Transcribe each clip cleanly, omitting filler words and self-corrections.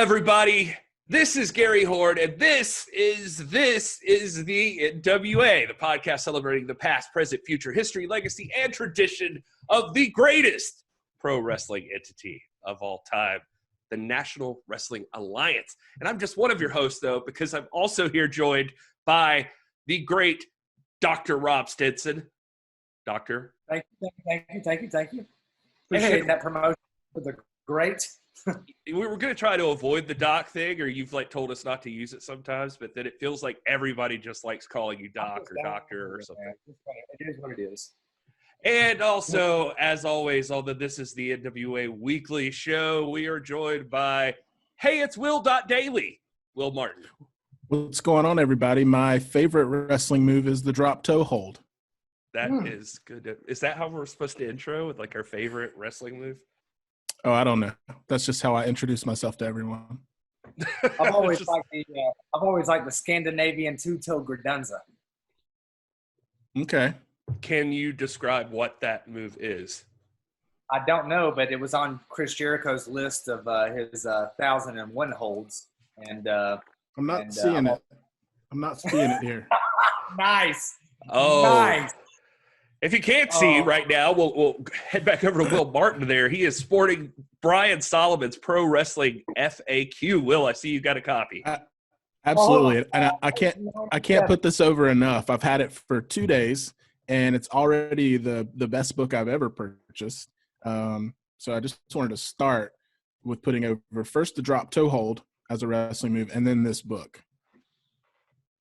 everybody. This is Gary Horde, and this is the NWA, the podcast celebrating the past, present, future, history, legacy, and tradition of the greatest pro wrestling entity of all time, the National Wrestling Alliance. And I'm just one of your hosts, though, because I'm also here joined by the great Dr. Rob Stinson. Doctor. Thank you. Appreciate that promotion for the great. We were going to try to avoid the doc thing, or you've told us not to use it sometimes, but then it feels like everybody just likes calling you doc or doctor or something. It is what it is. And also, as always, although this is the NWA weekly show, we are joined by Hey It's Will.Daily, Will Martin. What's going on, everybody? My favorite wrestling move is the drop toe hold. That is good. Is that how we're supposed to intro, with our favorite wrestling move? Oh, I don't know. That's just how I introduce myself to everyone. I've always liked the Scandinavian two-toe Gredunza. Okay. Can you describe what that move is? I don't know, but it was on Chris Jericho's list of his 1,001 holds, and I'm not seeing it. I'm not seeing it here. Nice. Oh, nice. If you can't see right now, we'll head back over to Will Martin there. He is sporting Brian Solomon's Pro Wrestling FAQ. Will, I see you got a copy. Absolutely. And I can't put this over enough. I've had it for 2 days, and it's already the best book I've ever purchased. So I just wanted to start with putting over first the drop toe hold as a wrestling move, and then this book.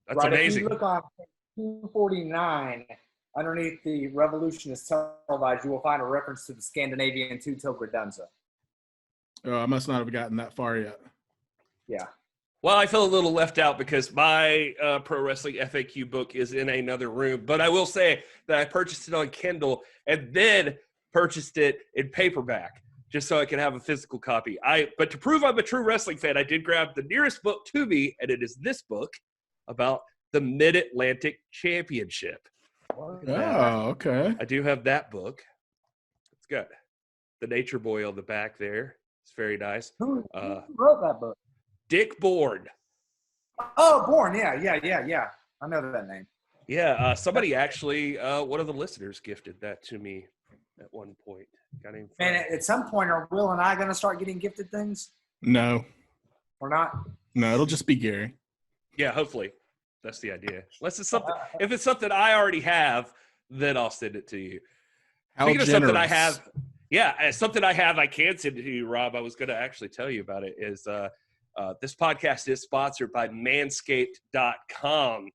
That's amazing. If you look on 249, underneath the Revolution is televised, you will find a reference to the Scandinavian two-toe Gredunza. Oh, I must not have gotten that far yet. Yeah. Well, I feel a little left out because my Pro Wrestling FAQ book is in another room. But I will say that I purchased it on Kindle and then purchased it in paperback just so I can have a physical copy. But to prove I'm a true wrestling fan, I did grab the nearest book to me, and it is this book about the Mid-Atlantic Championship. Oh, okay. I do have that book. It's got the Nature Boy on the back there. It's very nice. Who wrote that book? Dick Bourne. Oh, Bourne. Yeah. I know that name. Yeah, somebody actually, one of the listeners gifted that to me at one point. Man, at some point, are Will and I going to start getting gifted things? No. Or not? No, it'll just be Gary. Yeah, hopefully. That's the idea. Unless it's something, if it's something I already have, then I'll send it to you. Speaking of something I have, something I have, I can send it to you, Rob. I was going to actually tell you about it. Is this podcast is sponsored by Manscaped.com,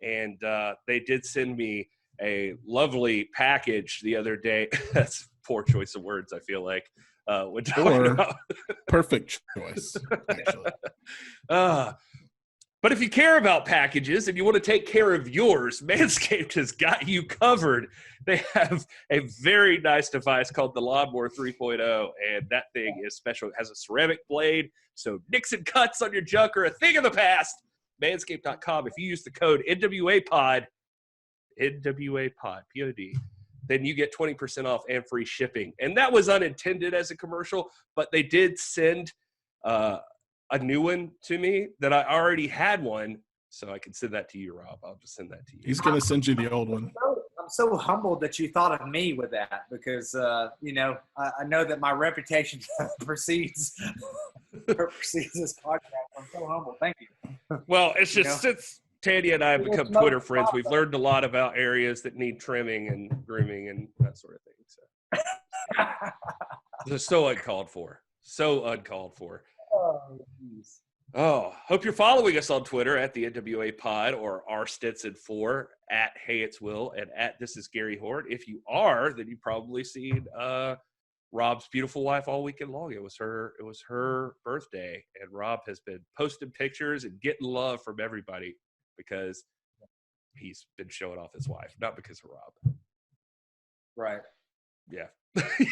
and they did send me a lovely package the other day. That's poor choice of words, I feel like. When talking about perfect choice, actually. But if you care about packages and you want to take care of yours, Manscaped has got you covered. They have a very nice device called the Lawnmower 3.0, and that thing is special. It has a ceramic blade, so nicks and cuts on your junk are a thing of the past. Manscaped.com. If you use the code NWAPOD, P-O-D, then you get 20% off and free shipping. And that was unintended as a commercial, but they did send a new one to me that I already had one, so I can send that to you, Rob. I'll just send that to you. He's going to send you the old one. I'm so humbled that you thought of me with that because, I know that my reputation precedes this podcast. I'm so humble. Thank you. Well, it's just since Tanya and I have become Twitter friends, we've learned a lot about areas that need trimming and grooming and that sort of thing. So it's so uncalled for. Oh, hope you're following us on Twitter at the NWA Pod or rstinson4 at Hey It's Will and at This Is Gary Horde. If you are, then you've probably seen Rob's beautiful wife all weekend long. It was her birthday, and Rob has been posting pictures and getting love from everybody because he's been showing off his wife, not because of Rob. Right. Yeah.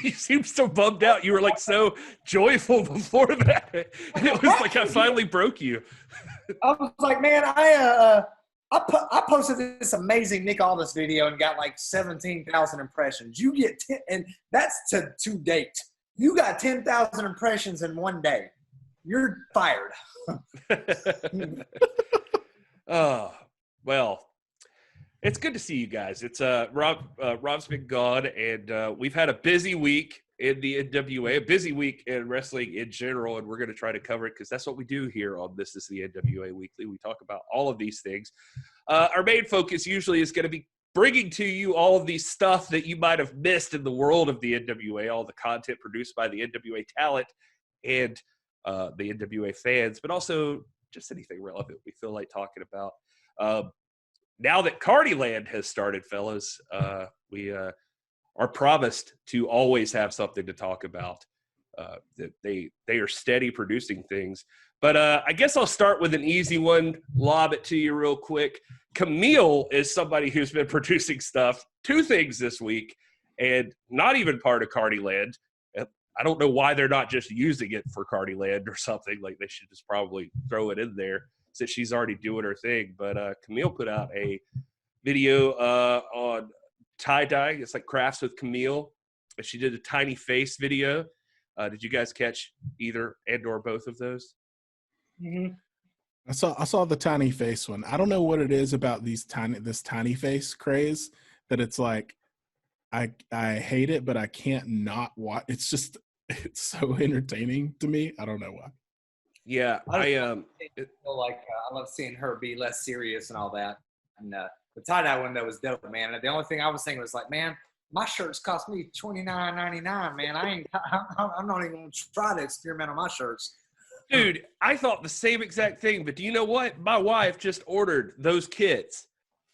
You seemed so bummed out. You were so joyful before that. And it was like I finally broke you. I was like, man, I posted this amazing Nick Aldis video and got 17,000 impressions. You get 10, and that's to date. You got 10,000 impressions in one day. you're fired. Oh, well, it's good to see you guys. It's Rob's been gone, and we've had a busy week in the NWA, a busy week in wrestling in general, and we're going to try to cover it because that's what we do here on This Is the NWA Weekly. We talk about all of these things. Our main focus usually is going to be bringing to you all of these stuff that you might have missed in the world of the NWA, all the content produced by the NWA talent and the NWA fans, but also just anything relevant we feel like talking about. Now that Carnyland has started, fellas, we are promised to always have something to talk about. That they are steady producing things. But I guess I'll start with an easy one, lob it to you real quick. Kamille is somebody who's been producing stuff, 2 things this week, and not even part of Carnyland. I don't know why they're not just using it for Carnyland or something. Like, they should just probably throw it in there since she's already doing her thing. But Kamille put out a video on tie-dye. It's like crafts with Kamille. She did a tiny face video. Did you guys catch either and or both of those? Mm-hmm. I saw the tiny face one. I don't know what it is about this tiny face craze that it's like I hate it, but I can't not watch. It's so entertaining to me. I don't know why. Yeah, I love seeing her be less serious and all that. And the tie-dye one, that was dope, man. And the only thing I was thinking was like, man, my shirts cost me $29.99, man. I'm not even going to try to experiment on my shirts. Dude, I thought the same exact thing, but do you know what? My wife just ordered those kits.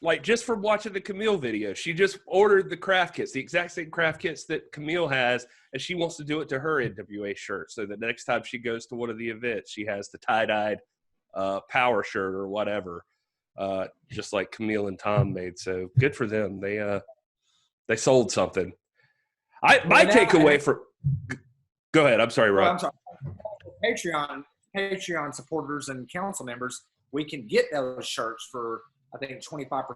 Like, just from watching the Kamille video, she just ordered the craft kits, the exact same craft kits that Kamille has, and she wants to do it to her NWA shirt. So the next time she goes to one of the events, she has the tie-dyed power shirt or whatever, just like Kamille and Tom made. So good for them. They sold something. My takeaway for – go ahead. I'm sorry, Rob. I'm sorry. Patreon supporters and council members, we can get those shirts for – I think 25%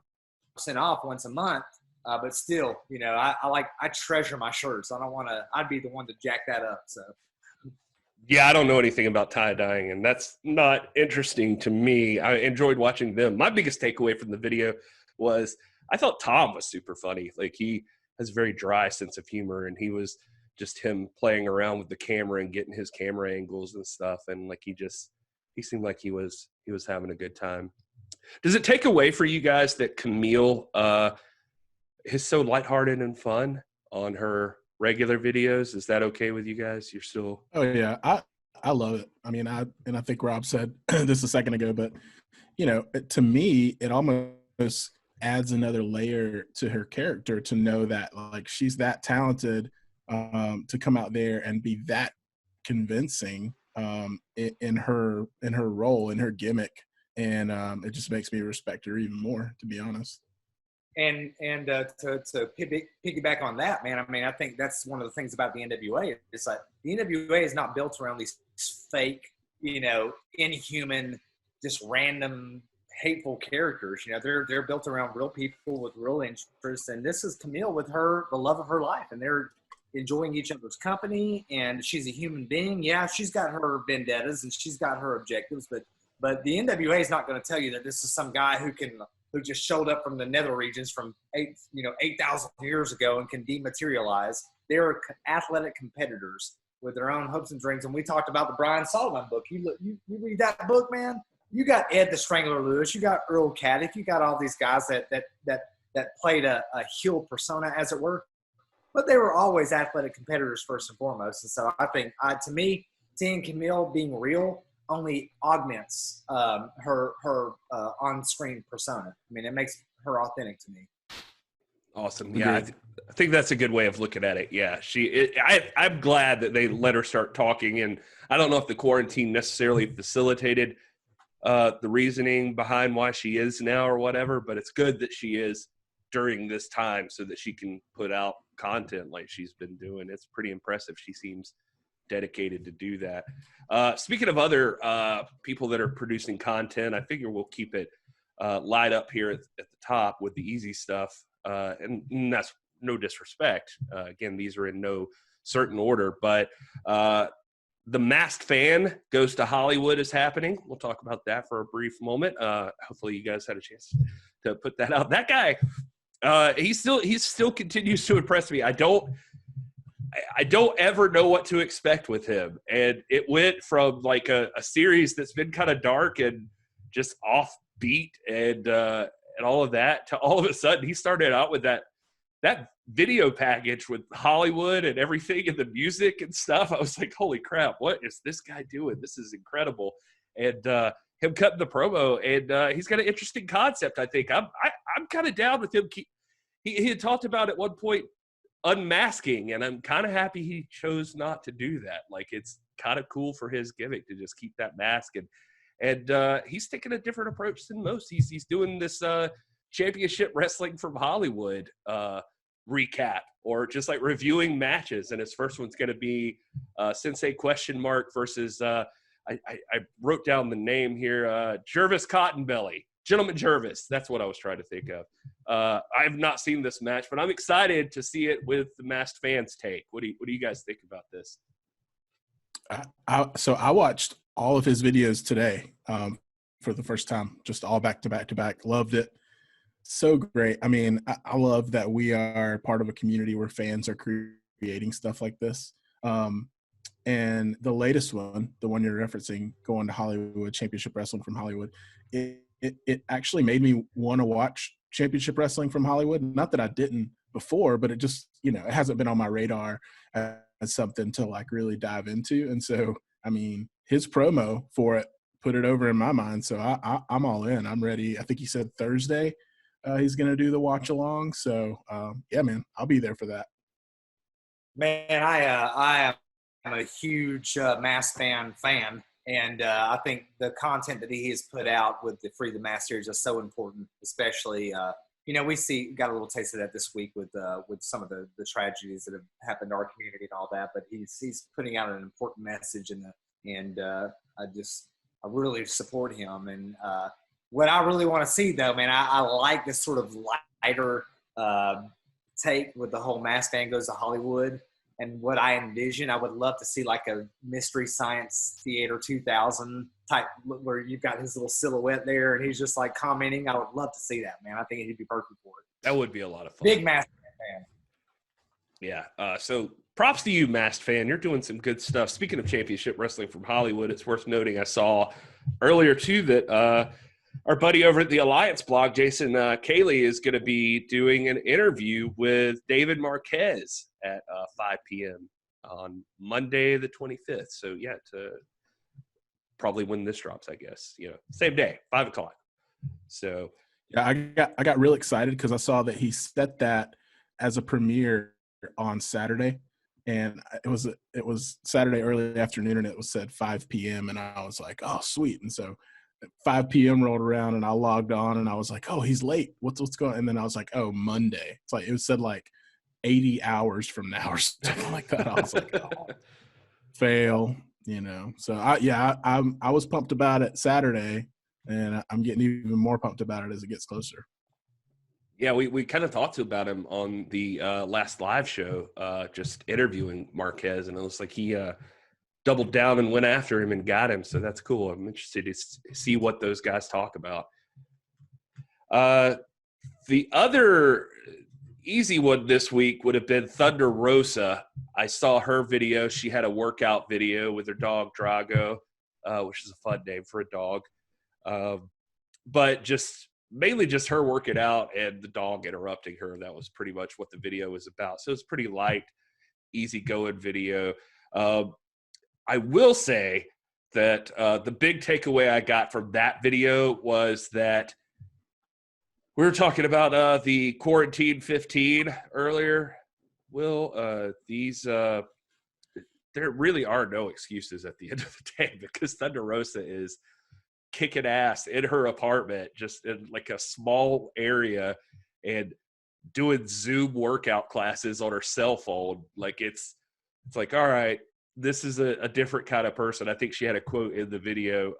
off once a month, but still, I treasure my shirts. I'd be the one to jack that up. So, yeah, I don't know anything about tie dyeing, and that's not interesting to me. I enjoyed watching them. My biggest takeaway from the video was I thought Tom was super funny. Like, he has a very dry sense of humor, and he was just him playing around with the camera and getting his camera angles and stuff. And like, he seemed like he was having a good time. Does it take away for you guys that Kamille is so lighthearted and fun on her regular videos? Is that okay with you guys? You're still... Oh, yeah. I love it. I mean, I think Rob said this a second ago, but, to me, it almost adds another layer to her character to know that, like, she's that talented to come out there and be that convincing in her role, in her gimmick. And it just makes me respect her even more, to be honest. And to piggyback on that, man, I mean, I think that's one of the things about the NWA. It's like the NWA is not built around these fake, inhuman, just random, hateful characters. They're built around real people with real interests. And this is Kamille with the love of her life, and they're enjoying each other's company. And she's a human being. Yeah, she's got her vendettas and she's got her objectives, but the NWA is not going to tell you that this is some guy who just showed up from the nether regions from 8,000 years ago and can dematerialize. They're athletic competitors with their own hopes and dreams. And we talked about the Brian Solomon book. You read that book, man. You got Ed the Strangler Lewis. You got Earl Caddick. You got all these guys that played a heel persona, as it were. But they were always athletic competitors first and foremost. And so I think, to me, seeing Kamille being real only augments her on-screen persona. I mean, it makes her authentic to me. Awesome. Yeah, I think that's a good way of looking at it. Yeah, I'm glad that they let her start talking, and I don't know if the quarantine necessarily facilitated the reasoning behind why she is now or whatever, but it's good that she is during this time so that she can put out content like she's been doing. It's pretty impressive. She seems dedicated to do that. Speaking of other people that are producing content, I figure we'll keep it light up here at the top with the easy stuff. And that's no disrespect. Again, these are in no certain order, but The Masked Fan Goes to Hollywood is happening. We'll talk about that for a brief moment. Hopefully you guys had a chance to put that out. That guy, he still continues to impress me. I don't ever know what to expect with him. And it went from like a series that's been kind of dark and just offbeat and all of that to all of a sudden he started out with that video package with Hollywood and everything and the music and stuff. I was like, holy crap, what is this guy doing? This is incredible. And him cutting the promo, and he's got an interesting concept, I think. I'm kind of down with him. He had talked about at one point unmasking, and I'm kind of happy he chose not to do that. Like, it's kind of cool for his gimmick to just keep that mask, and he's taking a different approach than most. He's doing this championship wrestling from Hollywood recap, or just like reviewing matches, and his first one's going to be Sensei Question Mark versus I wrote down the name here, Jervis Cottonbelly, Gentleman Jervis. That's what I was trying to think of. I have not seen this match, but I'm excited to see it with the Masked Fans take. What do you guys think about this? So I watched all of his videos today for the first time, just all back to back. Loved it. So great. I mean, I love that we are part of a community where fans are creating stuff like this. And the latest one, the one you're referencing, Going to Hollywood, Championship Wrestling from Hollywood, it actually made me want to watch Championship Wrestling from Hollywood. Not that I didn't before, but it just, it hasn't been on my radar as something to like really dive into. And so, I mean, his promo for it put it over in my mind. So I'm all in. I'm ready. I think he said Thursday he's going to do the watch along. So yeah, man, I'll be there for that. Man, I am a huge Masked fan, and I think the content that he has put out with the Free the Mask series is so important, especially we got a little taste of that this week with some of the tragedies that have happened to our community and all that. But he's putting out an important message, and I really support him. And what I really want to see, though, man, I like this sort of lighter take with the whole Masked Fan Goes to Hollywood. And what I envision, I would love to see like a Mystery Science Theater 2000 type, where you've got his little silhouette there and he's just like commenting. I would love to see that, man. I think he'd be perfect for it. That would be a lot of fun. Big Masked fan. Yeah. So props to you, Masked Fan. You're doing some good stuff. Speaking of Championship Wrestling from Hollywood, it's worth noting I saw earlier too that our buddy over at the Alliance blog, Jason Cayley, is going to be doing an interview with David Marquez at 5 p.m. on Monday the 25th. So, yeah, to probably when this drops, I guess. Same day, 5 o'clock. So, yeah, I got real excited because I saw that he set that as a premiere on Saturday. And it was Saturday early afternoon, and it was said 5 p.m. And I was like, oh, sweet. And so 5 p.m. rolled around, and I logged on, and I was like, oh, he's late. What's going on? And then I was like, oh, Monday. It's like, it said like 80 hours from now or something like that. I was like, oh, fail, So I was pumped about it Saturday, and I'm getting even more pumped about it as it gets closer. Yeah, we kind of talked about him on the last live show, just interviewing Marquez, and it was like he doubled down and went after him and got him. So that's cool. I'm interested to see what those guys talk about. The other easy one this week would have been Thunder Rosa. I saw her video. She had a workout video with her dog Drago, which is a fun name for a dog. But mainly just her working out and the dog interrupting her. That was pretty much what the video was about. So it's pretty light, easy-going video. I will say that the big takeaway I got from that video was that we were talking about the Quarantine 15 earlier. Will, there really are no excuses at the end of the day, because Thunder Rosa is kicking ass in her apartment, just in like a small area, and doing Zoom workout classes on her cell phone. Like it's like, all right, this is a different kind of person. I think she had a quote in the video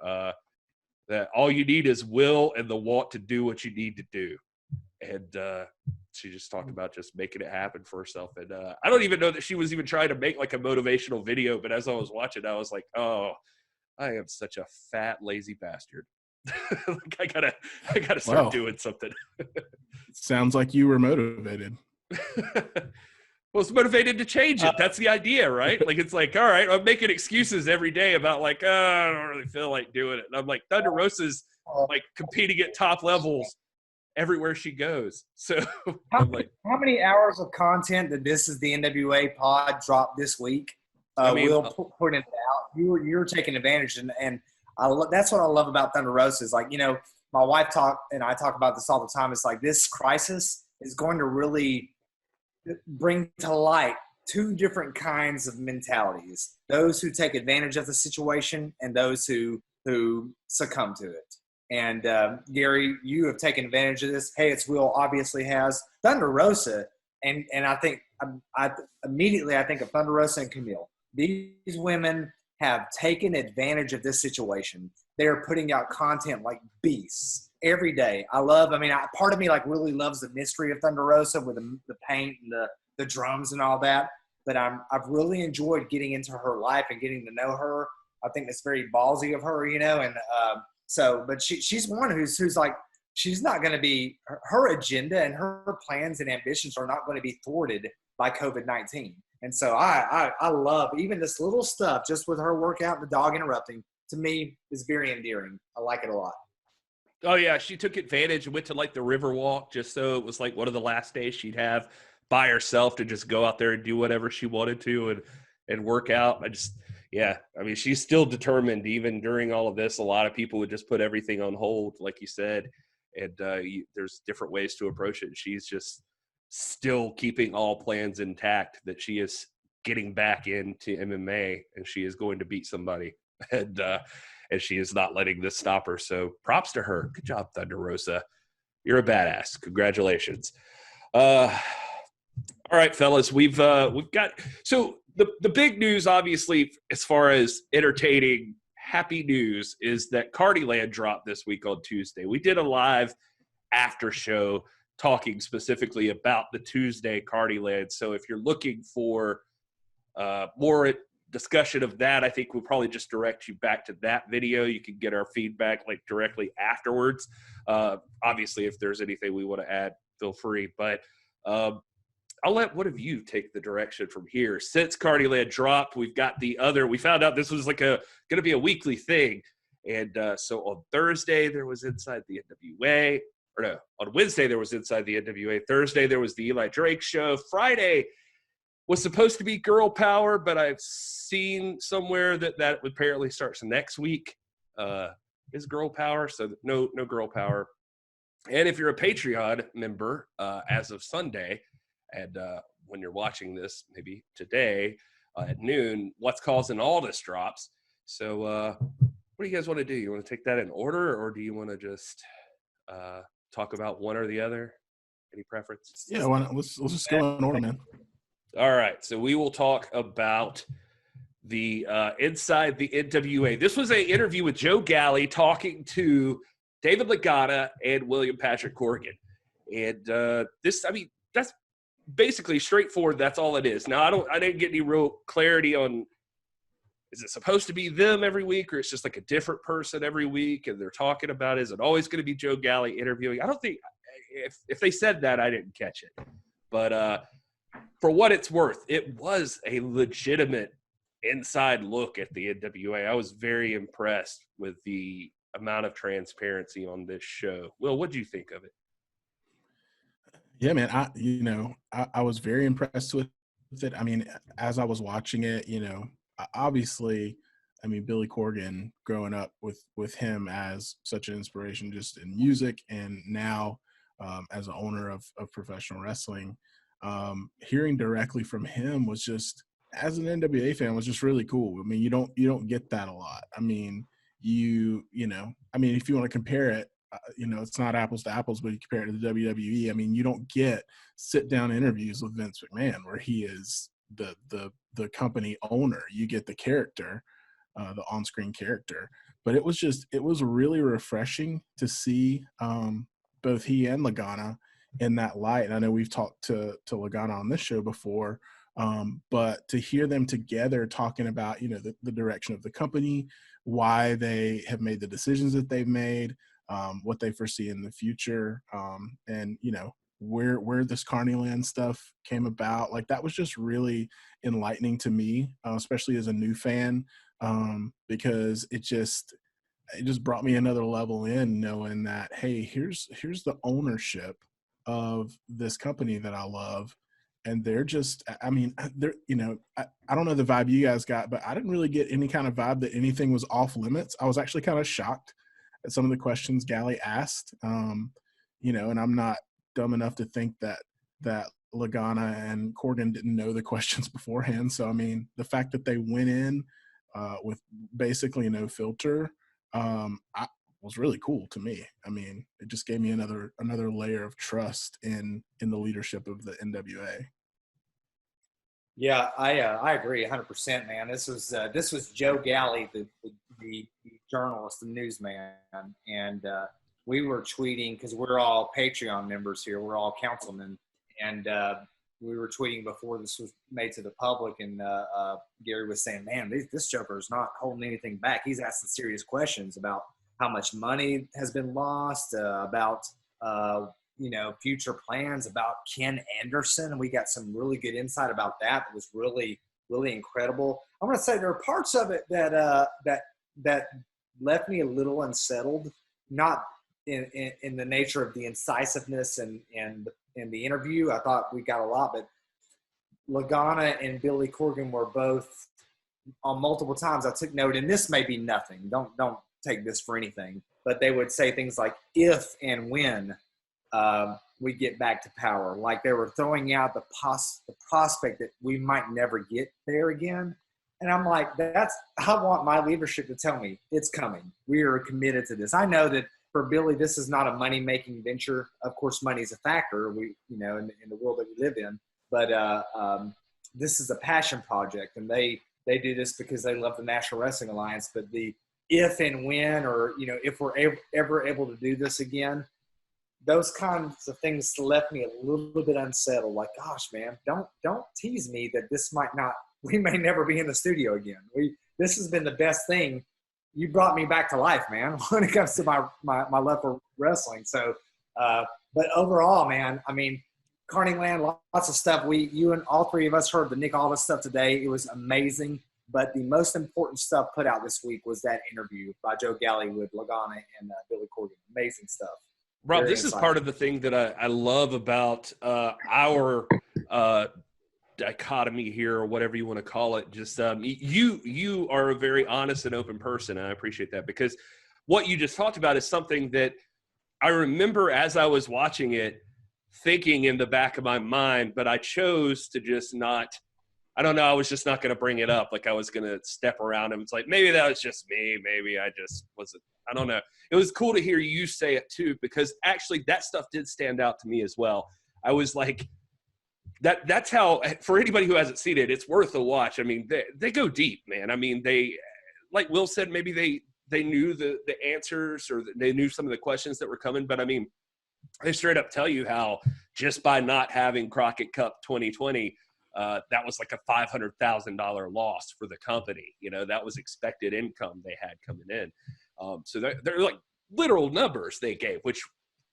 that all you need is will and the want to do what you need to do. And she just talked about just making it happen for herself. And I don't even know that she was even trying to make like a motivational video, but as I was watching, I was like, oh, I am such a fat, lazy bastard. Like I gotta start doing something. Sounds like you were motivated. Well, it's motivated to change it. That's the idea, right? Like, it's like, all right, I'm making excuses every day about like, I don't really feel like doing it. And I'm like, Thunder Rosa's like competing at top levels everywhere she goes. So how many hours of content did This Is the NWA pod drop this week? We'll put it out. You're taking advantage, and that's what I love about Thunder Rosa is, like, you know, my wife and I talk about this all the time. It's like this crisis is going to really bring to light two different kinds of mentalities: those who take advantage of the situation and those who succumb to it. And Gary, you have taken advantage of this. Hey, it's Will obviously has. Thunder Rosa, and I think I immediately think of Thunder Rosa and Kamille. These women have taken advantage of this situation. They are putting out content like beasts every day. Part of me like really loves the mystery of Thunder Rosa with the paint and the drums and all that. But I've really enjoyed getting into her life and getting to know her. I think that's very ballsy of her, you know. And but she's one who's like, she's not going to be, her agenda and her plans and ambitions are not going to be thwarted by COVID-19. And so I love even this little stuff, just with her workout and the dog interrupting, to me is very endearing. I like it a lot. Oh yeah, she took advantage and went to like the river walk just so it was like one of the last days she'd have by herself to just go out there and do whatever she wanted to and work out. She's still determined. Even during all of this, a lot of people would just put everything on hold, like you said, and there's different ways to approach it. And she's just still keeping all plans intact that she is getting back into MMA and she is going to beat somebody. And she is not letting this stop her. So props to her. Good job, Thunder Rosa. You're a badass. Congratulations. All right, fellas, we've got, so the big news, obviously, as far as entertaining, happy news, is that Carnyland dropped this week on Tuesday. We did a live after show talking specifically about the Tuesday Carnyland. So if you're looking for more discussion of that, I think we'll probably just direct you back to that video. You can get our feedback like directly afterwards. Obviously, if there's anything we want to add, feel free. But I'll let one of you take the direction from here. Since Carnyland dropped, we found out this was like going to be a weekly thing. And so on Thursday, there was Inside the NWA. Or no, on Wednesday, there was Inside the NWA. Thursday, there was the Eli Drake show. Friday was supposed to be Girl Power, but I've seen somewhere that apparently starts next week. Is Girl Power, so no Girl Power. And if you're a Patreon member, as of Sunday, and when you're watching this, maybe today at noon, What's Causin Aldis drops. So what do you guys want to do? You want to take that in order, or do you want to just talk about one or the other? Any preference? Yeah, why not? Let's just go in order, man. All right, so we will talk about the Inside the NWA. This was an interview with Joe Galley talking to David Lagana and William Patrick Corgan. And that's basically straightforward. That's all it is. Now, I didn't get any real clarity on, is it supposed to be them every week, or it's just like a different person every week and they're talking about it? Is it always going to be Joe Galley interviewing? I don't think, if they said that, I didn't catch it. But for what it's worth, it was a legitimate inside look at the NWA. I was very impressed with the amount of transparency on this show. Will, what do you think of it? Yeah, man, I was very impressed with it. I mean, as I was watching it, obviously, Billy Corgan, growing up with him as such an inspiration just in music, and now as an owner of professional wrestling, hearing directly from him was just, as an NWA fan, was just really cool. I mean, you don't get that a lot. I mean, if you want to compare it, it's not apples to apples, but you compare it to the WWE. I mean, you don't get sit-down interviews with Vince McMahon where he is the company owner. You get the character, the on-screen character. But it was really refreshing to see both he and Lagana in that light. And I know we've talked to Lagana on this show before, but to hear them together talking about, the direction of the company, why they have made the decisions that they've made, what they foresee in the future, and, where this Carnyland stuff came about. Like, that was just really enlightening to me, especially as a new fan, because it just brought me another level in knowing that, hey, here's the ownership of this company that I love. And they're just, I mean, they're, I don't know the vibe you guys got, but I didn't really get any kind of vibe that anything was off limits. I was actually kind of shocked at some of the questions Gally asked, and I'm not dumb enough to think that Lagana and Corgan didn't know the questions beforehand. So, I mean, the fact that they went in with basically no filter, was really cool to me. I mean, it just gave me another layer of trust in the leadership of the NWA. Yeah, I agree 100%, man. This was Joe Gally, the journalist, the newsman, and we were tweeting because we're all Patreon members here. We're all councilmen, and we were tweeting before this was made to the public, and Gary was saying, man, this Joker is not holding anything back. He's asking serious questions about how much money has been lost, about, future plans, about Ken Anderson. And we got some really good insight about that. It was really, really incredible. I'm going to say there are parts of it that left me a little unsettled, not in the nature of the incisiveness and the interview. I thought we got a lot, but Lagana and Billy Corgan were both on multiple times. I took note, and this may be nothing. Don't take this for anything, but they would say things like, if and when we get back to power. Like, they were throwing out the prospect that we might never get there again. And I'm like, I want my leadership to tell me it's coming. We are committed to this. I know that for Billy, this is not a money-making venture. Of course, money is a factor, in the world that we live in. But this is a passion project, and they do this because they love the National Wrestling Alliance. But the if and when, or, if we're ever able to do this again, those kinds of things left me a little bit unsettled. Like, gosh, man, don't tease me that we may never be in the studio again. This has been the best thing. You brought me back to life, man, when it comes to my love for wrestling. So, but overall, man, I mean, Carnyland, lots of stuff. You and all three of us heard the Nick Aldis stuff today. It was amazing. But the most important stuff put out this week was that interview by Joe Gally with Lagana and Billy Corgan. Amazing stuff. Rob, this is part of the thing that I love about our dichotomy here, or whatever you want to call it. Just you are a very honest and open person, and I appreciate that, because what you just talked about is something that I remember as I was watching it, thinking in the back of my mind, but I chose to just not. I don't know. I was just not going to bring it up. Like, I was going to step around him. It's like, maybe that was just me. Maybe I just wasn't. I don't know. It was cool to hear you say it too, because actually that stuff did stand out to me as well. I was like, that's how, for anybody who hasn't seen it, it's worth a watch. I mean, they go deep, man. I mean, they, like Will said, maybe they knew the answers, or they knew some of the questions that were coming. But I mean, they straight up tell you how just by not having Crockett Cup 2020, that was like a $500,000 loss for the company. That was expected income they had coming in. So they're like literal numbers they gave, which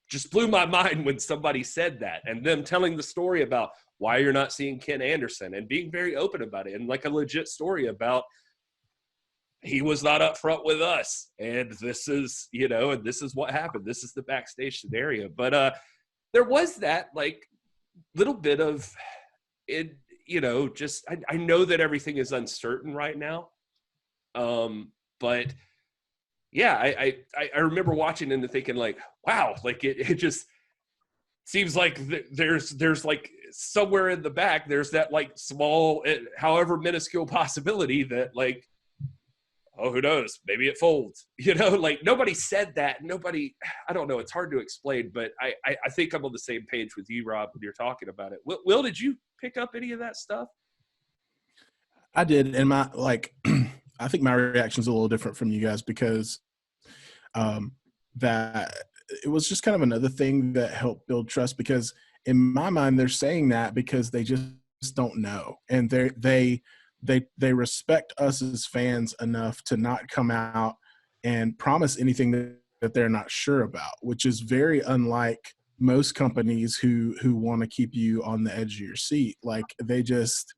just blew my mind when somebody said that, and them telling the story about why you're not seeing Ken Anderson and being very open about it, and like a legit story about he was not up front with us, and this is, and this is what happened. This is the backstage scenario. But there was that like little bit of it, just I know that everything is uncertain right now. But yeah, I remember watching and thinking like, wow, like it just seems like there's like somewhere in the back, there's that like small, however minuscule possibility that like, oh, who knows? Maybe it folds, like nobody said that. Nobody, I don't know. It's hard to explain, but I think I'm on the same page with you, Rob, when you're talking about it. Will, did you pick up any of that stuff? I did. And I think my reaction is a little different from you guys, because that it was just kind of another thing that helped build trust, because in my mind, they're saying that because they just don't know. And they respect us as fans enough to not come out and promise anything that they're not sure about, which is very unlike most companies who want to keep you on the edge of your seat. Like, they just,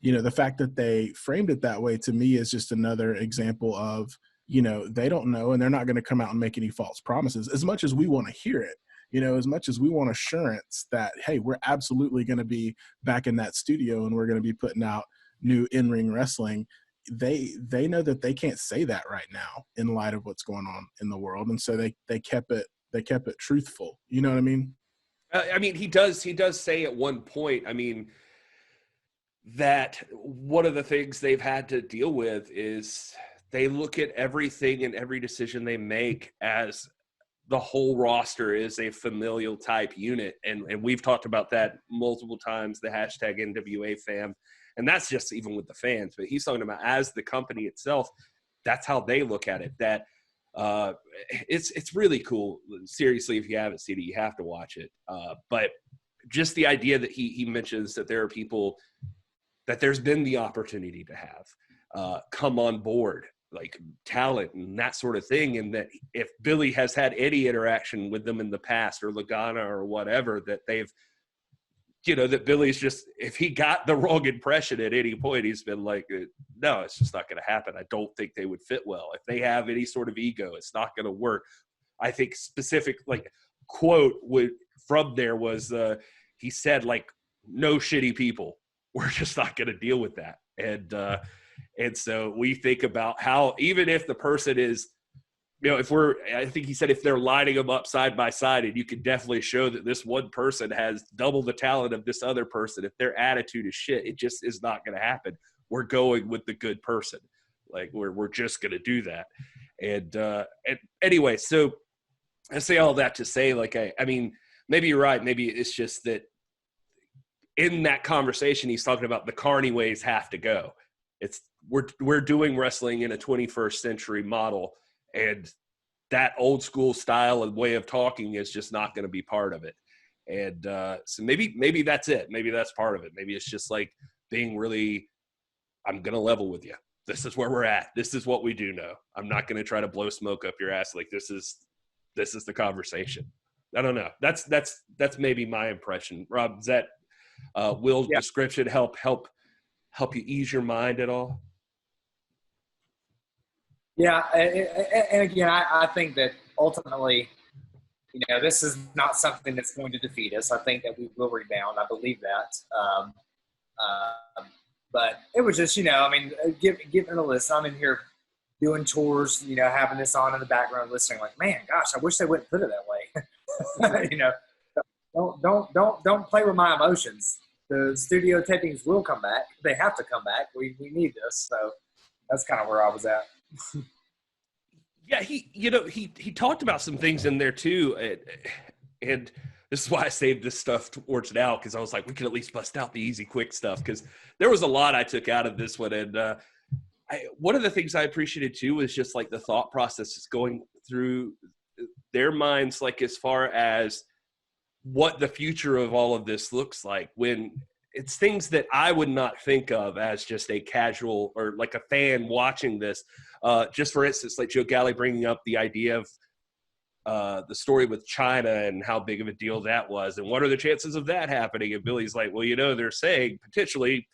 the fact that they framed it that way, to me, is just another example of, they don't know, and they're not going to come out and make any false promises, as much as we want to hear it. As much as we want assurance that, hey, we're absolutely going to be back in that studio and we're going to be putting out new in-ring wrestling, they know that they can't say that right now in light of what's going on in the world. And so they kept it truthful. You know what I mean? I mean, he does say at one point, I mean, that one of the things they've had to deal with is they look at everything and every decision they make as the whole roster is a familial type unit. And we've talked about that multiple times, the hashtag NWA fam. And that's just even with the fans, but he's talking about as the company itself, that's how they look at it. That it's really cool. Seriously, if you haven't seen it, you have to watch it. But just the idea that he mentions that there are people that there's been the opportunity to have come on board, like talent and that sort of thing. And that if Billy has had any interaction with them in the past, or Lagana or whatever, that they've, that Billy's just, if he got the wrong impression at any point, he's been like, no, it's just not going to happen. I don't think they would fit well. If they have any sort of ego, it's not going to work. I think specific, like, quote from there was, he said, like, no shitty people. We're just not going to deal with that. And so we think about how, even if the person is, I think he said, if they're lining them up side by side, and you can definitely show that this one person has double the talent of this other person, if their attitude is shit, it just is not going to happen. We're going with the good person. Like, we're just going to do that. And anyway, so I say all that to say, like, I mean, maybe you're right. Maybe it's just that in that conversation, he's talking about the Carney ways have to go. It's we're doing wrestling in a 21st century model, and that old school style and way of talking is just not going to be part of it. And so maybe that's it. Maybe that's part of it. Maybe it's just like being really, I'm going to level with you. This is where we're at. This is what we do know. I'm not going to try to blow smoke up your ass. Like, this is the conversation. I don't know. That's maybe my impression. Rob, does that Will's description help you ease your mind at all? Yeah, and again, I think that ultimately, this is not something that's going to defeat us. I think that we will rebound. I believe that. But it was just, I mean, giving a list. I'm in here doing tours, having this on in the background, listening. Like, man, gosh, I wish they wouldn't put it that way. Don't play with my emotions. The studio tapings will come back. They have to come back. We need this. So that's kind of where I was at. Yeah, he talked about some things in there too, and this is why I saved this stuff towards now, because I was like, we could at least bust out the easy, quick stuff, because there was a lot I took out of this one. And one of the things I appreciated too was just like the thought process is going through their minds, like as far as what the future of all of this looks like, when it's things that I would not think of as just a casual or like a fan watching this. Just for instance, like Joe Galley bringing up the idea of the story with China and how big of a deal that was, and what are the chances of that happening? And Billy's like, well, they're saying potentially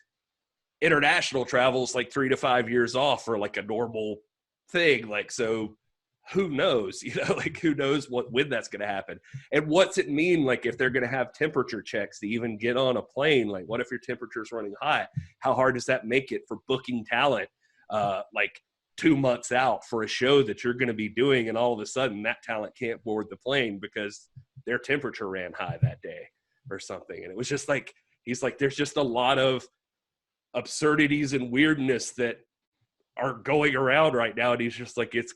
international travel is like 3 to 5 years off for like a normal thing. Like, so who knows, like who knows when that's going to happen, and what's it mean? Like, if they're going to have temperature checks to even get on a plane, like what if your temperature's running high? How hard does that make it for booking talent? Like 2 months out for a show that you're going to be doing, and all of a sudden that talent can't board the plane because their temperature ran high that day or something. And it was just like, he's like, there's just a lot of absurdities and weirdness that are going around right now. And he's just like, he's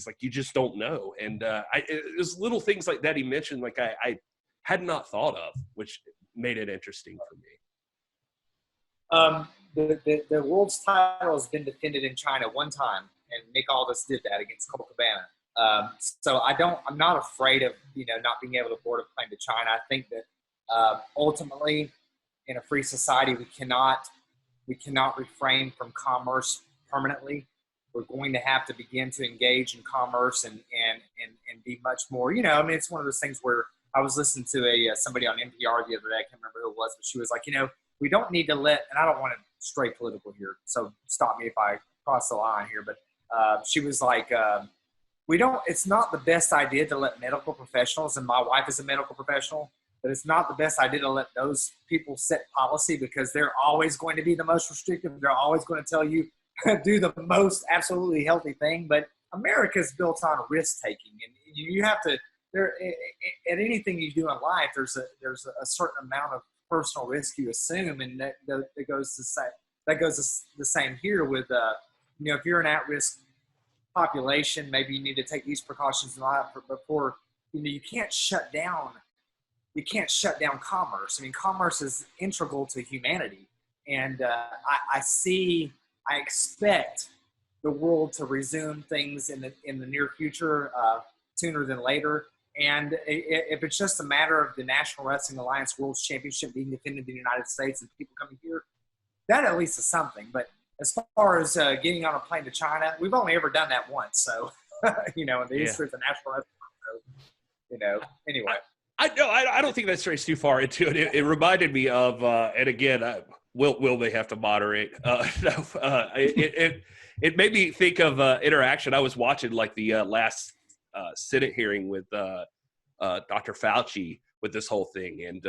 like, you just don't know. And it was little things like that he mentioned, like I had not thought of, which made it interesting for me. The world's title has been defended in China one time, and Nick Aldis did that against Colt Cabana. So I'm not afraid of, not being able to board a plane to China. I think that ultimately in a free society, we cannot refrain from commerce permanently. We're going to have to begin to engage in commerce and be much more, it's one of those things where I was listening to somebody on NPR the other day. I can't remember who it was, but she was like, we don't need to let, and I don't want to stray political here, so stop me if I cross the line here, but she was like, it's not the best idea to let medical professionals, and my wife is a medical professional, but it's not the best idea to let those people set policy because they're always going to be the most restrictive. They're always going to tell you do the most absolutely healthy thing. But America's built on risk taking, and you have to. At anything you do in life, there's a certain amount of personal risk you assume, and that goes the same here with if you're an at-risk population, maybe you need to take these precautions in life before you can't shut down commerce. I mean, commerce is integral to humanity, and I expect the world to resume things in the near future, sooner than later. And if it's just a matter of the National Wrestling Alliance World Championship being defended in the United States and people coming here, that at least is something. But as far as getting on a plane to China, we've only ever done that once. So, in the history of the National Wrestling, anyway. I don't think that strays too far into it. It reminded me of, and again, will they have to moderate? It made me think of interaction. I was watching like the last Senate hearing with Dr. Fauci with this whole thing, and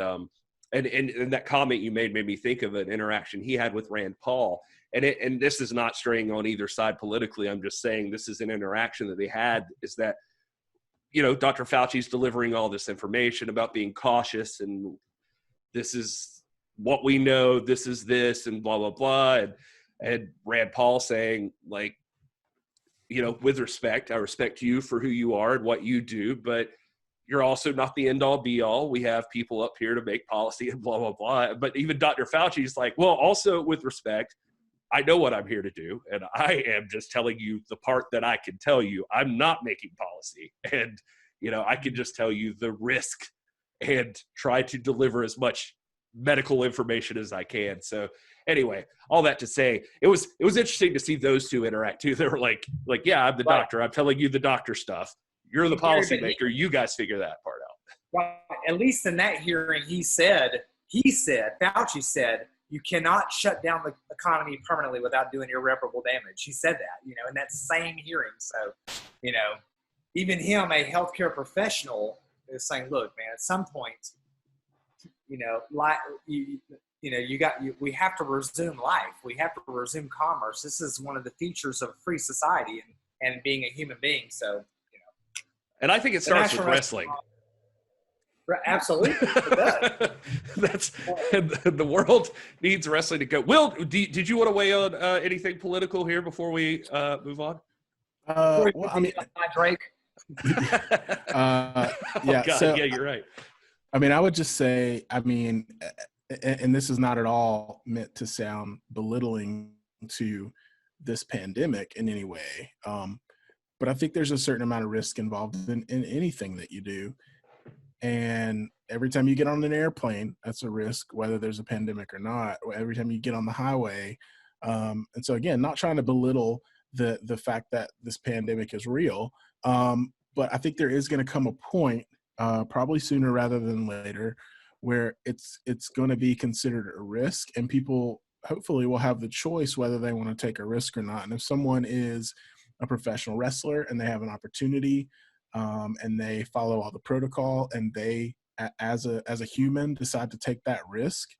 that comment you made me think of an interaction he had with Rand Paul. And this is not straying on either side politically. I'm just saying this is an interaction that they had. Is that Dr. Fauci's delivering all this information about being cautious, and this is what we know, this is this, and blah, blah, blah. And Rand Paul saying, like, with respect, I respect you for who you are and what you do, but you're also not the end all be all. We have people up here to make policy and blah, blah, blah. But even Dr. Fauci's like, well, also with respect, I know what I'm here to do, and I am just telling you the part that I can tell you. I'm not making policy, and I can just tell you the risk and try to deliver as much medical information as I can. So anyway, all that to say, it was interesting to see those two interact too. They were like, yeah, I'm the doctor. I'm telling you the doctor stuff. You're the policymaker. You guys figure that part out. Well, at least in that hearing, Fauci said, you cannot shut down the economy permanently without doing irreparable damage. He said that, in that same hearing. So, even him, a healthcare professional, is saying, look, man, at some point, we have to resume life. We have to resume commerce. This is one of the features of a free society and being a human being. So, And I think it starts with wrestling. Absolutely. It does. The world needs wrestling to go. Will, did you want to weigh on anything political here before we move on? Well, I mean, Drake. Yeah. God, so, yeah, you're right. I mean, I would just say, and this is not at all meant to sound belittling to this pandemic in any way, but I think there's a certain amount of risk involved in anything that you do. And every time you get on an airplane, that's a risk, whether there's a pandemic or not. Or every time you get on the highway. And so, again, not trying to belittle the fact that this pandemic is real. But I think there is going to come a point, probably sooner rather than later, where it's going to be considered a risk, and people hopefully will have the choice whether they want to take a risk or not. And if someone is a professional wrestler and they have an opportunity, and they follow all the protocol, and they, as a human, decide to take that risk,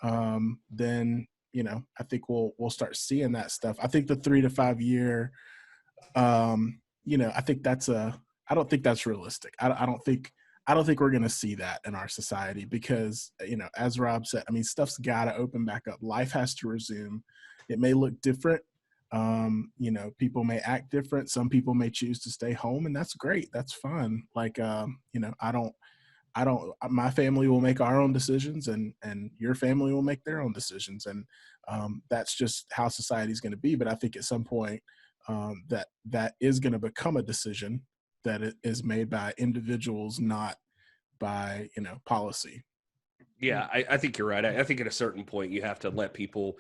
then I think we'll start seeing that stuff. I think the 3 to 5 year, I think I don't think that's realistic. I don't think we're going to see that in our society because, as Rob said, I mean, stuff's got to open back up. Life has to resume. It may look different. People may act different. Some people may choose to stay home, and that's great. That's fun. Like, my family will make our own decisions, and your family will make their own decisions. And that's just how society is going to be. But I think at some point that is going to become a decision that it is made by individuals, not by, policy. Yeah, I think you're right. I think at a certain point you have to let people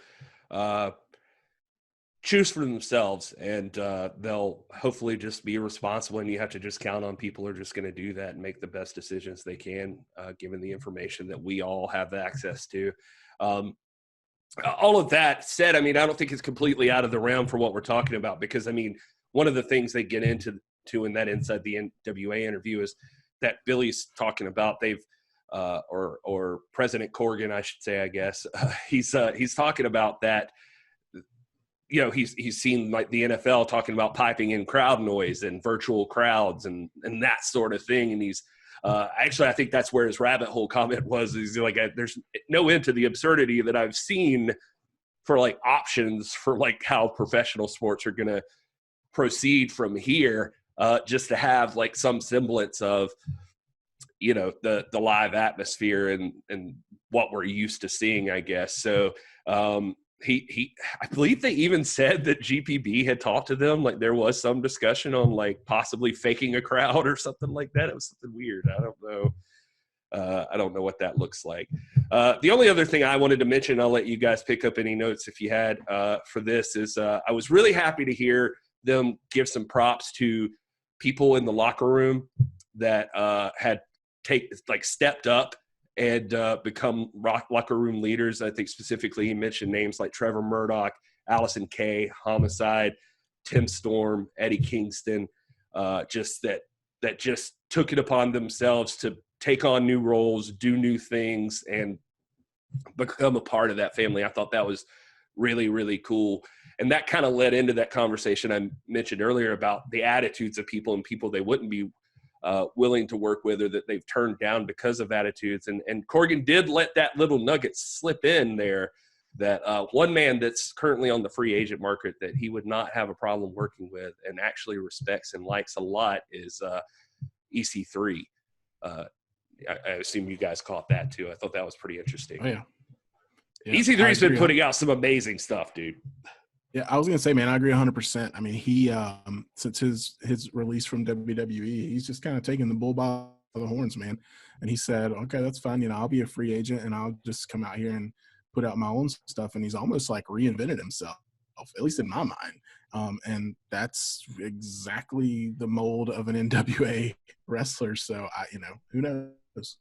choose for themselves, and they'll hopefully just be responsible, and you have to just count on people who are just going to do that and make the best decisions they can, given the information that we all have access to. All of that said, I mean, I don't think it's completely out of the realm for what we're talking about, because, I mean, one of the things they get into in that Inside the NWA interview is that Billy's talking about they've or President Corgan, I should say, I guess, he's talking about that, he's seen like the NFL talking about piping in crowd noise and virtual crowds and that sort of thing. And he's actually, I think that's where his rabbit hole comment was. He's like, there's no end to the absurdity that I've seen for like options for like how professional sports are going to proceed from here, just to have like some semblance of, the live atmosphere and what we're used to seeing, I guess. So I believe they even said that GPB had talked to them. Like there was some discussion on like possibly faking a crowd or something like that. It was something weird. I don't know. I don't know what that looks like. The only other thing I wanted to mention, I'll let you guys pick up any notes if you had for this, is I was really happy to hear them give some props to people in the locker room that had stepped up and become locker room leaders. I think specifically he mentioned names like Trevor Murdoch, Allison Kay, Homicide, Tim Storm, Eddie Kingston, just that just took it upon themselves to take on new roles, do new things, and become a part of that family. I thought that was really, really cool. And that kind of led into that conversation I mentioned earlier about the attitudes of people and people they wouldn't be willing to work with, or that they've turned down because of attitudes. And Corgan did let that little nugget slip in there, that one man that's currently on the free agent market that he would not have a problem working with and actually respects and likes a lot is EC3. I assume you guys caught that too. I thought that was pretty interesting. Oh, yeah. EC3's been putting out some amazing stuff, dude. Yeah, I was gonna say, man, I agree 100%. I mean, he since his release from WWE, he's just kind of taking the bull by the horns, man. And he said, okay, that's fine. I'll be a free agent and I'll just come out here and put out my own stuff. And he's almost like reinvented himself, at least in my mind. And that's exactly the mold of an NWA wrestler. So who knows?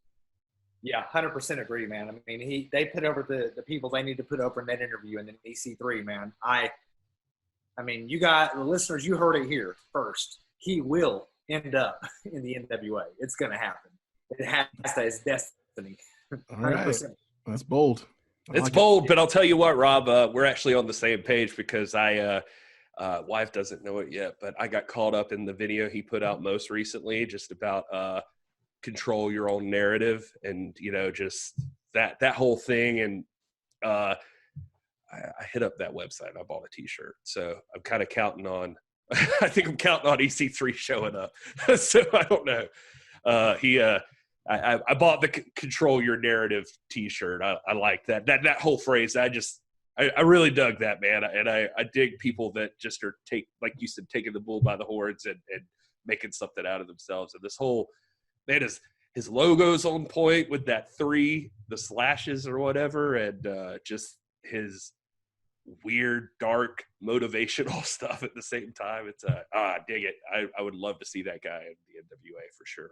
Yeah, 100% agree, man. I mean, they put over the people they need to put over in that interview, and then EC3, man. I mean, you got the listeners. You heard it here first. He will end up in the NWA. It's going to happen. It has to. It's destiny. 100%. All right, that's bold. It's bold, but I'll tell you what, Rob. We're actually on the same page, because wife doesn't know it yet, but I got caught up in the video he put out most recently, just about control your own narrative, and just that whole thing. And I hit up that website. I bought a t-shirt, so I'm kind of counting on I think I'm counting on EC3 showing up. So I don't know. I bought the control your narrative t-shirt. I like that whole phrase. I really dug that, man. And I dig people that just are like you said, taking the bull by the horns and making something out of themselves. And this whole, man, his logo's on point with that 3, the slashes or whatever, and just his weird, dark, motivational stuff at the same time. It's I dig it. I would love to see that guy in the NWA for sure.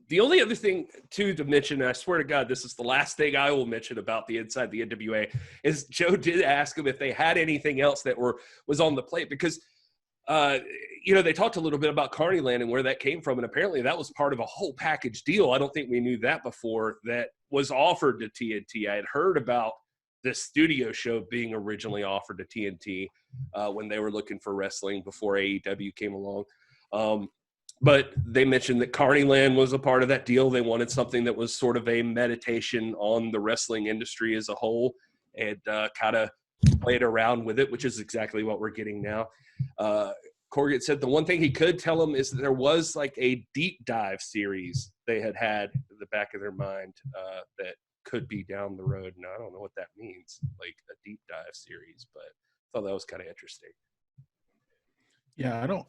The only other thing to mention, and I swear to God, this is the last thing I will mention about the Inside the NWA, is Joe did ask him if they had anything else that was on the plate, because they talked a little bit about Carnyland and where that came from, and apparently that was part of a whole package deal. I don't think we knew that before, that was offered to TNT. I had heard about this studio show being originally offered to TNT when they were looking for wrestling before AEW came along. But they mentioned that Carnyland was a part of that deal. They wanted something that was sort of a meditation on the wrestling industry as a whole, and kind of played around with it, which is exactly what we're getting now. Corgan said the one thing he could tell him is that there was like a deep dive series they had in the back of their mind that could be down the road. Now, I don't know what that means, like a deep dive series, but I thought that was kind of interesting. Yeah, I don't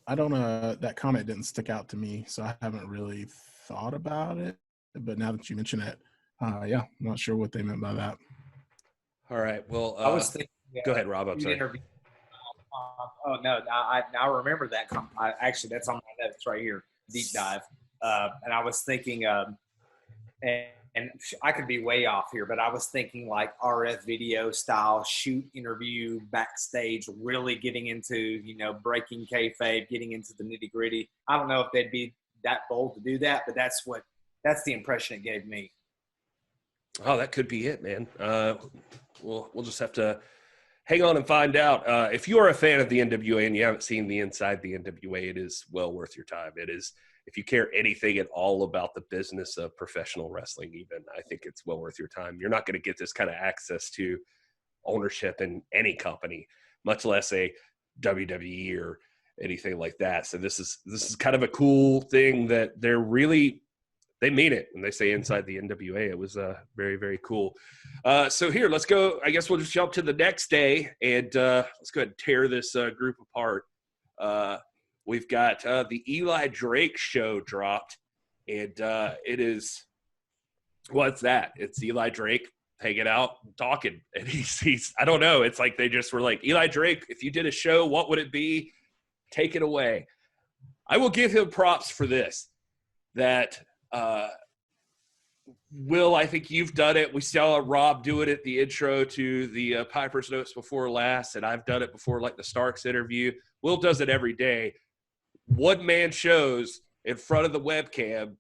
that comment didn't stick out to me, so I haven't really thought about it. But now that you mention it, yeah, I'm not sure what they meant by that. All right. Well, I was thinking, go ahead, Rob. I'm you'd sorry. interview. Oh no, I remember that. Actually, that's on my notes right here. Deep dive, and I was thinking, and I could be way off here, but I was thinking like RF video style shoot interview backstage, really getting into breaking kayfabe, getting into the nitty gritty. I don't know if they'd be that bold to do that, but that's the impression it gave me. Oh, that could be it, man. We'll just have to hang on and find out. If you are a fan of the NWA and you haven't seen the Inside the NWA, it is well worth your time. It is, if you care anything at all about the business of professional wrestling, even, I think it's well worth your time. You're not going to get this kind of access to ownership in any company, much less a WWE or anything like that. So this is kind of a cool thing that they mean it when they say Inside the NWA. It was very, very cool. So here, let's go. I guess we'll just jump to the next day, and let's go ahead and tear this group apart. We've got the Eli Drake show dropped, and it is, what's that? It's Eli Drake hanging out, talking, and he's I don't know. It's like they just were like, Eli Drake, if you did a show, what would it be? Take it away. I will give him props for this, that Will, I think you've done it. We saw Rob do it at the intro to the Piper's Notes Before Last, and I've done it before, like the Starks interview. Will does it every day. One-man shows in front of the webcam.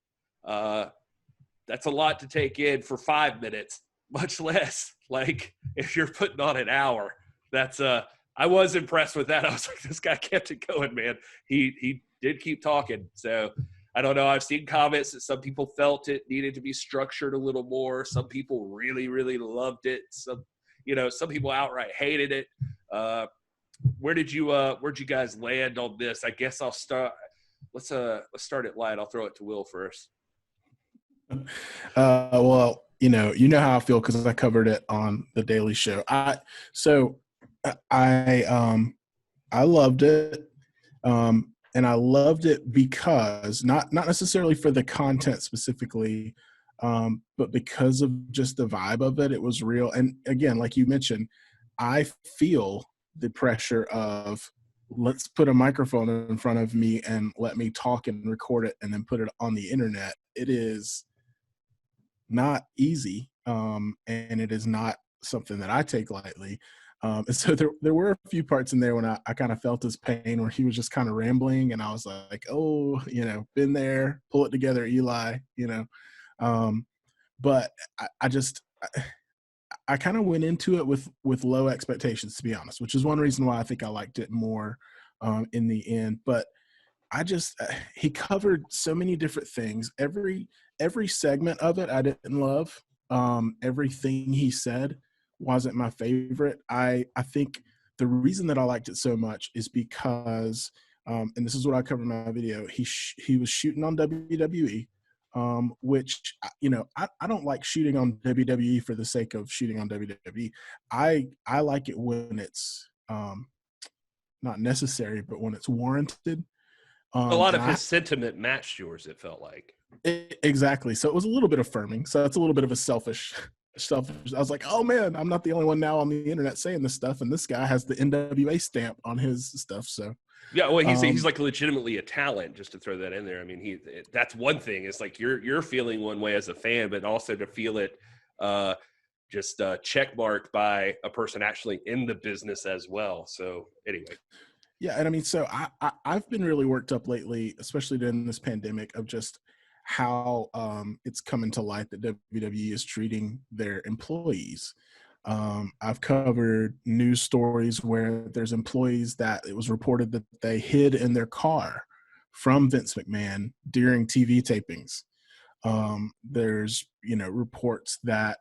That's a lot to take in for 5 minutes, much less like if you're putting on an hour. That's I was impressed with that. I was like, this guy kept it going, man. He did keep talking. So I don't know. I've seen comments that some people felt it needed to be structured a little more. Some people really, really loved it. Some people outright hated it. Where'd you guys land on this? I guess I'll start. Let's start it light. I'll throw it to Will first. Well, you know how I feel because I covered it on the Daily Show. I loved it. And I loved it because not necessarily for the content specifically, but because of just the vibe of it. It was real. And again, like you mentioned, I feel the pressure of, let's put a microphone in front of me and let me talk and record it and then put it on the internet. It is not easy, and it is not something that I take lightly. And so there were a few parts in there when I kind of felt his pain, where he was just kind of rambling, and I was like, oh, been there, pull it together, Eli, but I kind of went into it with low expectations, to be honest, which is one reason why I think I liked it more in the end. But he covered so many different things. Every segment of it I didn't love. Everything he said wasn't my favorite. I think the reason that I liked it so much is because, and this is what I covered in my video, he was shooting on WWE, which, I don't like shooting on WWE for the sake of shooting on WWE. I like it when it's not necessary, but when it's warranted. A lot of his sentiment matched yours, it felt like. Exactly. So it was a little bit affirming. So that's a little bit of a selfish. I was like, oh man, I'm not the only one now on the internet saying this stuff, and this guy has the NWA stamp on his stuff. So yeah, well, he's like legitimately a talent. Just to throw that in there, I mean, that's one thing. It's like you're feeling one way as a fan, but also to feel it just checkmarked by a person actually in the business as well. So anyway. Yeah, and I mean, so I've been really worked up lately, especially during this pandemic, of just how it's coming to light that WWE is treating their employees. I've covered news stories where there's employees that it was reported that they hid in their car from Vince McMahon during TV tapings. There's reports that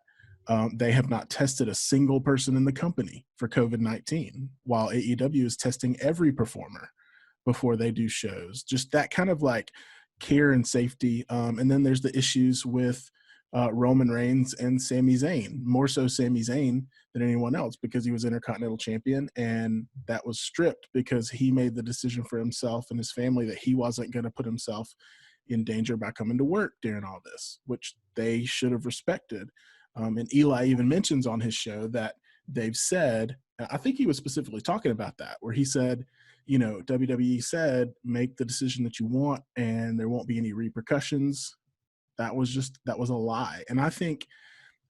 they have not tested a single person in the company for COVID-19, while AEW is testing every performer before they do shows. Just that kind of like care and safety. And then there's the issues with Roman Reigns and Sami Zayn, more so Sami Zayn than anyone else, because he was Intercontinental Champion, and that was stripped because he made the decision for himself and his family that he wasn't going to put himself in danger by coming to work during all this, which they should have respected. And Eli even mentions on his show that they've said, I think he was specifically talking about that, where he said, you know, WWE said, make the decision that you want and there won't be any repercussions. That was a lie. And I think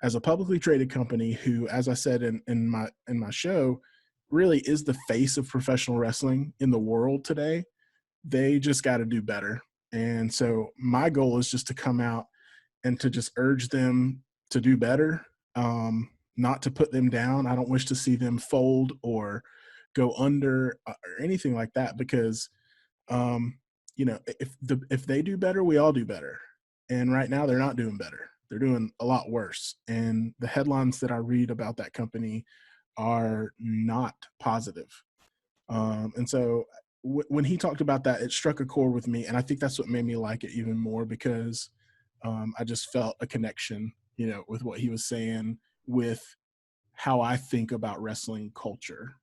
as a publicly traded company who, as I said in my show, really is the face of professional wrestling in the world today, they just got to do better. And so my goal is just to come out and to just urge them to do better, not to put them down. I don't wish to see them fold or go under or anything like that, because, you know, if they do better, we all do better. And right now they're not doing better. They're doing a lot worse. And the headlines that I read about that company are not positive. And so when he talked about that, it struck a chord with me. And I think that's what made me like it even more, because I just felt a connection, you know, with what he was saying, with how I think about wrestling culture.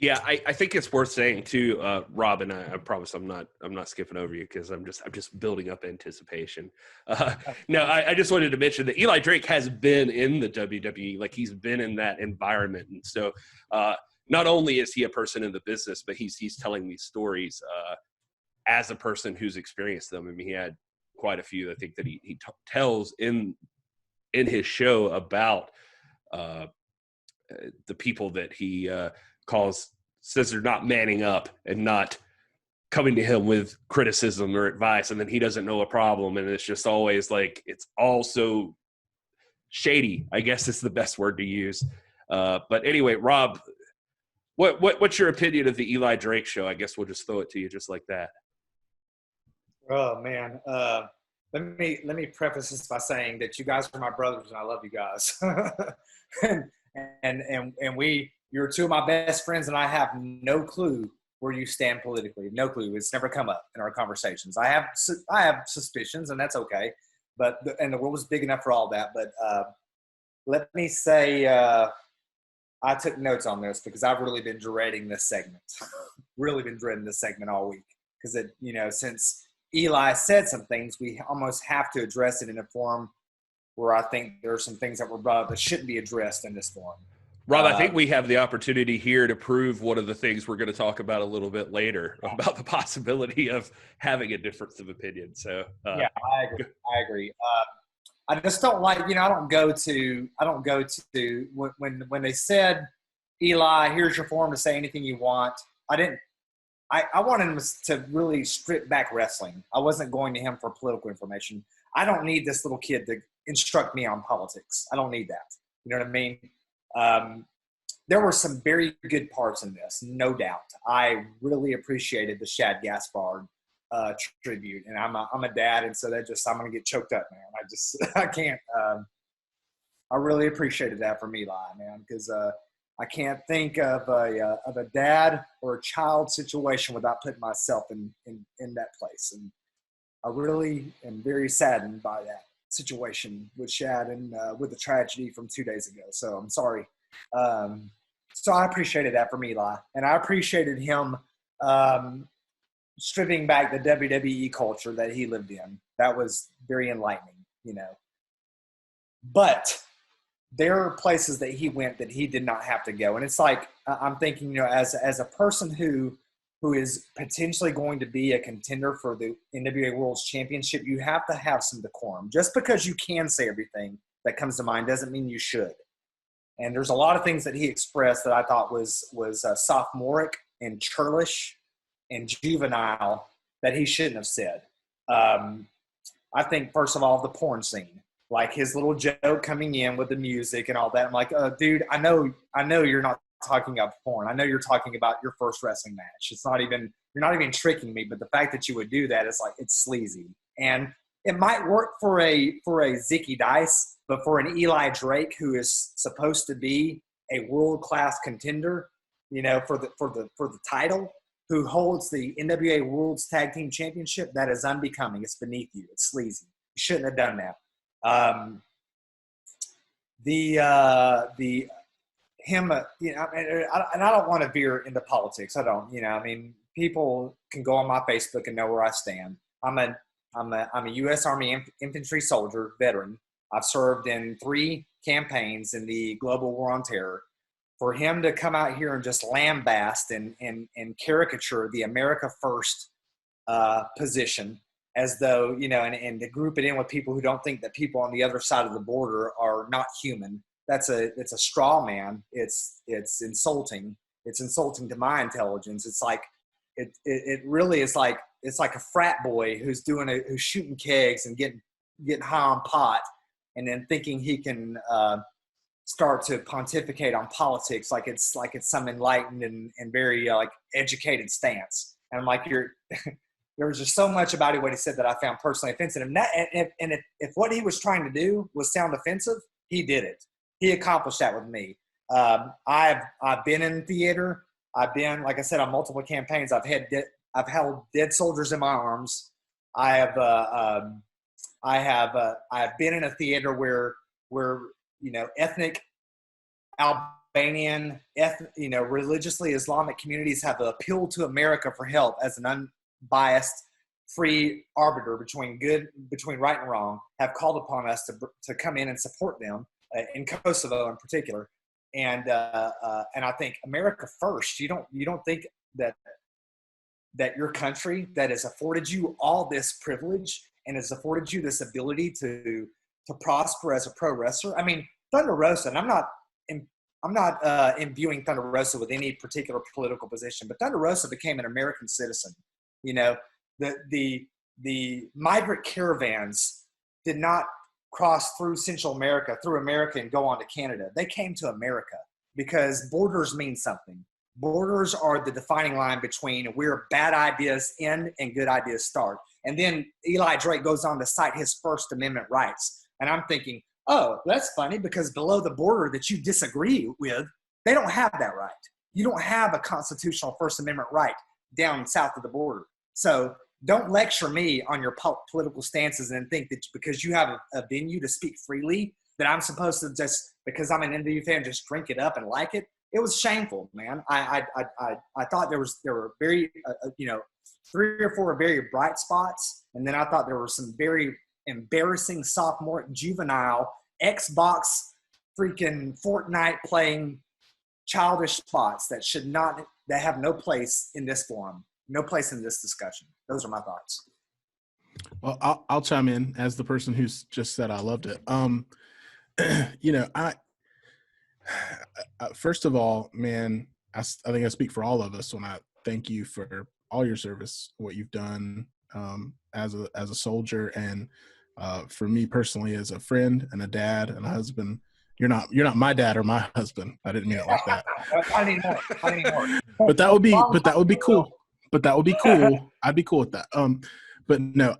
Yeah, I think it's worth saying too, Rob, and I promise I'm not skipping over you, because I'm just building up anticipation. No, I just wanted to mention that Eli Drake has been in the WWE, like he's been in that environment, and so not only is he a person in the business, but he's telling these stories as a person who's experienced them. I mean, he had quite a few, I think, that he tells in his show about the people that he says they're not manning up and not coming to him with criticism or advice, and then he doesn't know a problem, and it's just always like, it's all so shady, I guess is the best word to use. But anyway, Rob, what's your opinion of the Eli Drake show? I guess we'll just throw it to you just like that. Oh man, let me preface this by saying that you guys are my brothers and I love you guys. and you're two of my best friends, and I have no clue where you stand politically. No clue. It's never come up in our conversations. I have suspicions, and that's okay. But the world was big enough for all that. But let me say, I took notes on this because I've really been dreading this segment. Really been dreading this segment all week, because it, you know, since Eli said some things, we almost have to address it in a forum where I think there are some things that were brought up that shouldn't be addressed in this forum. Rob, I think we have the opportunity here to prove one of the things we're going to talk about a little bit later, about the possibility of having a difference of opinion. So yeah, I agree. I just don't like, you know, I don't go to when they said, Eli, here's your forum to say anything you want. I wanted him to really strip back wrestling. I wasn't going to him for political information. I don't need this little kid to instruct me on politics. I don't need that. You know what I mean? There were some very good parts in this, no doubt. I really appreciated the Shad Gaspard tribute, and I'm a dad, and so I'm gonna get choked up, man. I can't. I really appreciated that from Eli, man, because I can't think of a dad or a child situation without putting myself in that place, and I really am very saddened by that situation with Shad and with the tragedy from 2 days ago. So I'm sorry. So I appreciated that from Eli, and I appreciated him stripping back the WWE culture that he lived in. That was very enlightening, you know. But there are places that he went that he did not have to go, and it's like I'm thinking, you know, as a person who is potentially going to be a contender for the NWA World Championship, you have to have some decorum. Just because you can say everything that comes to mind doesn't mean you should. And there's a lot of things that he expressed that I thought was sophomoric and churlish and juvenile that he shouldn't have said. I think, first of all, the porn scene, like his little joke coming in with the music and all that. I'm like, dude, I know you're not talking about porn. I know you're talking about your first wrestling match. You're not even tricking me, but the fact that you would do that is like, it's sleazy. And it might work for a Zicky Dice, but for an Eli Drake, who is supposed to be a world-class contender, you know, for the title, who holds the NWA World's Tag Team Championship, that is unbecoming. It's beneath you. It's sleazy. You shouldn't have done that. um, him, you know, and I don't want to veer into politics. I don't, you know, I mean, people can go on my Facebook and know where I stand. I'm a U.S. Army infantry soldier veteran. I've served in 3 campaigns in the global war on terror. For him to come out here and just lambast and caricature the America First position, as though, you know, and to group it in with people who don't think that people on the other side of the border are not human. It's a straw man. It's insulting. It's insulting to my intelligence. It's like, it really is like, it's like a frat boy who's shooting kegs and getting high on pot, and then thinking he can start to pontificate on politics like it's some enlightened and very like educated stance. And I'm like, there was just so much about what he said that I found personally offensive. And if what he was trying to do was sound offensive, he did it. He accomplished that with me. I've been in theater. I've been, like I said, on multiple campaigns. I've held dead soldiers in my arms. I have been in a theater where you know, ethnic Albanian, you know, religiously Islamic communities have appealed to America for help as an unbiased, free arbiter between right and wrong, have called upon us to come in and support them in Kosovo in particular. And I think America first. You don't think that your country that has afforded you all this privilege and has afforded you this ability to prosper as a pro wrestler. I mean, Thunder Rosa, and I'm not imbuing Thunder Rosa with any particular political position, but Thunder Rosa became an American citizen. You know, the migrant caravans did not cross through Central America, through America, and go on to Canada. They came to America because borders mean something. Borders are the defining line between where bad ideas end and good ideas start. And then Eli Drake goes on to cite his First Amendment rights. And I'm thinking, oh, that's funny, because below the border that you disagree with, they don't have that right. You don't have a constitutional First Amendment right down south of the border. So don't lecture me on your political stances and think that because you have a venue to speak freely that I'm supposed to just, because I'm an NWA fan, just drink it up and like it. It was shameful, man. I thought there were very, you know, 3 or 4 very bright spots. And then I thought there were some very embarrassing sophomore, juvenile, Xbox freaking Fortnite playing childish spots that have no place in this forum, no place in this discussion. Those are my thoughts. Well, I'll chime in as the person who's just said I loved it. You know, first of all, man, I think I speak for all of us when I thank you for all your service, what you've done as a soldier, and for me personally as a friend and a dad and a husband. You're not my dad or my husband. I didn't mean it like that. I need more. But that would be cool. I'd be cool with that. But no,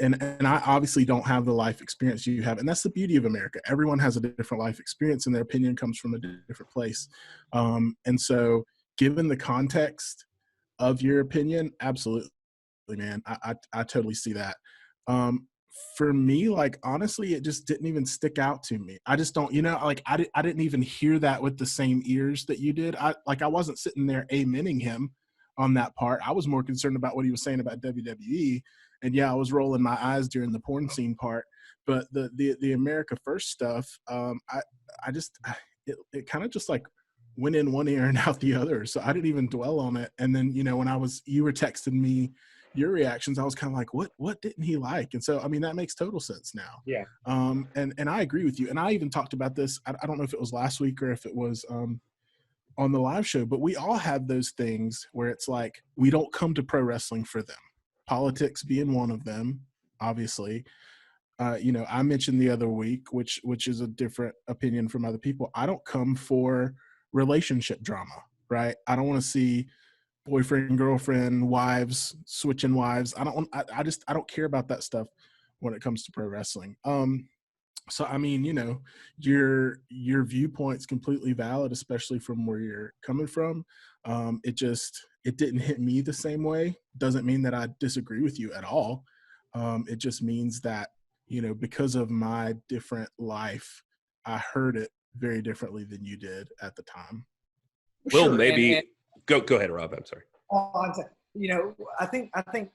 and I obviously don't have the life experience you have, and that's the beauty of America. Everyone has a different life experience, and their opinion comes from a different place. And so, given the context of your opinion, absolutely, man, I totally see that. For me, like, honestly, it just didn't even stick out to me. I just don't, you know, like, I didn't even hear that with the same ears that you did. I wasn't sitting there amening him on that part. I was more concerned about what he was saying about WWE. And yeah, I was rolling my eyes during the porn scene part, but the America First stuff, it kind of just like went in one ear and out the other. So I didn't even dwell on it. And then, you know, when you were texting me your reactions, I was kind of like, what didn't he like? And so, I mean, that makes total sense now. Yeah. And I agree with you. And I even talked about this. I don't know if it was last week or if it was, on the live show, but we all have those things where it's like, we don't come to pro wrestling for them. Politics being one of them, obviously. You know, I mentioned the other week, which is a different opinion from other people. I don't come for relationship drama, right? I don't want to see boyfriend, girlfriend, wives, switching wives. I don't care about that stuff when it comes to pro wrestling. So, I mean, you know, your viewpoint's completely valid, especially from where you're coming from. It didn't hit me the same way. Doesn't mean that I disagree with you at all. It just means that, because of my different life, I heard it very differently than you did at the time. Well, Sure. maybe go ahead, Rob. I'm sorry. I think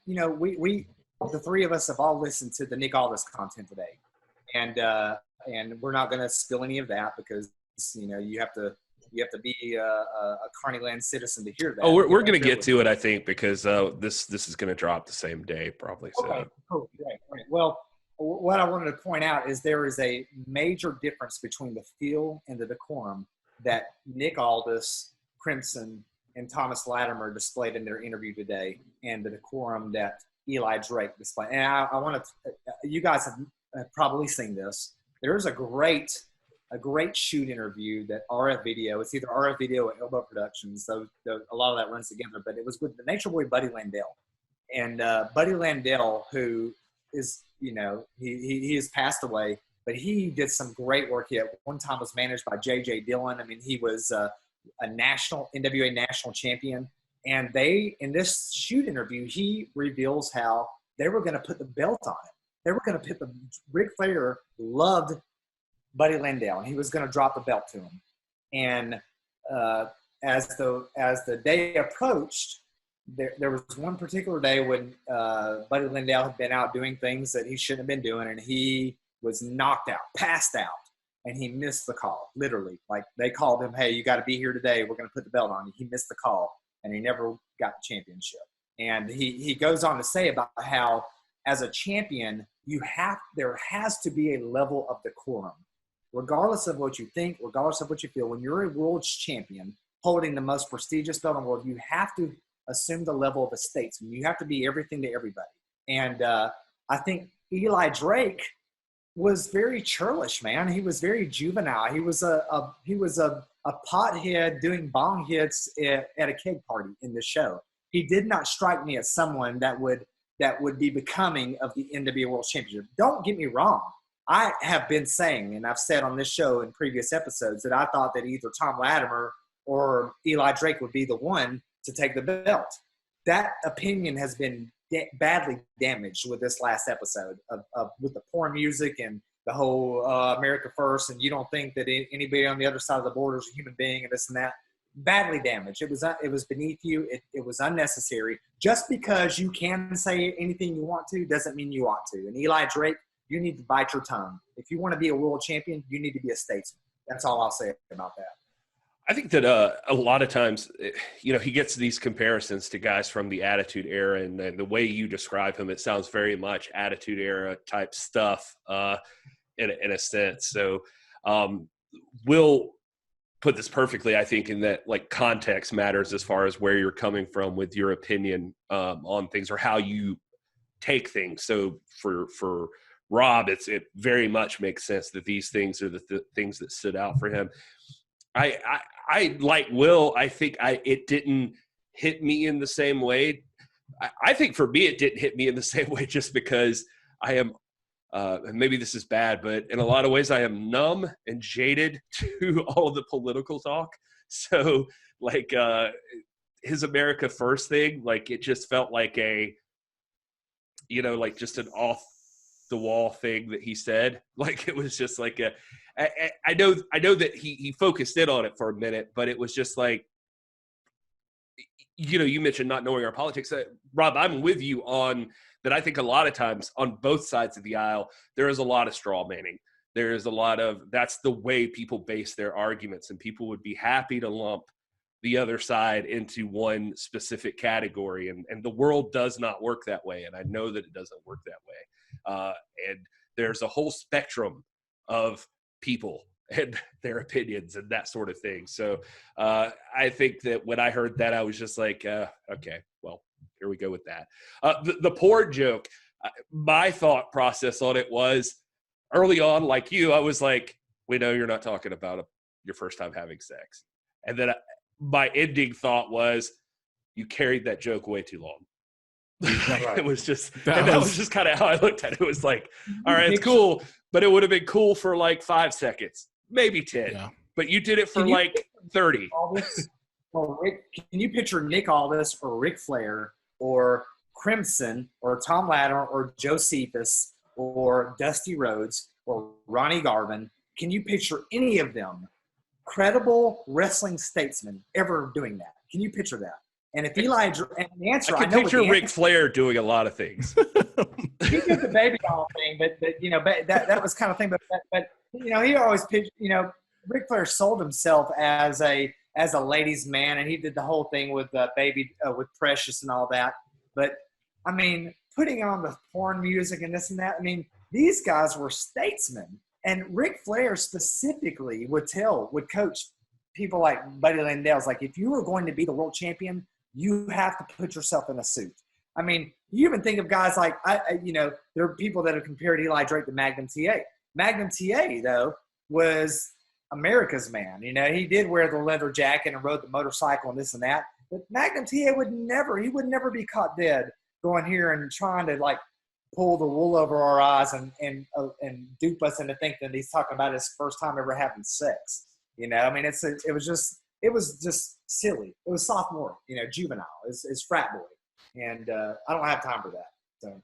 we the three of us have all listened to the Nick Aldis content today, and we're not going to spill any of that because you have to be a Carnyland citizen to hear that. Oh, we're going to get to it, I think, because this is going to drop the same day probably. So. Okay, cool. Right. Well, what I wanted to point out is there is a major difference between the feel and the decorum that Nick Aldis, Crimson, and Thomas Latimer displayed in their interview today, and the decorum that Eli Drake displayed. And I want to, you guys have probably seen this. There's a great shoot interview that RF Video. It's either RF Video or Elbow Productions. So a lot of that runs together. But it was with the Nature Boy Buddy Landell, and Buddy Landell, who is he has passed away, but he did some great work. He at one time was managed by J.J. Dillon. I mean, he was a national NWA national champion. And in this shoot interview, he reveals how they were going to put the belt on it. They were going to put Ric Flair loved Buddy Landell, and he was going to drop the belt to him. And as the day approached, there was one particular day when Buddy Landell had been out doing things that he shouldn't have been doing, and he was knocked out, passed out, and he missed the call, literally. Like, they called him, hey, you got to be here today. We're going to put the belt on you. He missed the call, and he never got the championship. And he goes on to say about how, as a champion, there has to be a level of decorum. Regardless of what you think, regardless of what you feel, when you're a world champion holding the most prestigious belt in the world, you have to assume the level of a statesman. You have to be everything to everybody. And I think Eli Drake was very churlish, man. He was very juvenile. He was a pothead doing bong hits at a keg party in the show. He did not strike me as someone that would be becoming of the NWA World Championship. Don't get me wrong. I have been saying, and I've said on this show in previous episodes, that I thought that either Tom Latimer or Eli Drake would be the one to take the belt. That opinion has been badly damaged with this last episode with the poor music and the whole America First, and you don't think that anybody on the other side of the border is a human being and this and that. Badly damaged. It was beneath you. It was unnecessary. Just because you can say anything you want to doesn't mean you ought to. And Eli Drake, you need to bite your tongue. If you want to be a world champion, you need to be a statesman. That's all I'll say about that. I think that a lot of times, he gets these comparisons to guys from the Attitude Era, and the way you describe him, it sounds very much Attitude Era type stuff in a sense. So we'll put this perfectly, I think, in that like context matters as far as where you're coming from with your opinion on things or how you take things. So for Rob, it very much makes sense that these things are the things that stood out for him. I like Will. I think it didn't hit me in the same way. I think for me, it didn't hit me in the same way just because I am, and maybe this is bad, but in a lot of ways I am numb and jaded to all of the political talk. So like his America First thing, like it just felt like like just an off the wall thing that he said. Like it was just like I know that he focused in on it for a minute, but it was just like, you mentioned not knowing our politics. Rob, I'm with you on that. I think a lot of times on both sides of the aisle, there is a lot of straw manning. There is a lot of, that's the way people base their arguments, and people would be happy to lump the other side into one specific category. And the world does not work that way. And I know that it doesn't work that way. And there's a whole spectrum of people and their opinions and that sort of thing. So I think that when I heard that, I was just like, okay, well, here we go with that. The porn joke, my thought process on it was early on, like you, I was like, we know you're not talking about your first time having sex. And then my ending thought was, you carried that joke way too long. It was just, that was just kind of how I looked at it. It was like, all right, it's cool, but it would have been cool for like 5 seconds, maybe 10. Yeah. But you did it for like 30. Or can you picture Nick Aldis or Ric Flair or Crimson or Tom Latimer or Josephus or Dusty Rhodes or Ronnie Garvin. Can you picture any of them, credible wrestling statesmen, ever doing that? Can you picture that? And if Eli, and the answer, I can picture Ric Flair doing a lot of things. He did the baby doll thing, but that was kind of thing. But he always pictured, Ric Flair sold himself as a ladies' man, and he did the whole thing with with Precious and all that. But I mean, putting on the porn music and this and that. I mean, these guys were statesmen, and Ric Flair specifically would coach people like Buddy Landell's, like, if you were going to be the world champion, you have to put yourself in a suit. I mean, you even think of guys like, there are people that have compared Eli Drake to Magnum TA. Magnum TA, though, was America's man. He did wear the leather jacket and rode the motorcycle and this and that. But Magnum TA would never be caught dead going here and trying to, like, pull the wool over our eyes and dupe us into thinking that he's talking about his first time ever having sex. I mean, it was just silly. It was sophomore, juvenile. It's frat boy. And I don't have time for that. So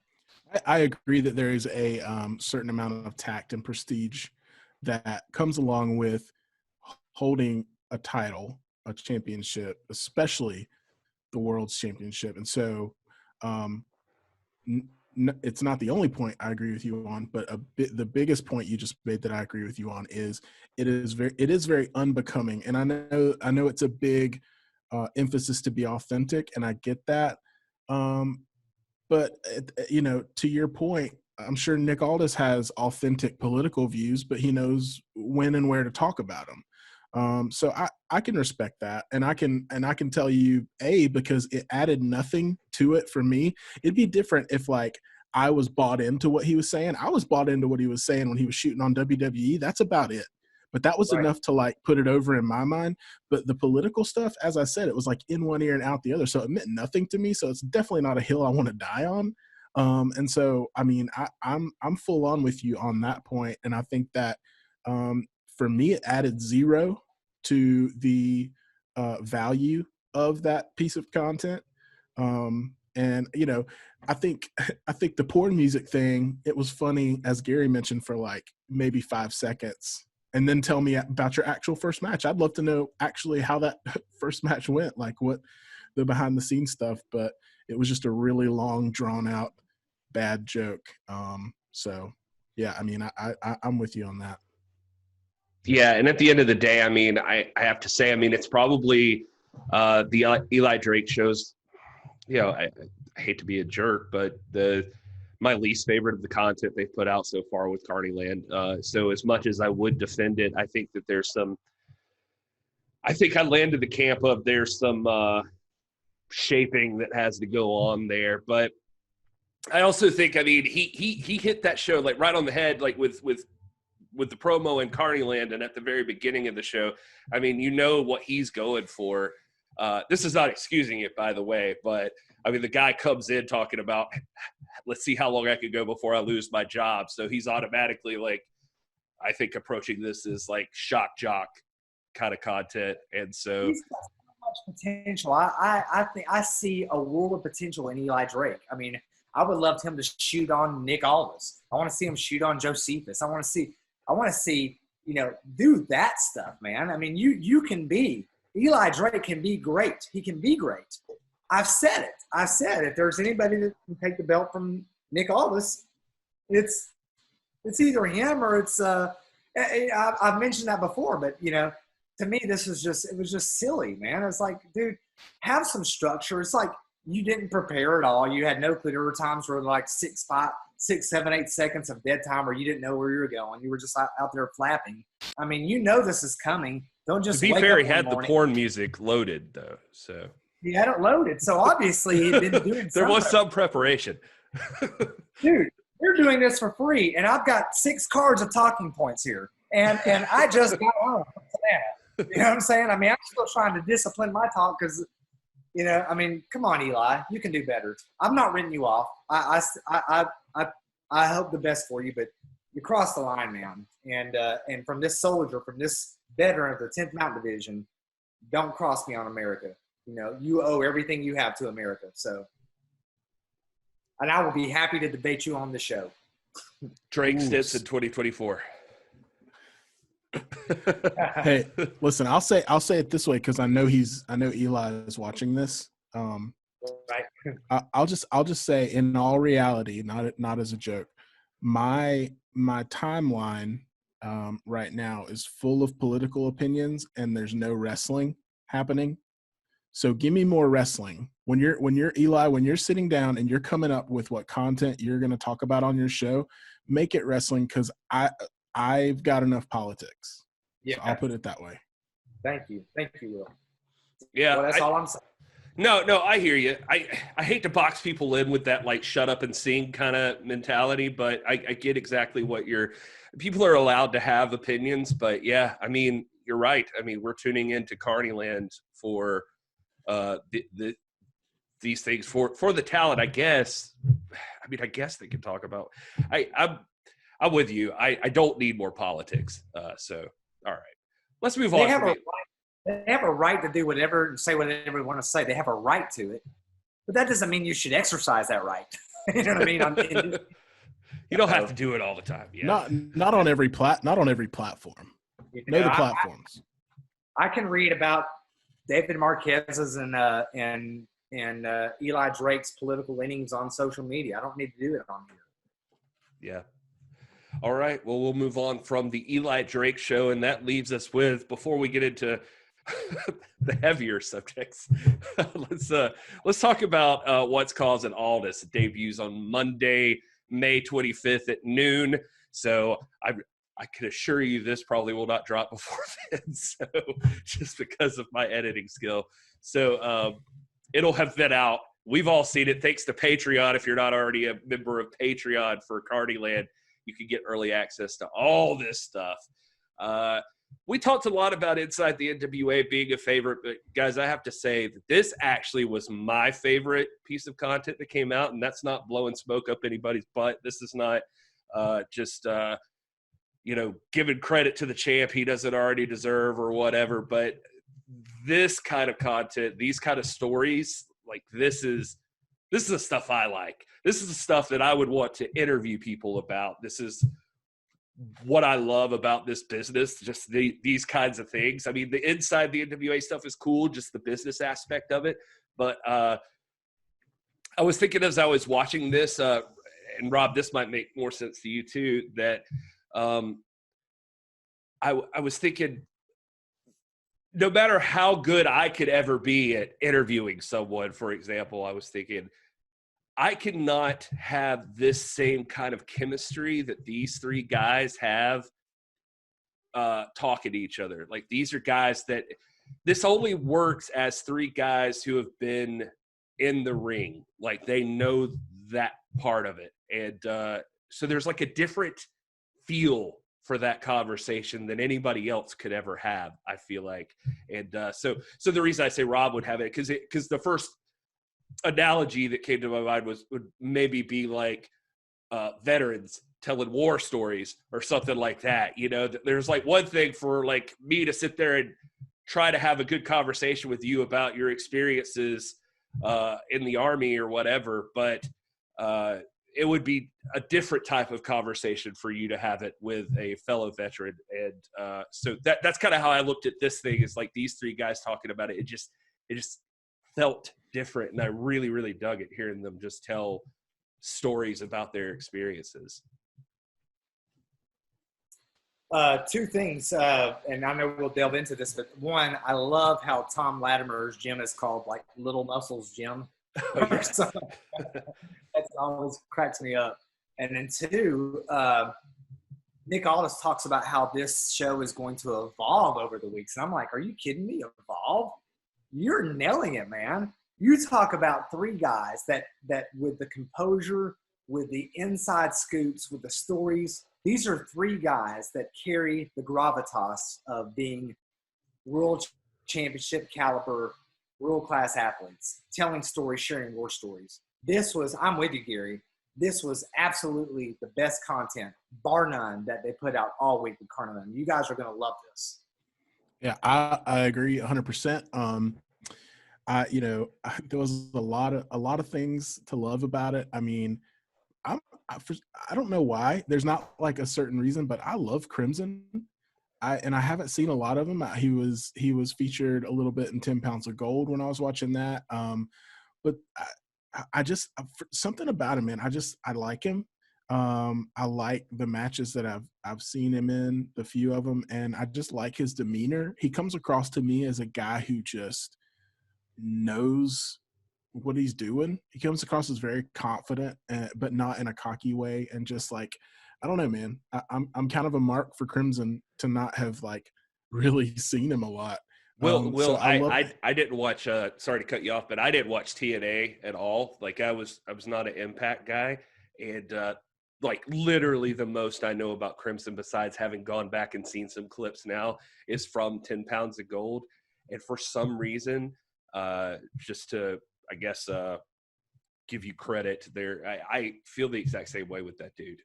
I agree that there is a certain amount of tact and prestige that comes along with holding a title, a championship, especially the world's championship. And so it's not the only point I agree with you on, but the biggest point you just made that I agree with you on is it is very unbecoming. And I know it's a big emphasis to be authentic, and I get that. But to your point, I'm sure Nick Aldis has authentic political views, but he knows when and where to talk about them. So I can respect that, and I can tell you, because it added nothing to it for me. It'd be different if, like, I was bought into what he was saying. I was bought into what he was saying when he was shooting on WWE. That's about it. But that was enough to, like, put it over in my mind. But the political stuff, as I said, it was like in one ear and out the other. So it meant nothing to me. So it's definitely not a hill I want to die on. And so, I mean, I'm full on with you on that point. And I think that for me, it added zero to the value of that piece of content. And I think the porn music thing, it was funny, as Gary mentioned, for like maybe 5 seconds. And then tell me about your actual first match. I'd love to know actually how that first match went, like what the behind the scenes stuff. But it was just a really long, drawn out, bad joke. So yeah, I mean, I'm with you on that. Yeah, and at the end of the day, I mean, I have to say, I mean, it's probably the Eli Drake shows. I hate to be a jerk, but my least favorite of the content they've put out so far with Carnyland. So as much as I would defend it, I think that I landed the camp of there's some shaping that has to go on there. But I also think, I mean, he hit that show like right on the head, like with the promo in Carnyland and at the very beginning of the show. I mean, what he's going for. This is not excusing it, by the way, but I mean, the guy comes in talking about, let's see how long I could go before I lose my job. So he's automatically, like, I think approaching this as like shock jock kind of content. And so he's got so much potential. I think I see a world of potential in Eli Drake. I mean, I would love him to shoot on Nick Aldis. I want to see him shoot on Josephus. I want to see, do that stuff, man. I mean, Eli Drake can be great. He can be great. I've said it. I said if there's anybody that can take the belt from Nick Aldis, it's either him or it's I've mentioned that before, but to me it was just silly, man. It's like, dude, have some structure. It's like you didn't prepare at all. You had no clue. There were times where like 6, 7, 8 seconds of dead time where you didn't know where you were going. You were just out there flapping. I mean, this is coming. Don't just. To be fair, he had the porn music loaded though, so. He had it loaded, so obviously he'd been doing there was some preparation. Dude, you're doing this for free, and I've got 6 cards of talking points here, and I just got on. You know what I'm saying? I mean, I'm still trying to discipline my talk because, I mean, come on, Eli, you can do better. I'm not writing you off. I hope the best for you, but you crossed the line, man. And from this soldier, from this veteran of the 10th Mountain Division, don't cross me on America. You owe everything you have to America. So, and I will be happy to debate you on the show. Drake Stinson 2024. Hey, listen, I'll say it this way because I know Eli is watching this. Right. I'll just say, in all reality, not as a joke, my timeline right now is full of political opinions, and there's no wrestling happening. So give me more wrestling. When you're Eli, when you're sitting down and you're coming up with what content you're going to talk about on your show, make it wrestling, because I've got enough politics. Yeah. So I'll put it that way. Thank you, Will. Yeah, well, that's all I'm saying. No, I hear you. I hate to box people in with that like shut up and sing kind of mentality, but I get exactly what people are allowed to have opinions, but yeah, I mean, you're right. I mean, we're tuning into Carnyland for these things for the talent, I guess. I mean, I guess they can talk about. I'm with you. I don't need more politics. So all right, let's move on. They have a right to do whatever and say whatever they want to say. They have a right to it, but that doesn't mean you should exercise that right. You know what I mean? You don't have to do it all the time. Yeah. Not on every platform. Know the platforms. I can read about David Marquez's and Eli Drake's political leanings on social media. I don't need to do it on here. Yeah. All right. Well, we'll move on from the Eli Drake show, and that leaves us with, before we get into the heavier subjects, let's talk about what's Causin Aldis. It debuts on Monday, May 25th at noon. So I can assure you this probably will not drop before then. So just because of my editing skill. So it'll have been out. We've all seen it. Thanks to Patreon. If you're not already a member of Patreon for Carnyland, you can get early access to all this stuff. We talked a lot about Inside the NWA being a favorite, but guys, I have to say that this actually was my favorite piece of content that came out, and that's not blowing smoke up anybody's butt. This is not just giving credit to the champ he doesn't already deserve or whatever, but this kind of content, these kind of stories, like this is the stuff I like. This is the stuff that I would want to interview people about. This is what I love about this business, just these kinds of things. I mean, the Inside the NWA stuff is cool, just the business aspect of it. But I was thinking as I was watching this, and Rob, this might make more sense to you too, that I was thinking, no matter how good I could ever be at interviewing someone, for example, I was thinking, I cannot have this same kind of chemistry that these three guys have talking to each other. Like, these are guys that this only works as three guys who have been in the ring. Like, they know that part of it. And so there's like a different feel for that conversation than anybody else could ever have, I feel like. And so the reason I say Rob would have it, because the first analogy that came to my mind would maybe be like veterans telling war stories or something like that. You know, there's like one thing for like me to sit there and try to have a good conversation with you about your experiences in the Army or whatever, but it would be a different type of conversation for you to have it with a fellow veteran. And so that's kind of how I looked at this thing. It's like these three guys talking about it. It just felt different. And I really, really dug it, hearing them just tell stories about their experiences. Two things, and I know we'll delve into this, but one, I love how Tom Latimer's gym is called like Little Muscles Gym. That always cracks me up. And then two, Nick Aldis talks about how this show is going to evolve over the weeks. And I'm like, are you kidding me? Evolve? You're nailing it, man. You talk about three guys that with the composure, with the inside scoops, with the stories. These are three guys that carry the gravitas of being world championship caliber, world-class athletes, telling stories, sharing war stories. I'm with you, Gary. This was absolutely the best content, bar none, that they put out all week with Carnyland. You guys are going to love this. Yeah, I agree 100%. There was a lot of things to love about it. I mean, I'm I, for, I don't know why. There's not like a certain reason, but I love Crimson. I haven't seen a lot of him. He was featured a little bit in 10 Pounds of Gold when I was watching that. But I just something about him, man. I like him. I like the matches that I've seen him in, the few of them, and I just like his demeanor. He comes across to me as a guy who just knows what he's doing. He comes across as very confident, but not in a cocky way, and just like, I don't know, man. I'm kind of a mark for Crimson to not have like really seen him a lot. Will, So I didn't watch. Sorry to cut you off, but I didn't watch TNA at all. Like I was not an Impact guy, and like literally the most I know about Crimson, besides having gone back and seen some clips now, is from 10 Pounds of Gold. And for some reason, just to, I guess, give you credit there, I feel the exact same way with that dude.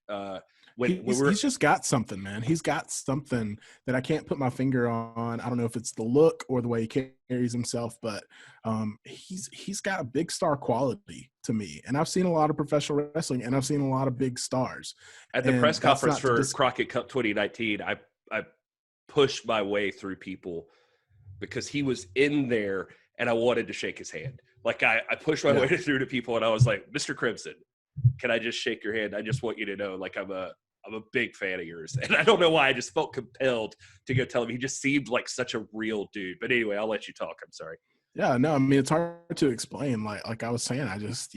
He's just got something, man. He's got something that I can't put my finger on. I don't know if it's the look or the way he carries himself, but he's got a big star quality to me. And I've seen a lot of professional wrestling, and I've seen a lot of big stars. At the press conference for Crockett Cup 2019, I pushed my way through people because he was in there, and I wanted to shake his hand. Like I pushed my way through to people, and I was like, Mr. Crimson, can I just shake your hand? I just want you to know, like, I'm a big fan of yours. And I don't know why, I just felt compelled to go tell him. He just seemed like such a real dude. But anyway, I'll let you talk. I'm sorry. Yeah, no, I mean, it's hard to explain. Like I was saying, I just,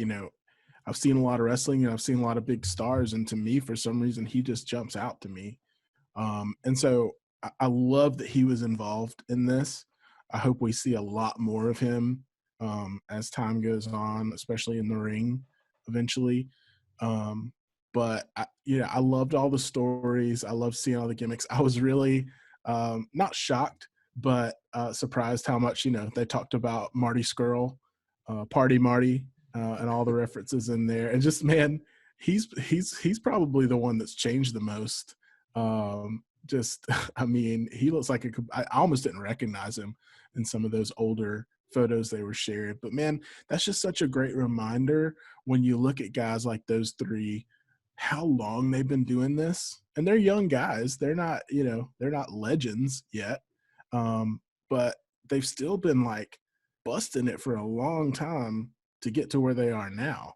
I've seen a lot of wrestling, and I've seen a lot of big stars. And to me, for some reason, he just jumps out to me. And so I love that he was involved in this. I hope we see a lot more of him as time goes on, especially in the ring eventually. But I loved all the stories. I loved seeing all the gimmicks. I was really not shocked, but surprised how much, they talked about Marty Skrull, Party Marty, and all the references in there. And just, man, he's probably the one that's changed the most. I mean, he looks like I almost didn't recognize him in some of those older photos they were sharing. But man, that's just such a great reminder when you look at guys like those three, how long they've been doing this. And they're young guys. They're not, they're not legends yet. But they've still been like busting it for a long time to get to where they are now.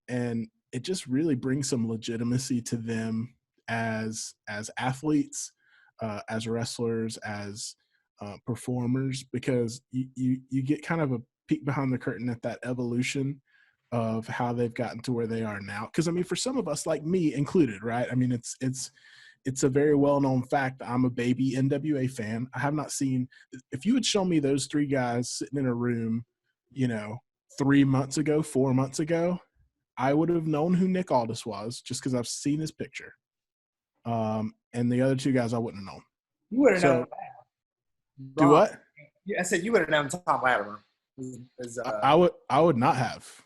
And it just really brings some legitimacy to them as athletes, as wrestlers, as performers, because you get kind of a peek behind the curtain at that evolution of how they've gotten to where they are now. Because I mean, for some of us, like me included, right? I mean, it's a very well-known fact. I'm a baby NWA fan. I have not seen. If you had shown me those three guys sitting in a room, 3 months ago, 4 months ago, I would have known who Nick Aldis was just because I've seen his picture. And the other two guys I wouldn't have known. You would have known. Do what? I said you would have known Tom Latimer. I would not have.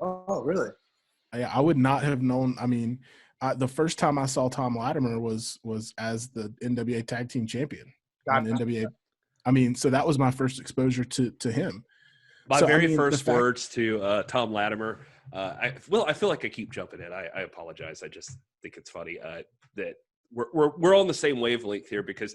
Oh, really? I would not have known. I mean, the first time I saw Tom Latimer was as the NWA Tag Team Champion. NWA. I mean, so that was my first exposure to him. My very first words to Tom Latimer. I feel like I keep jumping in. I apologize. I just think it's funny that we're on the same wavelength here, because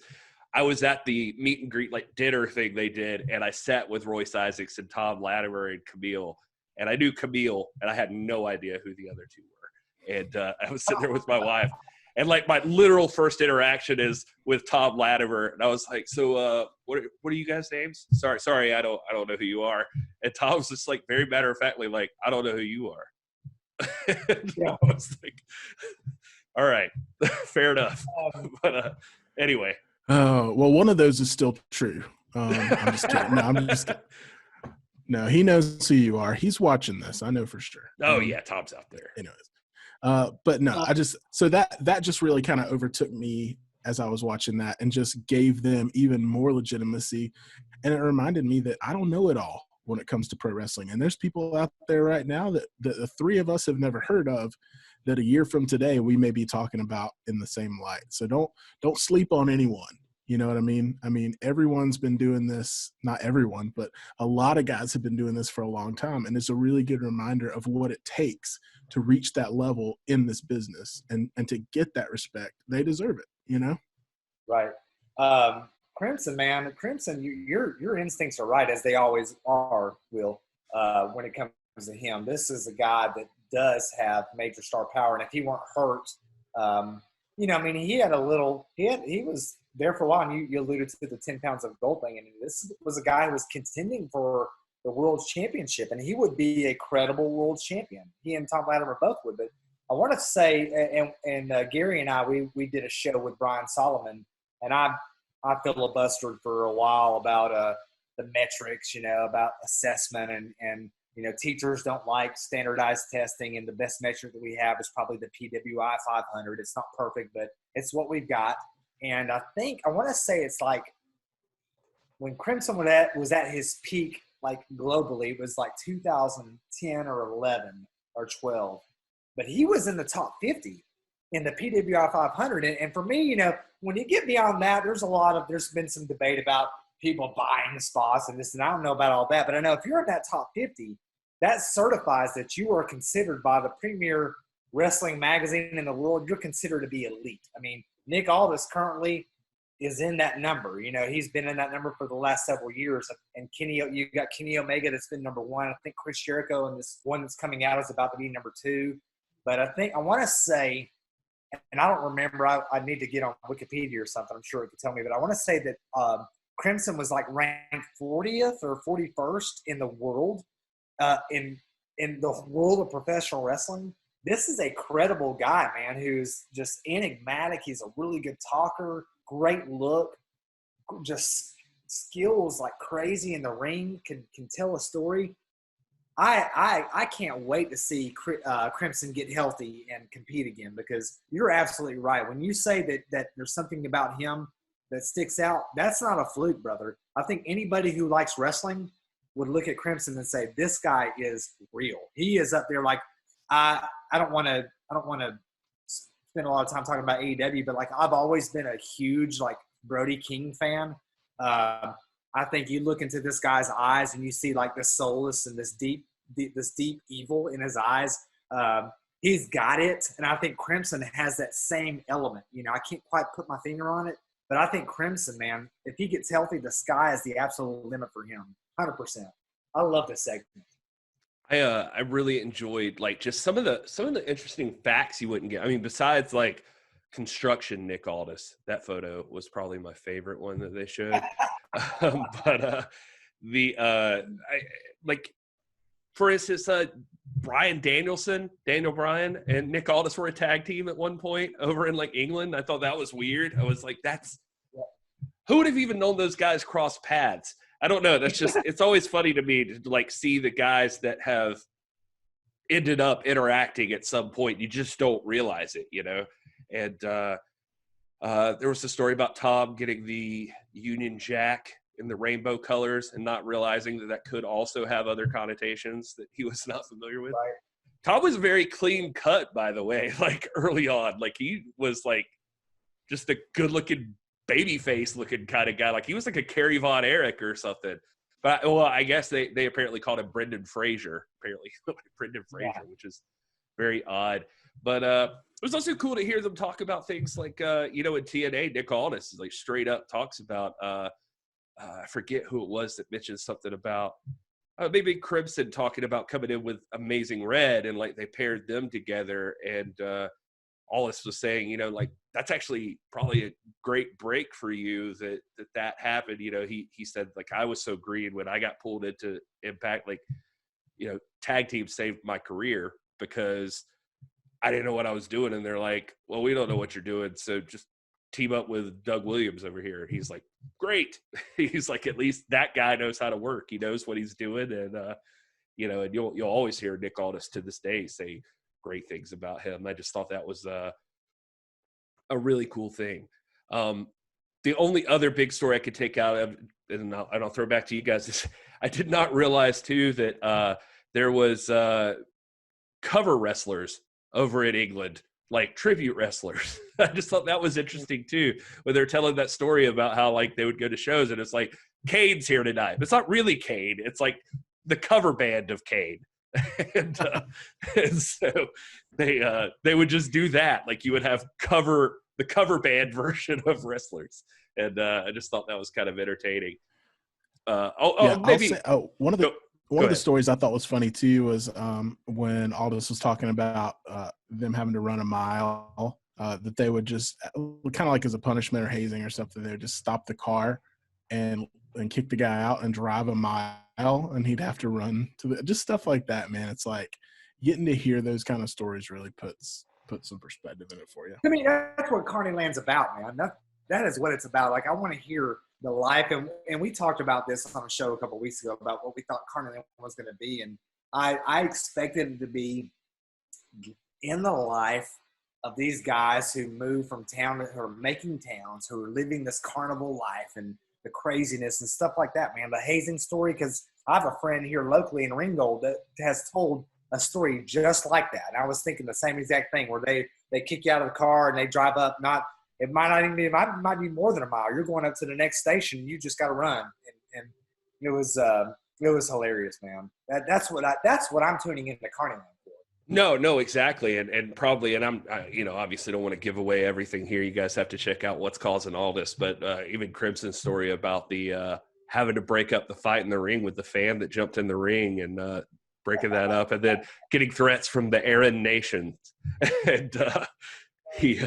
I was at the meet and greet, like dinner thing they did, and I sat with Royce Isaacs and Tom Latimer and Kamille, and I knew Kamille, and I had no idea who the other two were. And I was sitting there with my wife, and like my literal first interaction is with Tom Latimer, and I was like, "So, what are you guys' names?" Sorry, I don't know who you are. And Tom's just like very matter of factly, like, "I don't know who you are." Yeah. I was like, "All right, fair enough." But anyway. Oh, well, one of those is still true. I'm just kidding. No, I'm just kidding. No, he knows who you are. He's watching this. I know for sure. Oh, yeah, Tom's out there. Anyways. But no, so that just really kind of overtook me as I was watching that, and just gave them even more legitimacy. And it reminded me that I don't know it all when it comes to pro wrestling. And there's people out there right now that the three of us have never heard of, that a year from today we may be talking about in the same light. So don't sleep on anyone. You know what I mean? I mean, everyone's been doing this, not everyone, but a lot of guys have been doing this for a long time. And it's a really good reminder of what it takes to reach that level in this business and to get that respect. They deserve it, you know? Right. Crimson, man, Crimson, your instincts are right, as they always are, Will, when it comes to him. This is a guy that does have major star power. And if he weren't hurt, you know, I mean, he was there for a while, and you alluded to the 10 pounds of gold thing. And this was a guy who was contending for the world championship, and he would be a credible world champion. He and Tom Latimer both would. But I want to say, and Gary and I, we did a show with Brian Solomon, and I filibustered for a while about the metrics, you know, about assessment, and you know, teachers don't like standardized testing, and the best metric that we have is probably the PWI 500. It's not perfect, but it's what we've got. And I want to say it's like when Crimson was at his peak, like globally, it was like 2010 or 11 or 12. But he was in the top 50 in the PWI 500. And for me, you know, when you get beyond that, there's been some debate about people buying spots and this, and I don't know about all that. But I know if you're in that top 50, that certifies that you are considered by the premier wrestling magazine in the world. You're considered to be elite. I mean, Nick Aldis currently is in that number. You know, he's been in that number for the last several years. And you got Kenny Omega that's been number 1. I think Chris Jericho and this one that's coming out is about to be number 2. But I want to say, and I don't remember, I need to get on Wikipedia or something. I'm sure it could tell me. But I want to say that Crimson was like ranked 40th or 41st in the world, in the world of professional wrestling. This is a credible guy, man, who's just enigmatic. He's a really good talker, great look, just skills like crazy in the ring, can tell a story. I can't wait to see Crimson get healthy and compete again, because you're absolutely right. When you say that there's something about him that sticks out, that's not a fluke, brother. I think anybody who likes wrestling would look at Crimson and say, this guy is real. He is up there. Like, I don't want to spend a lot of time talking about AEW, but like, I've always been a huge like Brody King fan. I think you look into this guy's eyes and you see like this soulless and this deep evil in his eyes. He's got it. And I think Crimson has that same element. You know, I can't quite put my finger on it, but I think Crimson, man, if he gets healthy, the sky is the absolute limit for him. 100%. I love this segment. I really enjoyed like just some of the interesting facts you wouldn't get. I mean, besides like construction Nick Aldis, that photo was probably my favorite one that they showed. But for instance, Daniel Bryan and Nick Aldis were a tag team at one point over in like England. I thought that was weird. I was like, who would have even known those guys cross paths? I don't know. That's just, it's always funny to me to like see the guys that have ended up interacting at some point. You just don't realize it, you know? And there was a story about Tom getting the Union Jack in the rainbow colors and not realizing that could also have other connotations that he was not familiar with. Right. Tom was very clean cut, by the way, like early on. Like he was like just a good looking baby face looking kind of guy. Like he was like a Kerry Von Erich or something. But well, I guess they apparently called him Brendan Fraser, which is very odd. But it was also cool to hear them talk about things like you know, in TNA, Nick Aldis like straight up talks about I forget who it was that mentioned something about maybe Crimson talking about coming in with Amazing Red, and like they paired them together, and Aldis was saying, you know, like that's actually probably a great break for you that happened. You know, he said, like, I was so green when I got pulled into Impact, like, you know, tag team saved my career because I didn't know what I was doing. And they're like, well, we don't know what you're doing, so just team up with Doug Williams over here. And he's like, great. He's like, at least that guy knows how to work. He knows what he's doing. And, you know, and you'll always hear Nick Aldis to this day say great things about him. I just thought that was a really cool thing. The only other big story I could take out of, and I'll throw it back to you guys, is I did not realize too that there was cover wrestlers over in England like tribute wrestlers. I just thought that was interesting too, when they're telling that story about how like they would go to shows and it's like Kane's here tonight. But it's not really Kane. It's like the cover band of Kane. and so they would just do that. Like you would have the cover band version of wrestlers. And I just thought that was kind of entertaining. One of the stories I thought was funny too was when Aldis was talking about them having to run a mile, that they would just kind of like as a punishment or hazing or something, they would just stop the car and kick the guy out and drive a mile, and he'd have to run to just stuff like that, man. It's like getting to hear those kind of stories really puts some perspective in it for you. I mean, that's what Carnyland's about, man. That is what it's about. Like, I want to hear the life, and we talked about this on a show a couple of weeks ago about what we thought Carnyland was going to be, and I expected it to be in the life of these guys who move from town, who are making towns, who are living this carnival life and the craziness and stuff like that, man. The hazing story, because I have a friend here locally in Ringgold that has told a story just like that. And I was thinking the same exact thing, where they kick you out of the car and they drive up. It might be more than a mile. You're going up to the next station. You just got to run, and it was hilarious, man. That's what I'm tuning into Carnyland for. No, exactly, and probably, and I'm obviously don't want to give away everything here. You guys have to check out what's Causin Aldis, but even Crimson's story about the having to break up the fight in the ring with the fan that jumped in the ring and breaking that up, and then getting threats from the Aryan Nation, and he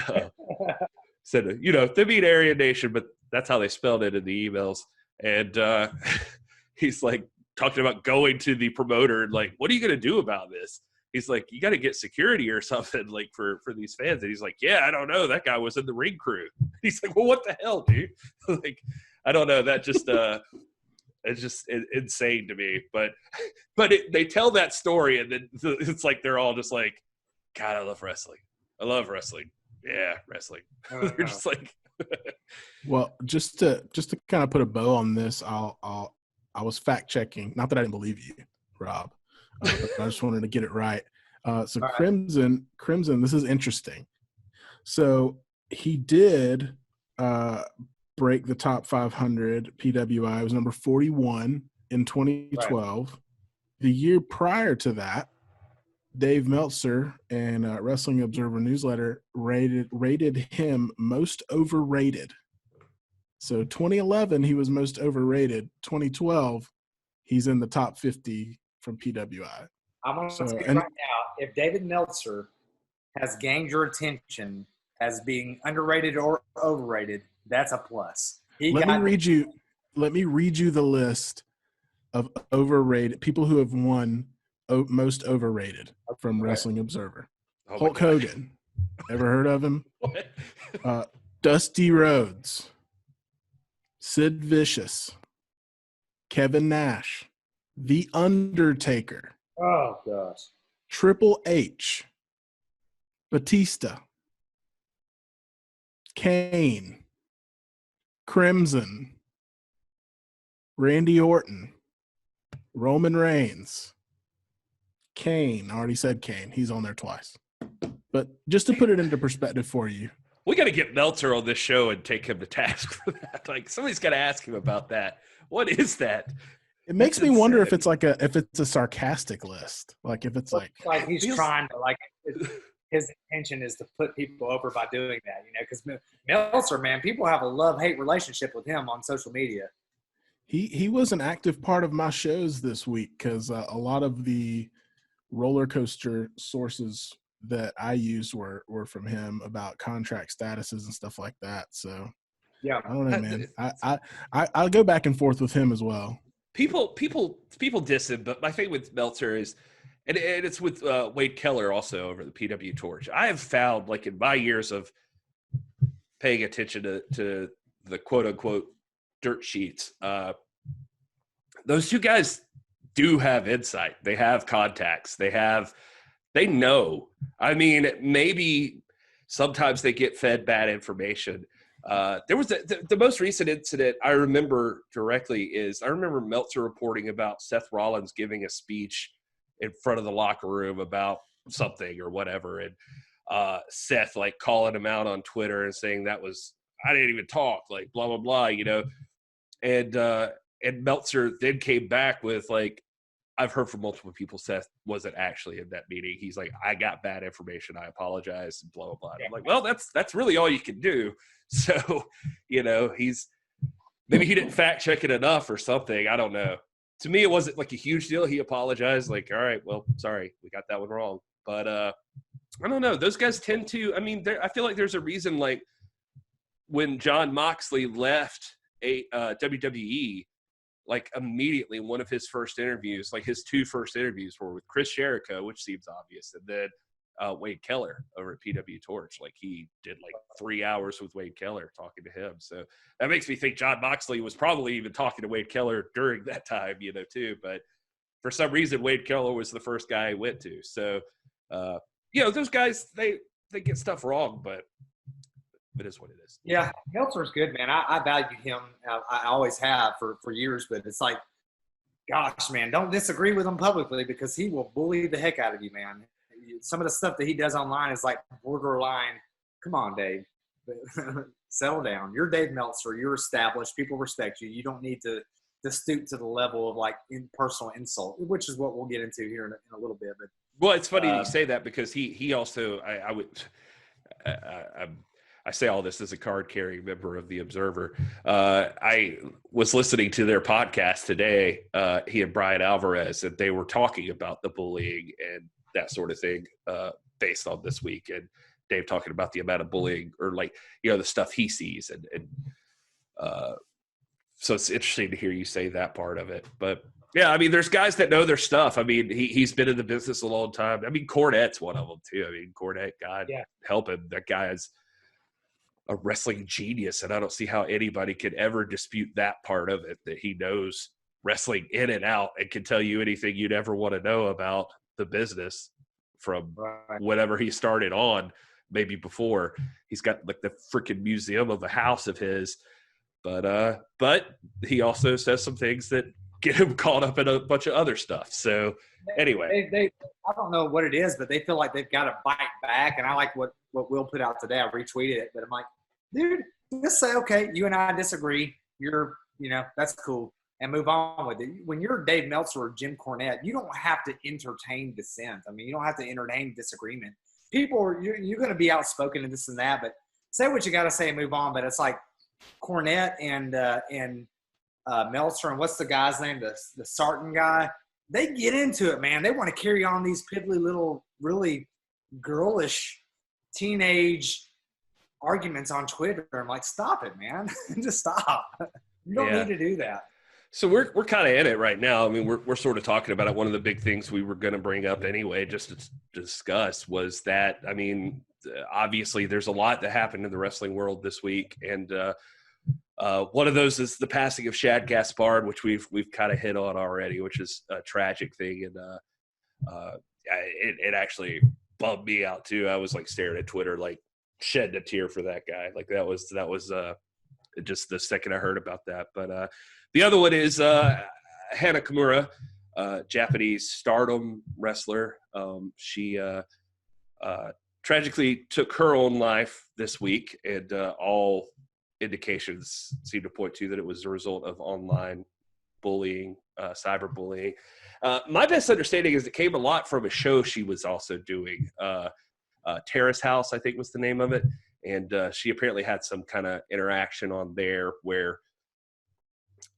said, they mean Aryan Nation, but that's how they spelled it in the emails, and he's like talking about going to the promoter and like, what are you going to do about this? He's like, you got to get security or something like for these fans. And he's like, yeah, I don't know. That guy was in the ring crew. He's like, well, what the hell, dude? Like, I don't know. That just it's just insane to me. But they tell that story, and then it's like they're all just like, God, I love wrestling. I love wrestling. Yeah, wrestling. They're just like. Well, just to kind of put a bow on this, I was fact checking. Not that I didn't believe you, Rob. But I just wanted to get it right. So right. Crimson, this is interesting. So he did break the top 500 PWI. It was number 41 in 2012. Right. The year prior to that, Dave Meltzer and Wrestling Observer Newsletter rated him most overrated. So 2011, he was most overrated. 2012, he's in the top 50 from PWI. I'm going to say right now, if David Meltzer has gained your attention as being underrated or overrated, that's a plus. Let me read you the list of overrated people who have won most overrated from Wrestling Observer. Hulk Hogan. Ever heard of him? Dusty Rhodes. Sid Vicious. Kevin Nash. The Undertaker. Oh, gosh. Triple H. Batista. Kane. Crimson. Randy Orton. Roman Reigns. Kane. I already said Kane. He's on there twice. But just to put it into perspective for you. We got to get Meltzer on this show and take him to task for that. Like, somebody's got to ask him about that. What is that? It makes me wonder if it's a sarcastic list. Like if it's like he's trying to his intention is to put people over by doing that, because Meltzer, man, people have a love-hate relationship with him on social media. He was an active part of my shows this week because a lot of the roller coaster sources that I used were from him about contract statuses and stuff like that. So yeah, I don't know, man. I'll go back and forth with him as well. People diss him, but my thing with Meltzer is, and it's with Wade Keller also over the PW Torch. I have found, like in my years of paying attention to the quote unquote dirt sheets, those two guys do have insight. They have contacts. They know. I mean, maybe sometimes they get fed bad information. There was the most recent incident I remember directly is I remember Meltzer reporting about Seth Rollins giving a speech in front of the locker room about something or whatever. And Seth like calling him out on Twitter and saying I didn't even talk, like blah blah blah, and Meltzer then came back with like, I've heard from multiple people Seth wasn't actually in that meeting. He's like, I got bad information, I apologize, and blah blah blah. I'm like, well, that's really all you can do. So he's maybe he didn't fact check it enough or something, I don't know. To me, it wasn't like a huge deal. He apologized, like, all right, well, sorry, we got that one wrong. But I don't know. Those guys tend to, I feel like there's a reason, like, when Jon Moxley left WWE, like, immediately one of his first interviews, like his two first interviews were with Chris Jericho, which seems obvious, and then Wade Keller over at PW Torch. Like, he did like 3 hours with Wade Keller talking to him. So that makes me think Jon Moxley was probably even talking to Wade Keller during that time, too. But for some reason, Wade Keller was the first guy he went to. So, those guys, they get stuff wrong, but it is what it is. Yeah, Meltzer's good, man. I value him. I always have for years, but it's like, gosh, man, don't disagree with him publicly because he will bully the heck out of you, man. Some of the stuff that he does online is like borderline. Come on, Dave. Settle down. You're Dave Meltzer. You're established. People respect you. You don't need to stoop to the level of like personal insult, which is what we'll get into here in a little bit. But well, it's funny you say that because he also I say all this as a card-carrying member of the Observer. I was listening to their podcast today, he and Brian Alvarez, and they were talking about the bullying and that sort of thing based on this week. And Dave talking about the amount of bullying or like, the stuff he sees. And so it's interesting to hear you say that part of it. But, yeah, there's guys that know their stuff. He's been in the business a long time. Cornette's one of them, too. Cornette, God help him. That guy is a wrestling genius, and I don't see how anybody could ever dispute that part of it, that he knows wrestling in and out and can tell you anything you'd ever want to know about the business from whatever he started on, maybe before. He's got like the freaking museum of a house of his, but he also says some things that get him caught up in a bunch of other stuff. So anyway, they I don't know what it is, but they feel like they've got to bite back. And I like what Will put out today. I retweeted it, but I'm like, dude, just say, okay, you and I disagree. You're, that's cool, and move on with it. When you're Dave Meltzer or Jim Cornette, you don't have to entertain dissent. You don't have to entertain disagreement. People, you're going to be outspoken and this and that, but say what you got to say and move on. But it's like Cornette and Meltzer, and what's the guy's name? The Sarton guy. They get into it, man. They want to carry on these piddly little, really girlish teenage arguments on Twitter. I'm like, stop it, man. Just stop. You don't need to do that. So we're kind of in it right now. We're sort of talking about it. One of the big things we were going to bring up anyway, just to discuss, was that, obviously there's a lot that happened in the wrestling world this week. And one of those is the passing of Shad Gaspard, which we've kind of hit on already, which is a tragic thing. And it actually bummed me out too. I was like staring at Twitter, like shedding a tear for that guy. Like that was just the second I heard about that. But the other one is Hana Kimura, Japanese Stardom wrestler. She tragically took her own life this week, and all indications seem to point to that it was a result of online bullying, cyberbullying. My best understanding is it came a lot from a show she was also doing. Terrace House, I think was the name of it. And she apparently had some kind of interaction on there where,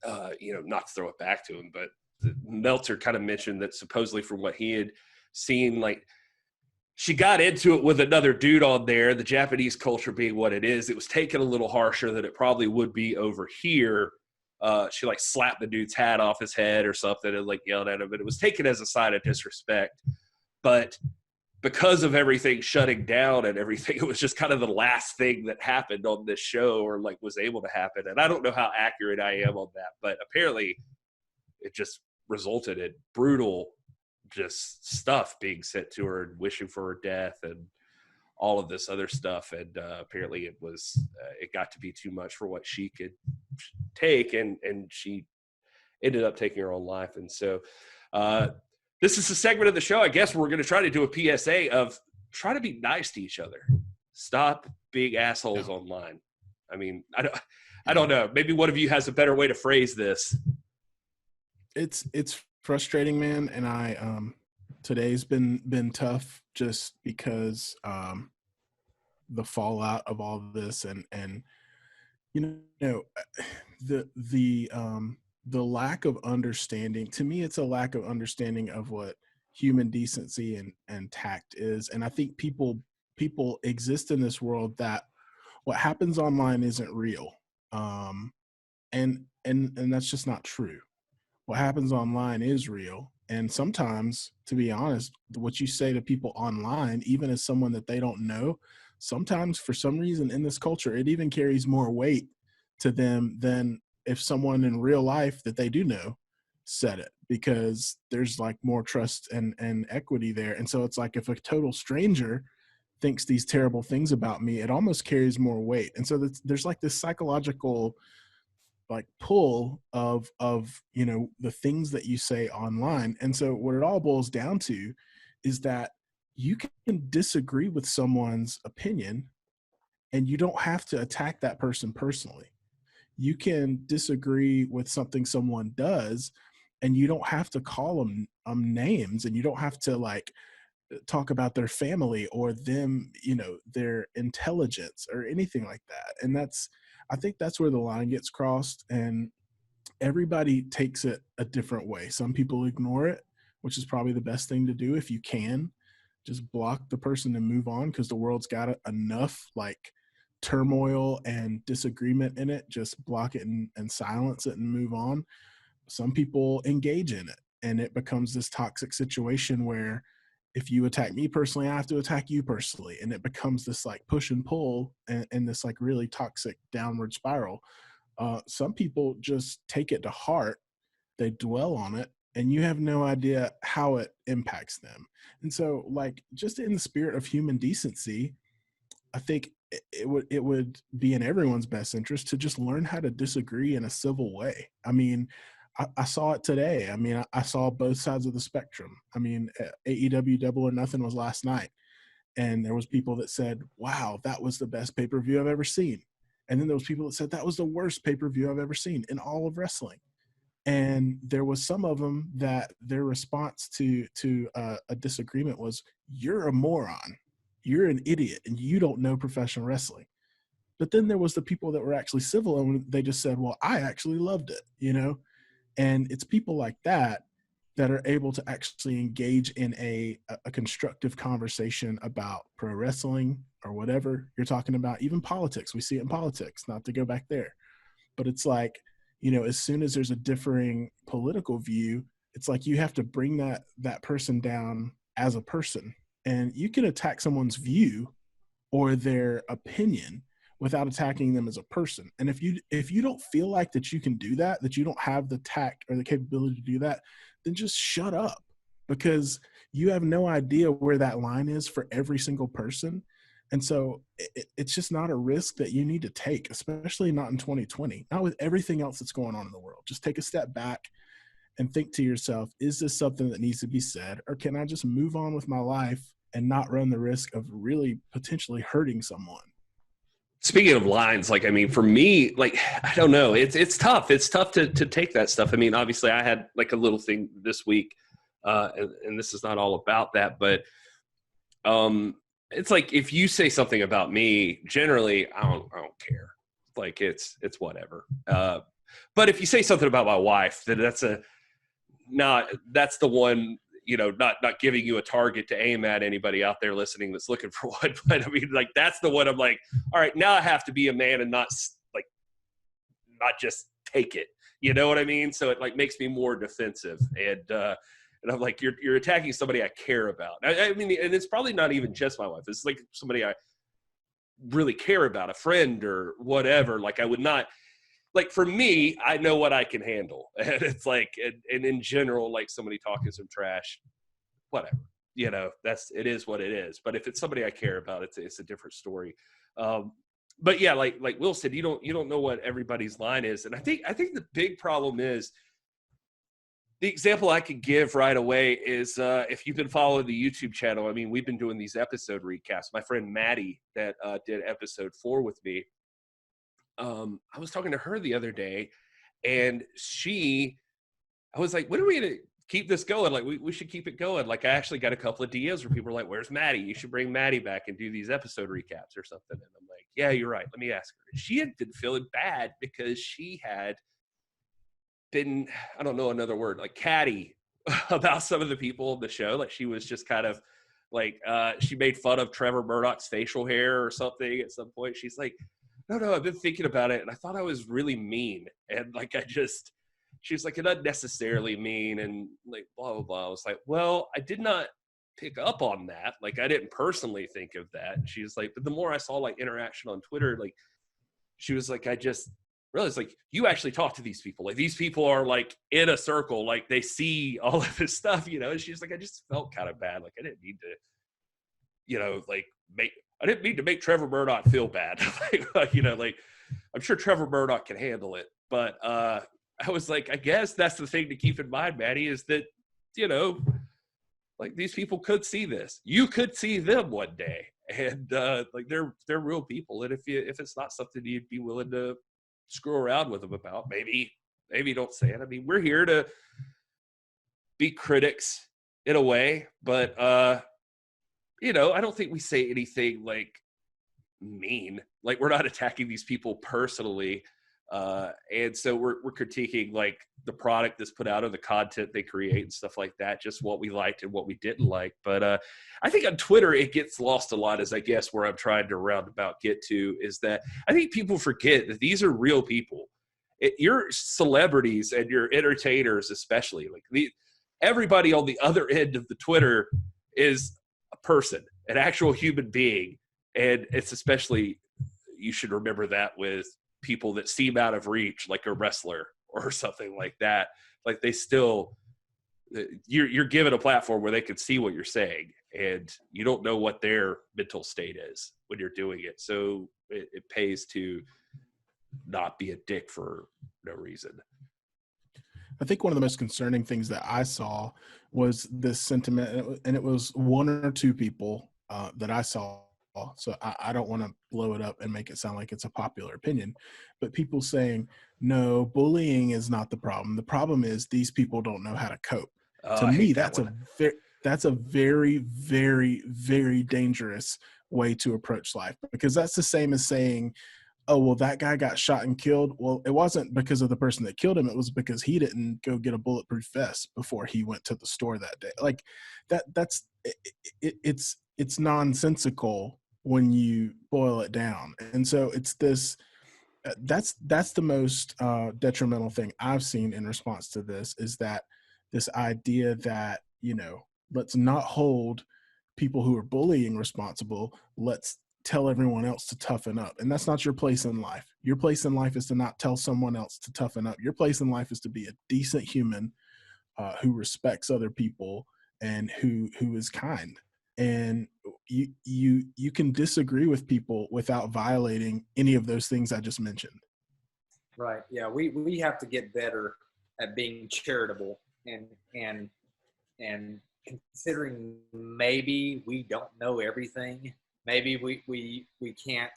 not to throw it back to him, but Meltzer kind of mentioned that supposedly from what he had seen, like, she got into it with another dude on there, the Japanese culture being what it is. It was taken a little harsher than it probably would be over here. She like slapped the dude's hat off his head or something and like yelled at him, but it was taken as a sign of disrespect. But because of everything shutting down and everything, it was just kind of the last thing that happened on this show, or like was able to happen. And I don't know how accurate I am on that, but apparently it just resulted in brutal just stuff being sent to her and wishing for her death and all of this other stuff. And apparently it got to be too much for what she could take, and she ended up taking her own life. And so this is a segment of the show, I guess, where we're going to try to do a PSA of try to be nice to each other. Stop being assholes online. I mean, I don't know. Maybe one of you has a better way to phrase this. It's frustrating, man. And today's been tough just because the fallout of all of this and the lack of understanding. To me, it's a lack of understanding of what human decency and tact is. And I think people exist in this world that what happens online isn't real. And that's just not true. What happens online is real. And sometimes, to be honest, what you say to people online, even as someone that they don't know, sometimes for some reason in this culture, it even carries more weight to them than if someone in real life that they do know said it, because there's like more trust and equity there. And so it's like if a total stranger thinks these terrible things about me, it almost carries more weight. And so there's like this psychological like pull of the things that you say online. And so what it all boils down to is that you can disagree with someone's opinion and you don't have to attack that person personally. You can disagree with something someone does and you don't have to call them names, and you don't have to like talk about their family or them, their intelligence or anything like that. And I think that's where the line gets crossed, and everybody takes it a different way. Some people ignore it, which is probably the best thing to do if you can. Just block the person and move on, because the world's got enough like turmoil and disagreement in it. Just block it and silence it and move on. Some people engage in it, and it becomes this toxic situation where if you attack me personally, I have to attack you personally. And it becomes this like push and pull and this like really toxic downward spiral. Some people just take it to heart. They dwell on it, and you have no idea how it impacts them. And so like, just in the spirit of human decency, I think it would be in everyone's best interest to just learn how to disagree in a civil way. I mean, I saw it today. I mean, I saw both sides of the spectrum. I mean, AEW Double or Nothing was last night, and there was people that said, wow, that was the best pay-per-view I've ever seen. And then there was people that said that was the worst pay-per-view I've ever seen in all of wrestling. And there was some of them that their response to a disagreement was, you're a moron, you're an idiot, and you don't know professional wrestling. But then there was the people that were actually civil, and they just said, well, I actually loved it, And it's people like that are able to actually engage in a constructive conversation about pro wrestling or whatever you're talking about, even politics. We see it in politics, not to go back there. But it's like, as soon as there's a differing political view, it's like you have to bring that person down as a person. And you can attack someone's view or their opinion without attacking them as a person. And if you don't feel like that you can do that you don't have the tact or the capability to do that, then just shut up, because you have no idea where that line is for every single person. And so it's just not a risk that you need to take, especially not in 2020, not with everything else that's going on in the world. Just take a step back and think to yourself, is this something that needs to be said, or can I just move on with my life and not run the risk of really potentially hurting someone? Speaking of lines, like, I mean, for me, like, I don't know, it's tough. It's tough to take that stuff. I mean, obviously I had like a little thing this week, and this is not all about that, but it's like, if you say something about me, generally, I don't care. Like, it's whatever. But if you say something about my wife, then that's the one, not giving you a target to aim at anybody out there listening that's looking for one. But I mean, like, that's the one I'm like, all right, now I have to be a man and not just take it. You know what I mean? So it like makes me more defensive. And I'm like, you're attacking somebody I care about. I mean, and it's probably not even just my wife. It's like somebody I really care about, a friend or whatever. Like, I would not, like, for me, I know what I can handle. And it's like, and in general, like, somebody talking some trash, whatever, it is what it is. But if it's somebody I care about, it's a different story. But yeah, like Will said, you don't know what everybody's line is. And I think the big problem is The example I could give right away is if you've been following the YouTube channel, I mean, we've been doing these episode recaps. My friend Maddie that did episode 4 with me, I was talking to her the other day, and I was like, when are we going to keep this going? Like, we should keep it going. Like, I actually got a couple of DMs where people were like, where's Maddie? You should bring Maddie back and do these episode recaps or something. And I'm like, yeah, you're right. Let me ask her. And she had been feeling bad because she had been, I don't know another word, like catty about some of the people on the show. Like, she was just kind of like, she made fun of Trevor Murdoch's facial hair or something at some point. She's like, no, I've been thinking about it, and I thought I was really mean. And like, she was like, it unnecessarily mean, and like, blah, blah, blah. I was like, well, I did not pick up on that. Like, I didn't personally think of that. And she was like, but the more I saw like interaction on Twitter, like, she was like, I just realized, like, you actually talk to these people. Like, these people are like in a circle, like they see all of this stuff, you know? And she's like, I just felt kind of bad. Like, I didn't need to, you know, like I didn't mean to make Trevor Murdoch feel bad. Like, you know, like, I'm sure Trevor Murdoch can handle it. But I was like, I guess that's the thing to keep in mind, Maddie, is that, you know, like, these people could see this. You could see them one day. And like, they're real people. And if it's not something you'd be willing to screw around with them about, maybe don't say it. I mean, we're here to be critics in a way, but you know, I don't think we say anything like mean. Like, we're not attacking these people personally. And so we're critiquing like the product that's put out or the content they create and stuff like that, just what we liked and what we didn't like. But I think on Twitter, it gets lost a lot, as I guess where I'm trying to roundabout get to, is that I think people forget that these are real people. Your celebrities and your entertainers, especially, like everybody on the other end of the Twitter is a person, an actual human being. And it's especially, you should remember that with people that seem out of reach, like a wrestler or something like that. Like, they still, you're given a platform where they can see what you're saying, and you don't know what their mental state is when you're doing it. So it pays to not be a dick for no reason. I think one of the most concerning things that I saw was this sentiment, and it was one or two people that I saw. So I don't want to blow it up and make it sound like it's a popular opinion, but people saying, no, bullying is not the problem. The problem is these people don't know how to cope. To me, that's a very, very, very dangerous way to approach life, because that's the same as saying, oh, well, that guy got shot and killed. Well, it wasn't because of the person that killed him. It was because he didn't go get a bulletproof vest before he went to the store that day. Like, it's nonsensical when you boil it down. And so it's this, that's the most detrimental thing I've seen in response to this, is that this idea that, you know, let's not hold people who are bullying responsible. Let's tell everyone else to toughen up. And that's not your place in life. Your place in life is to not tell someone else to toughen up. Your place in life is to be a decent human who respects other people and who is kind. And you can disagree with people without violating any of those things I just mentioned. Right. Yeah. We have to get better at being charitable and considering maybe we don't know everything. Maybe we can't,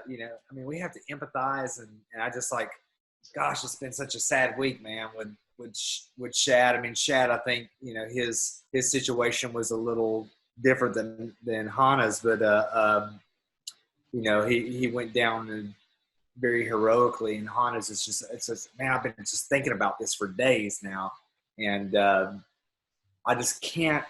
you know, I mean, we have to empathize, and I just, like, gosh, it's been such a sad week, man, with Shad. I mean, Shad, I think, you know, his situation was a little different than Hana's, but you know, he went down very heroically, and Hana's is just man, I've been just thinking about this for days now, and I just can't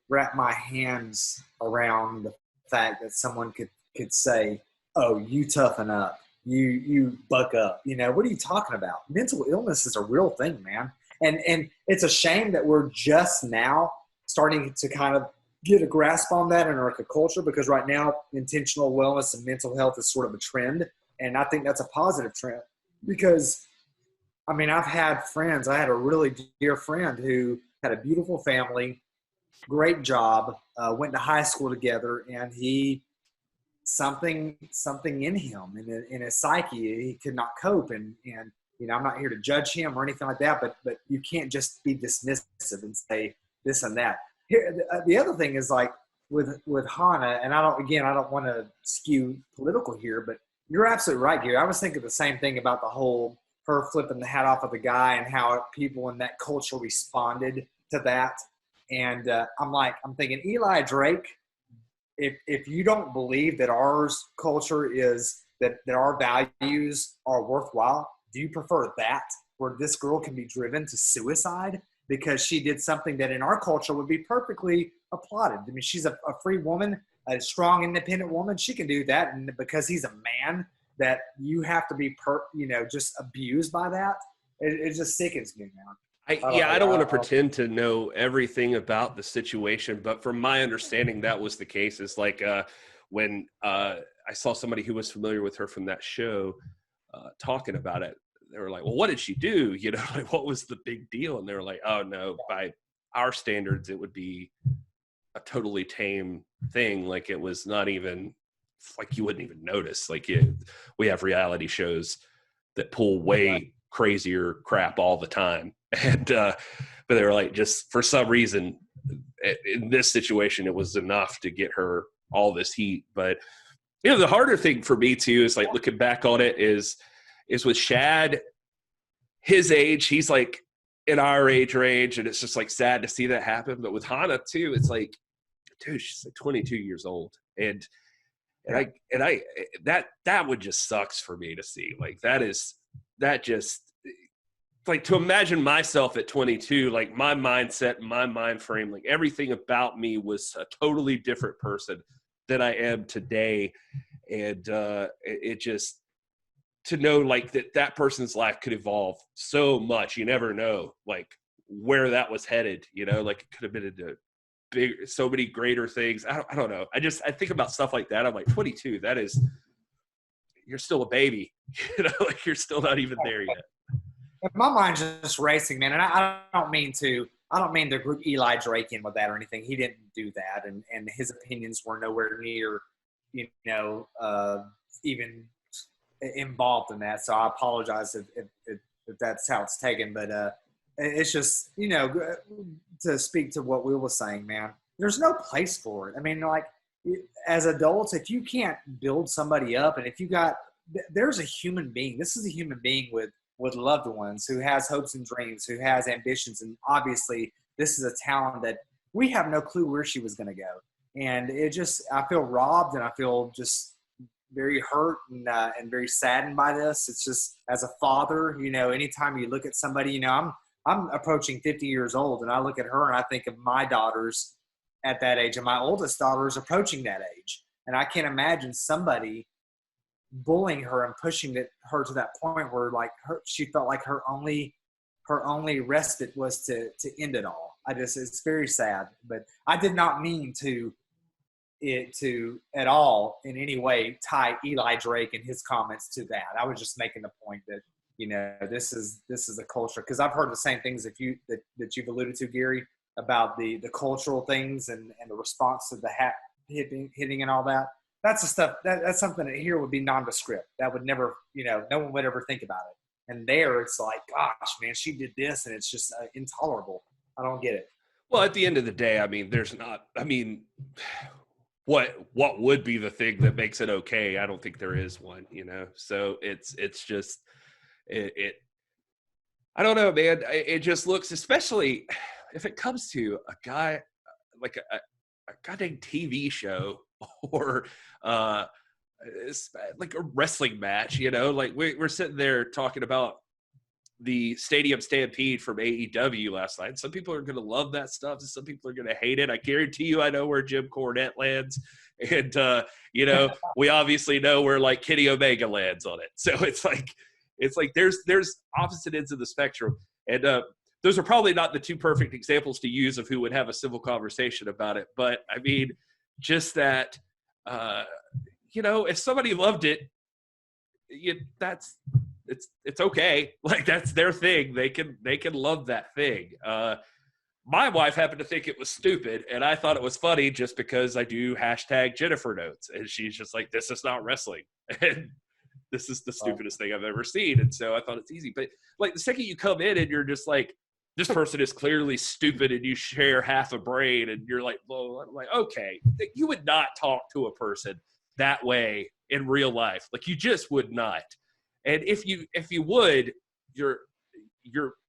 wrap my hands around the fact that someone could say, oh, you toughen up, you buck up. You know, what are you talking about? Mental illness is a real thing, man. And it's a shame that we're just now starting to kind of get a grasp on that in our culture, because right now intentional wellness and mental health is sort of a trend. And I think that's a positive trend, because, I mean, I've had friends. I had a really dear friend who had a beautiful family, great job, went to high school together, and something in him, in his psyche, he could not cope, and I'm not here to judge him or anything like that, but you can't just be dismissive and say this and that. Here, the other thing is like with Hana, and I don't want to skew political here, but you're absolutely right, Gary. I was thinking the same thing about the whole her flipping the hat off of the guy and how people in that culture responded to that. And I'm thinking Eli Drake, if you don't believe that our culture is that our values are worthwhile, do you prefer that where this girl can be driven to suicide because she did something that in our culture would be perfectly applauded? I mean, she's a free woman, a strong, independent woman. She can do that. And because he's a man, that you have to be just abused by that. It just sickens me, man. I don't want to pretend to know everything about the situation, but from my understanding, that was the case. It's like when I saw somebody who was familiar with her from that show talking about it, they were like, well, what did she do? Like, what was the big deal? And they were like, oh no, by our standards, it would be a totally tame thing. Like, it was not even like you wouldn't even notice. Like, we have reality shows that pull way crazier crap all the time. And but they were like, just for some reason in this situation, it was enough to get her all this heat. But the harder thing for me too is like looking back on it is with Shad, his age, he's like in our age range, and it's just like sad to see that happen. But with Hana too, it's like, dude, she's like 22 years old, and that would just sucks for me to see. Like, that just like, to imagine myself at 22, like my mindset, my mind frame, like everything about me was a totally different person than I am today. And it just, to know like that person's life could evolve so much. You never know like where that was headed, like it could have been into so many greater things. I don't know. I think about stuff like that. I'm like, 22, you're still a baby, like you're still not even there yet. My mind's just racing, man. And I don't mean to group Eli Drake in with that or anything. He didn't do that. And his opinions were nowhere near, even involved in that. So I apologize if that's how it's taken, but it's just, to speak to what Will was saying, man, there's no place for it. I mean, like, as adults, if you can't build somebody up, and there's a human being, this is a human being with loved ones who has hopes and dreams, who has ambitions. And obviously this is a talent that we have no clue where she was going to go. And I feel robbed, and I feel just very hurt and very saddened by this. It's just, as a father, anytime you look at somebody, I'm approaching 50 years old, and I look at her and I think of my daughters at that age, and my oldest daughter is approaching that age. And I can't imagine somebody bullying her and pushing her to that point where she felt like her only respite was to end it all. It's very sad, but I did not mean to at all in any way tie Eli Drake and his comments to that. I was just making the point that, this is a culture, because I've heard the same things that you've alluded to, Gary, about the cultural things and the response to the hat hitting and all that. That's the stuff that's something that here would be nondescript. That would never, no one would ever think about it. And there it's like, gosh, man, she did this, and it's just intolerable. I don't get it. Well, at the end of the day, what would be the thing that makes it okay? I don't think there is one, So it's just it. I don't know, man. It just looks, especially if it comes to a guy like a goddamn TV show or like a wrestling match, like we're sitting there talking about the Stadium Stampede from AEW last night. Some people are going to love that stuff, and some people are going to hate it. I guarantee you, I know where Jim Cornette lands, and we obviously know where like Kenny Omega lands on it. So it's like there's opposite ends of the spectrum, and those are probably not the two perfect examples to use of who would have a civil conversation about it. But I mean, just that, if somebody loved it, it's okay. Like, that's their thing. They can love that thing. My wife happened to think it was stupid, and I thought it was funny just because I do #Jennifer notes, and she's just like, this is not wrestling. And this is the stupidest thing I've ever seen. And so I thought it's easy. But like the second you come in and you're just like, this person is clearly stupid and you share half a brain and you're like, well, I'm like, okay, you would not talk to a person that way in real life. Like you just would not. And if you would, you're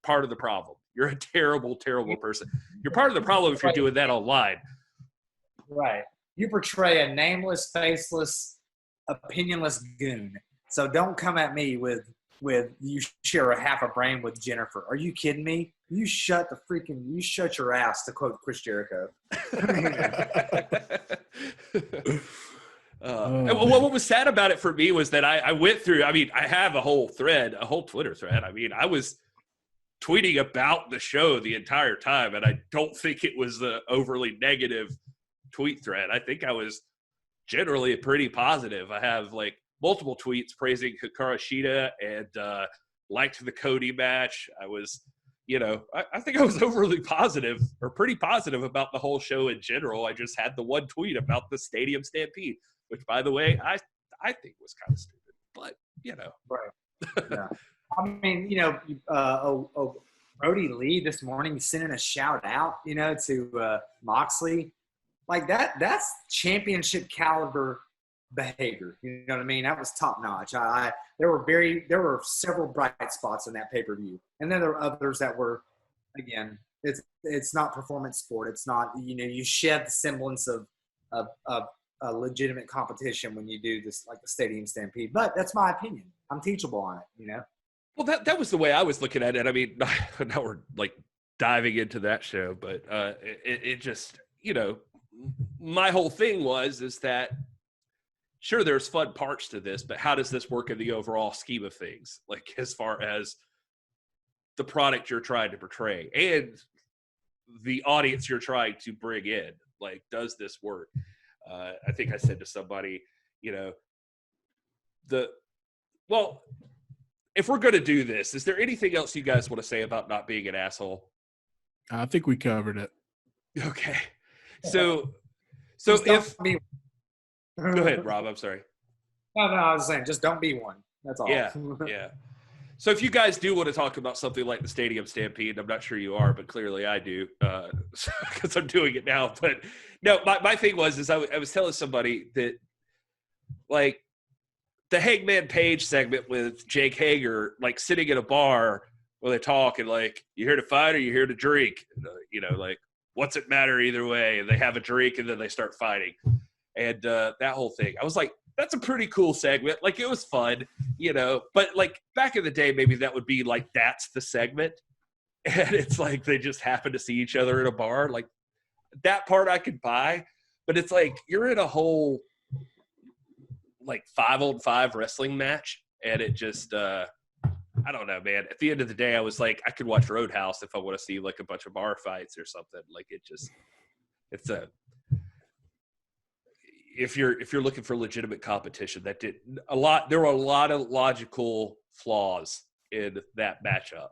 part of the problem. You're a terrible, terrible person. You're part of the problem if you're doing that online. Right. You portray a nameless, faceless, opinionless goon. So don't come at me with you share a half a brain with Jennifer. Are you kidding me? You shut your ass, to quote Chris Jericho. What was sad about it for me was that I went through, I have a whole Twitter thread. I was tweeting about the show the entire time, and I don't think it was the overly negative tweet thread. I think I was generally pretty positive. I have like multiple tweets praising Hikaru Shida and liked the Cody match. I was, I think I was overly positive or pretty positive about the whole show in general. I just had the one tweet about the Stadium Stampede, which, by the way, I think was kind of stupid. But, Right. Yeah. I mean, Brody Lee this morning sending a shout out, to Moxley. Like that's championship caliber behavior. You know what I mean? That was top notch. There were several bright spots in that pay-per-view. And then there were others that were, again, it's not performance sport. It's not, you shed the semblance of a legitimate competition when you do this, like the Stadium Stampede. But that's my opinion. I'm teachable on it, Well, that was the way I was looking at it. I mean, now we're like diving into that show, but it just, my whole thing is that sure, there's fun parts to this, but how does this work in the overall scheme of things? Like as far as the product you're trying to portray and the audience you're trying to bring in, like, does this work? I think I said to somebody, if we're going to do this, is there anything else you guys want to say about not being an asshole? I think we covered it. Okay. So if go ahead, Rob, I'm sorry. No, I was saying just don't be one. That's all. Yeah. So if you guys do want to talk about something like the Stadium Stampede, I'm not sure you are, but clearly I do because I'm doing it now. But no, my thing was I was telling somebody that like the Hangman Page segment with Jake Hager, like sitting in a bar where they talk and like, you here to fight or you here to drink? Like, what's it matter either way? And they have a drink and then they start fighting. And that whole thing, I was like, that's a pretty cool segment. Like, it was fun, but like back in the day, maybe that would be like, that's the segment. And it's like, they just happen to see each other in a bar. Like that part I could buy, but it's like, you're in a whole like 5-on-5 wrestling match. And it just, I don't know, man. At the end of the day, I was like, I could watch Roadhouse if I want to see like a bunch of bar fights or something. Like if you're looking for legitimate competition, there were a lot of logical flaws in that matchup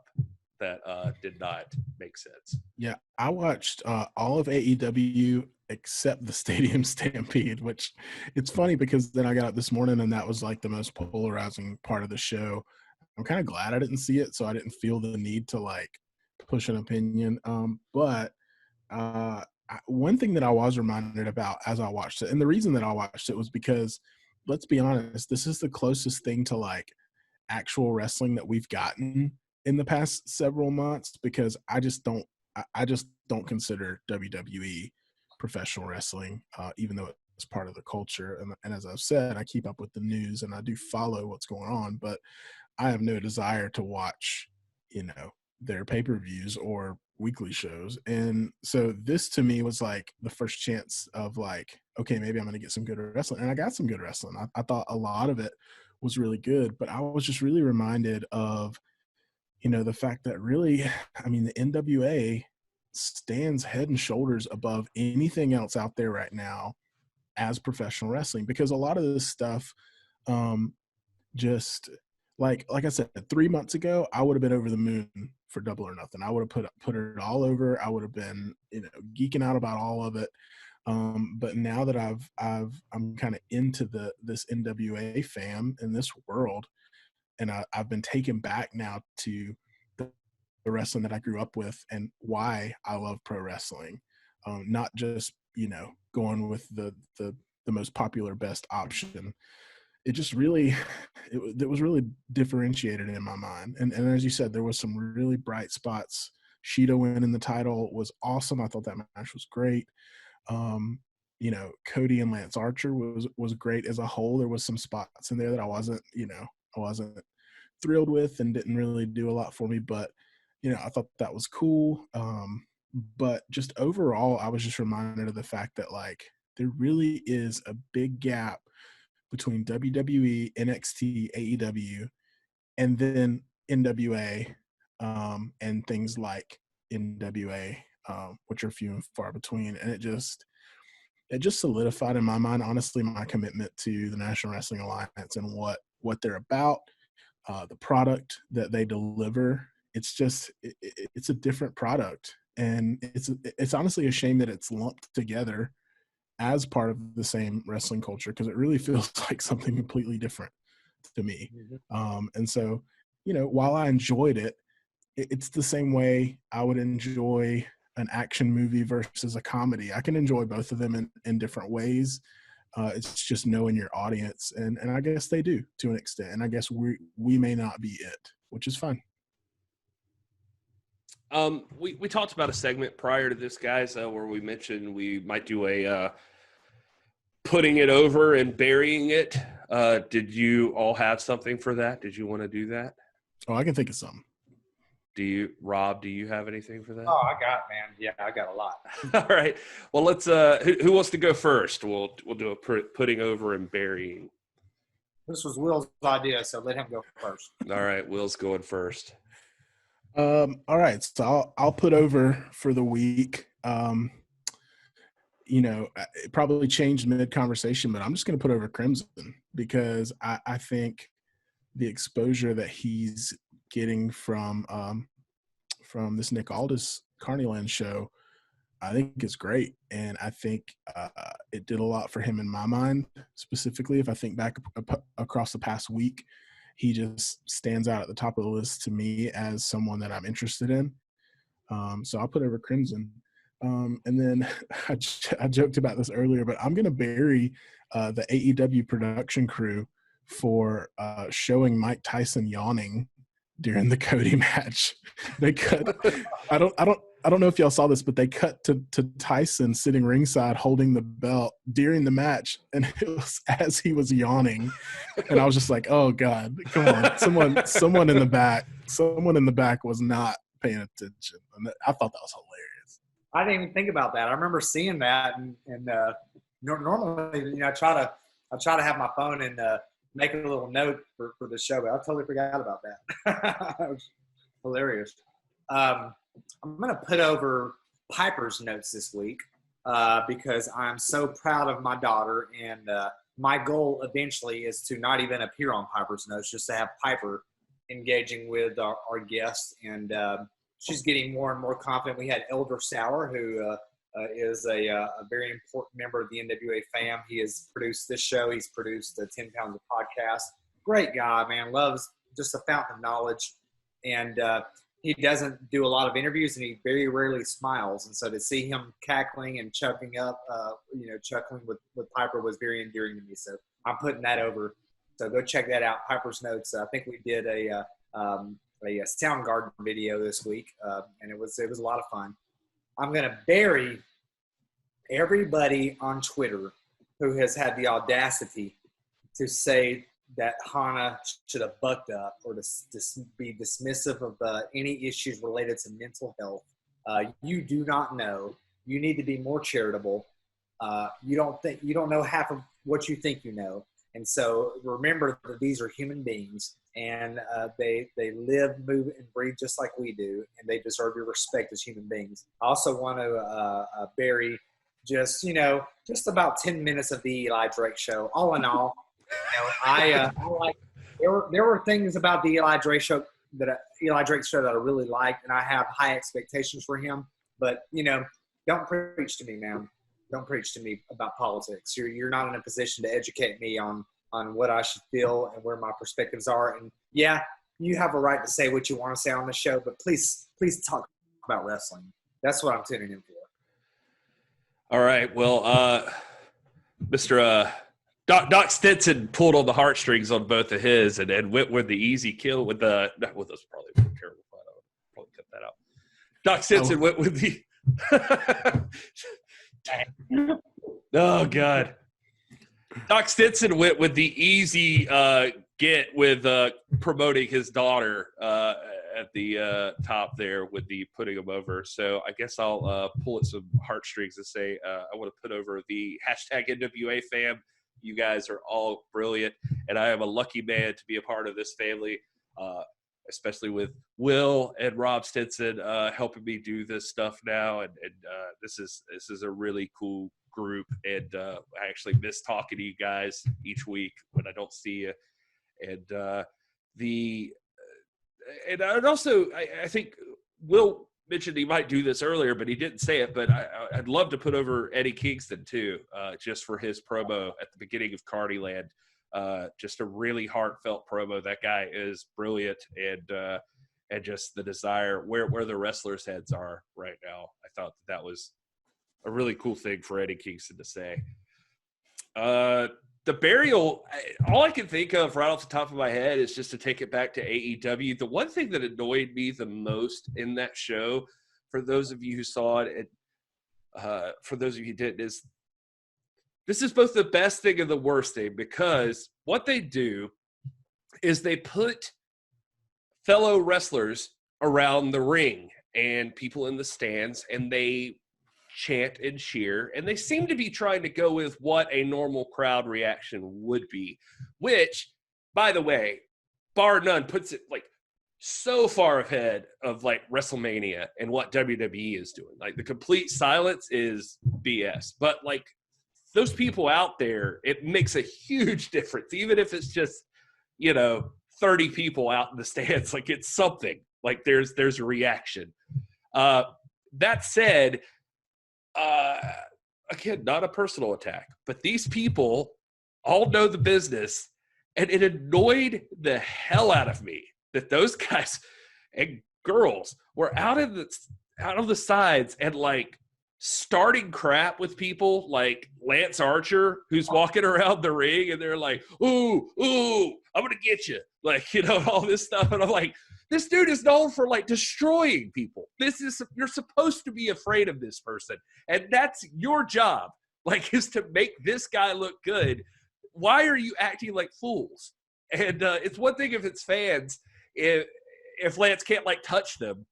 that did not make sense. Yeah, I watched all of AEW except the Stadium Stampede, which it's funny because then I got up this morning and that was like the most polarizing part of the show. I'm kind of glad I didn't see it, so I didn't feel the need to like push an opinion. But one thing that I was reminded about as I watched it, and the reason that I watched it was because, let's be honest, this is the closest thing to like actual wrestling that we've gotten in the past several months, because I just don't consider WWE professional wrestling, even though it's part of the culture. And as I've said, I keep up with the news and I do follow what's going on, but I have no desire to watch, their pay-per-views or weekly shows. And so this to me was like the first chance of like, okay, maybe I'm going to get some good wrestling. And I got some good wrestling. I thought a lot of it was really good, but I was just really reminded of, the fact that really, I mean, the NWA stands head and shoulders above anything else out there right now as professional wrestling, because a lot of this stuff, just like I said, 3 months ago, I would have been over the moon for Double or Nothing. I would have put it all over. I would have been, geeking out about all of it. But now that I'm kind of into this NWA fam in this world, and I've been taken back now to the wrestling that I grew up with and why I love pro wrestling, not just going with the most popular best option. It just really it was really differentiated in my mind, and as you said, there was some really bright spots. Sheeta winning the title was awesome. I thought that match was great. Cody and Lance Archer was great as a whole. There was some spots in there that I wasn't thrilled with and didn't really do a lot for me, but I thought that was cool. But just overall, I was just reminded of the fact that like there really is a big gap between WWE, NXT, AEW, and then NWA, and things like NWA, which are few and far between. And it just solidified in my mind, honestly, my commitment to the National Wrestling Alliance and what they're about, the product that they deliver. It's just it's a different product, and it's honestly a shame that it's lumped together as part of the same wrestling culture, because it really feels like something completely different to me. And so, while I enjoyed it, it's the same way I would enjoy an action movie versus a comedy. I can enjoy both of them in different ways. It's just knowing your audience, and I guess they do to an extent. And I guess we may not be it, which is fine. We talked about a segment prior to this, guys, where we mentioned we might do a putting it over and burying it. Did you all have something for that? Did you want to do that? Oh, I can think of something. Rob, do you have anything for that? Oh, I got a lot. All right. Well, let's, who wants to go first? We'll do a putting over and burying. This was Will's idea, so let him go first. All right. Will's going first. All right. So I'll put over for the week. It probably changed mid-conversation, but I'm just going to put over Crimson because I think the exposure that he's getting from this Nick Aldis Carnyland show, I think is great. And I think it did a lot for him in my mind, specifically. If I think back across the past week, he just stands out at the top of the list to me as someone that I'm interested in. So I'll put over Crimson. And then I joked about this earlier, but I'm going to bury the AEW production crew for showing Mike Tyson yawning during the Cody match. They cut. I don't know if y'all saw this, but they cut to Tyson sitting ringside holding the belt during the match, and it was as he was yawning, and I was just like, "Oh God, come on!" Someone in the back was not paying attention, and I thought that was hilarious. I didn't even think about that. I remember seeing that, and normally, I try to have my phone and make a little note for the show, but I totally forgot about that. That was hilarious. I'm going to put over Piper's notes this week because I'm so proud of my daughter, and my goal eventually is to not even appear on Piper's notes, just to have Piper engaging with our guests, and she's getting more and more confident. We had Elder Sauer, who is a very important member of the NWA fam. He has produced this show. He's produced 10 Pounds of Podcast. Great guy, man. Loves, just a fountain of knowledge. And he doesn't do a lot of interviews, and he very rarely smiles. And so to see him cackling and chuckling with Piper was very endearing to me. So I'm putting that over. So go check that out, Piper's Notes. I think we did a Soundgarden video this week, and it was a lot of fun. I'm going to bury everybody on Twitter who has had the audacity to say that Hana should have bucked up or to be dismissive of any issues related to mental health. You do not know. You need to be more charitable. You don't know half of what you think you know. And so remember that these are human beings, and they live, move, and breathe just like we do, and they deserve your respect as human beings. I also want to bury just about 10 minutes of the Eli Drake show. All in all, I like. There were things about the Eli Drake show that I really liked, and I have high expectations for him. But don't preach to me, man. Don't preach to me about politics. You're not in a position to educate me on what I should feel and where my perspectives are. And yeah, you have a right to say what you want to say on the show, but please talk about wrestling. That's what I'm tuning in for. All right. Well, Mr. Doc Stinson pulled on the heartstrings on both of his and went with the easy kill with the, not with us, probably a terrible fight. I'll probably cut that out. Doc Stinson went with the, oh God. Doc Stinson went with the easy get with promoting his daughter at the top there with the putting him over. So I guess I'll pull at some heartstrings and say I want to put over the hashtag NWA fam. You guys are all brilliant, and I am a lucky man to be a part of this family, especially with Will and Rob Stinson helping me do this stuff now. And this is a really cool group, and I actually miss talking to you guys each week when I don't see you. And and also I think Will mentioned he might do this earlier, but he didn't say it. But I'd love to put over Eddie Kingston too, just for his promo at the beginning of Carnyland. Just a really heartfelt promo. That guy is brilliant, and just the desire where the wrestlers' heads are right now. I thought that was a really cool thing for Eddie Kingston to say. The burial, all I can think of right off the top of my head is just to take it back to AEW. The one thing that annoyed me the most in that show, for those of you who saw it, and for those of you who didn't, is this is both the best thing and the worst thing, because what they do is they put fellow wrestlers around the ring and people in the stands, and they chant and cheer, and they seem to be trying to go with what a normal crowd reaction would be, which, by the way, bar none, puts it like so far ahead of like WrestleMania and what WWE is doing. Like the complete silence is BS, but like those people out there, it makes a huge difference, even if it's just 30 people out in the stands. Like it's something, like there's a reaction. That said, again, not a personal attack, but these people all know the business, and it annoyed the hell out of me that those guys and girls were out of the sides and like starting crap with people like Lance Archer, who's walking around the ring, and they're like, ooh, I'm gonna get you, like, all this stuff. And I'm like, this dude is known for like destroying people. You're supposed to be afraid of this person, and that's your job, like, is to make this guy look good. Why are you acting like fools? And it's one thing if it's fans, if Lance can't like touch them,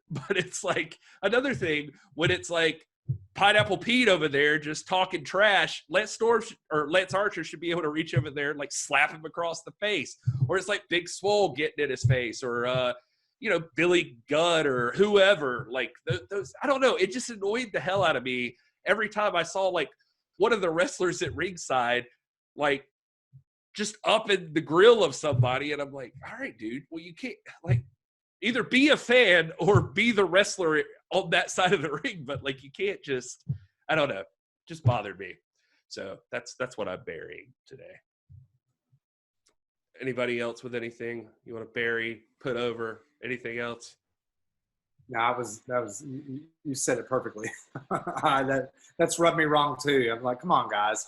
but it's like another thing when it's like Pineapple Pete over there just talking trash. Lance Archer should be able to reach over there and like slap him across the face. Or it's like Big Swole getting in his face, or Billy Gunn or whoever. Like those, I don't know. It just annoyed the hell out of me every time I saw like one of the wrestlers at ringside, like just up in the grill of somebody, and I'm like, all right, dude. Well, you can't like either be a fan or be the wrestler on that side of the ring, but like you can't just, I don't know, just bothered me. So that's what I'm burying today. Anybody else with anything you want to bury, put over, anything else? No, you said it perfectly. That's rubbed me wrong too. I'm like, come on, guys.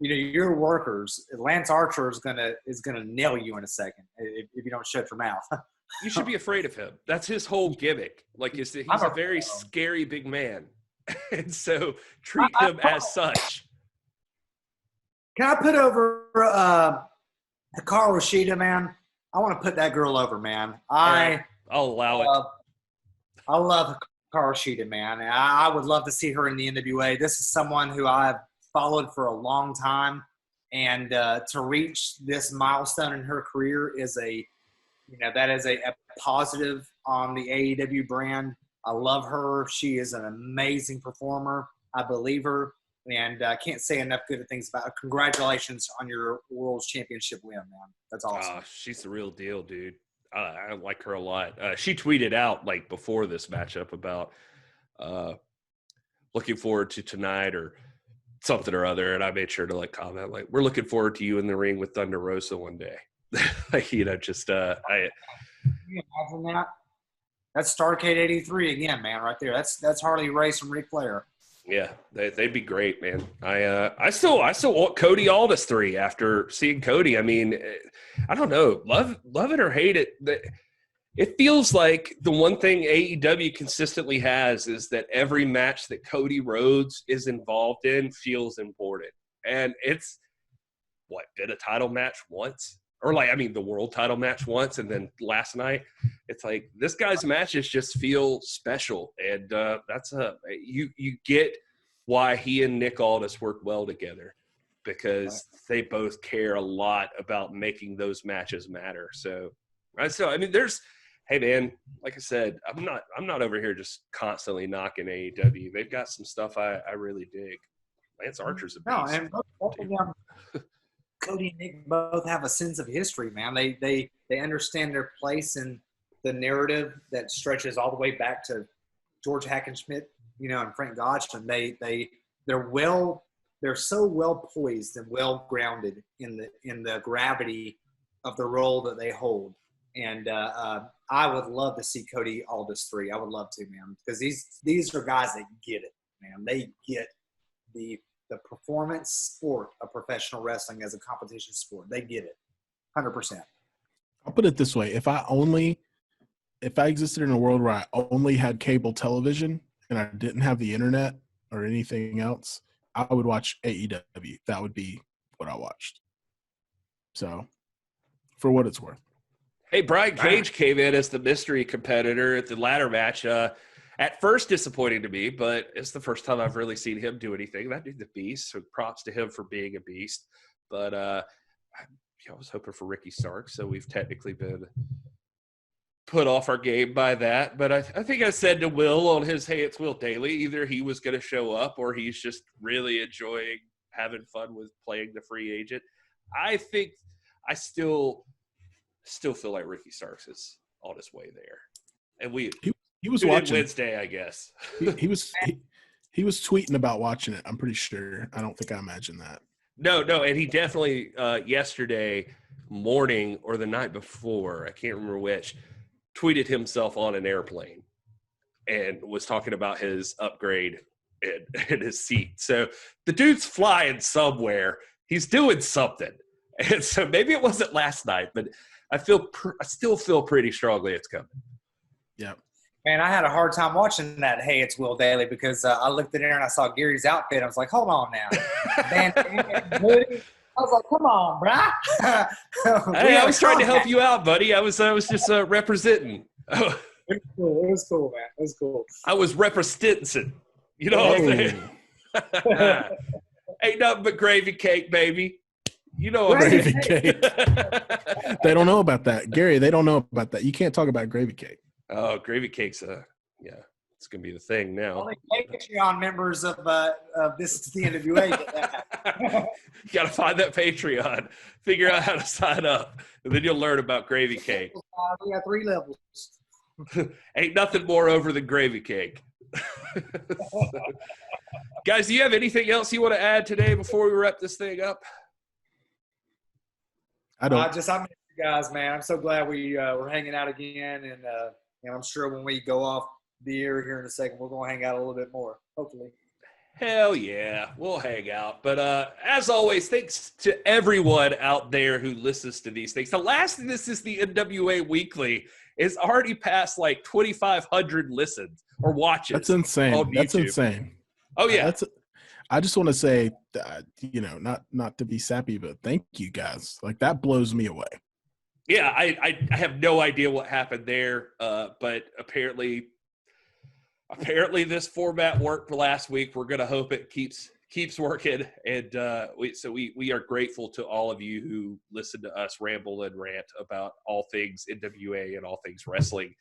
You're workers. Lance Archer is gonna nail you in a second if you don't shut your mouth. You should be afraid of him. That's his whole gimmick. Like he's a very scary big man, and so treat him as such. Can I put over Hikaru Shida, man? I want to put that girl over, man. I'll allow it. I love Hikaru Shida, man. I would love to see her in the NWA. This is someone who I've followed for a long time, and to reach this milestone in her career is a positive on the AEW brand. I love her. She is an amazing performer. I believe her, and I can't say enough good things about her. Congratulations on your World Championship win, man. That's awesome. She's the real deal, dude. I like her a lot. She tweeted out like before this matchup about looking forward to tonight or something or other. And I made sure to like comment, like, we're looking forward to you in the ring with Thunder Rosa one day. Like, you know, just Can you imagine that? That's Starrcade 83 again, man, right there. That's Harley Race and Ric Flair. yeah, they'd be great, man. I still want Cody Aldis 3 after seeing Cody. I mean, I don't know, love it or hate it. It feels like the one thing AEW consistently has is that every match that Cody Rhodes is involved in feels important. And it's, been a title match once? Or the world title match once, and then last night, it's like this guy's matches just feel special. And you get why he and Nick Aldis work well together, because they both care a lot about making those matches matter. So I mean, hey man, like I said, I'm not over here just constantly knocking AEW. They've got some stuff I really dig. Lance Archer's a beast. No, and both of them, Cody and Nick both have a sense of history, man. They understand their place in the narrative that stretches all the way back to George Hackenschmidt, you know, and Frank Godwin. They're so well poised and well grounded in the gravity of the role that they hold. And I would love to see Cody Aldis 3. I would love to, man, because these are guys that get it, man. They get the performance sport of professional wrestling as a competition sport. They get it, 100%. I'll put it this way: if I existed in a world where I only had cable television and I didn't have the internet or anything else, I would watch AEW. That would be what I watched. So, for what it's worth. Hey, Brian Cage came in as the mystery competitor at the ladder match. At first, disappointing to me, but it's the first time I've really seen him do anything. That dude's a beast, so props to him for being a beast. But I was hoping for Ricky Starks, so we've technically been put off our game by that. But I think I said to Will on his Hey It's Will Daily, either he was going to show up or he's just really enjoying having fun with playing the free agent. I think I still feel like Ricky Starks is on his way there. And he was watching Wednesday, I guess. he was tweeting about watching it. I'm pretty sure. I don't think I imagined that. No, and he definitely yesterday morning or the night before, I can't remember which, tweeted himself on an airplane and was talking about his upgrade in his seat. So the dude's flying somewhere. He's doing something. And so maybe it wasn't last night, but I still feel pretty strongly it's coming. Yeah. Man, I had a hard time watching that Hey It's Will Daily because I looked in there and I saw Gary's outfit. I was like, hold on now. I was like, come on, brah. Hey, I was trying to help you out, buddy. I was just representing. It was cool, man. It was cool. I was representing. You know what I'm saying? Ain't nothing but gravy cake, baby. You know what I'm Gravy saying? cake. They don't know about that. Gary, they don't know about that. You can't talk about gravy cake. Oh, gravy cake's it's gonna be the thing now. Only Patreon members of This Is the NWA get that. You gotta find that Patreon, figure out how to sign up, and then you'll learn about gravy cake. We got 3 levels. Ain't nothing more over than gravy cake. Guys, do you have anything else you want to add today before we wrap this thing up? I don't. I miss you guys, man. I'm so glad we're hanging out again, and I'm sure when we go off the air here in a second, we're gonna hang out a little bit more, hopefully. Hell yeah, we'll hang out. But as always, thanks to everyone out there who listens to these things. The last This Is the NWA Weekly is already past like 2,500 listens or watches. That's insane. That's insane. Oh yeah. I just want to say, not to be sappy, but thank you guys. Like, that blows me away. Yeah, I have no idea what happened there, but apparently this format worked for last week. We're gonna hope it keeps working, and we are grateful to all of you who listen to us ramble and rant about all things NWA and all things wrestling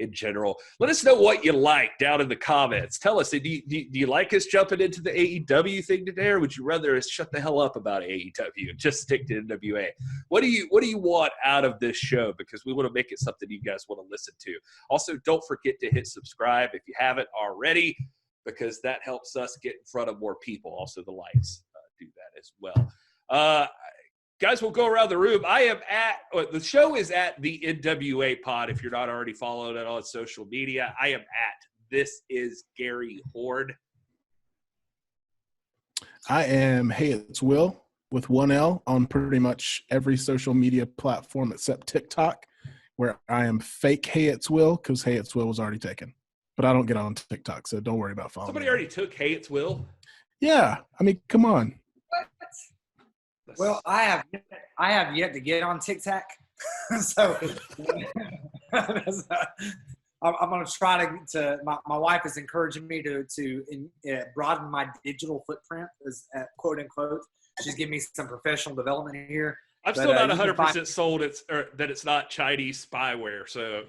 in general. Let us know what you like down in the comments. Tell us, do you like us jumping into the AEW thing today, or would you rather us shut the hell up about AEW and just stick to NWA? What do you want out of this show? Because we want to make it something you guys want to listen to. Also, don't forget to hit subscribe if you haven't already. because that helps us get in front of more people. Also, the likes do that as well. Guys, we'll go around the room. The show is at the NWA Pod. If you're not already following it on social media, I am at This Is Gary Horde. I am Hey It's Will with 1L on pretty much every social media platform except TikTok, where I am fake Hey It's Will because Hey It's Will was already taken. But I don't get on TikTok, so don't worry about following Somebody me. already took Hey It's Will? Yeah. I mean, come on. Well, I have yet to get on TikTok, so I'm going to try to. My wife is encouraging me to broaden my digital footprint, as quote unquote. She's giving me some professional development here. I'm still not 100% sold that it's not Chinese spyware. So,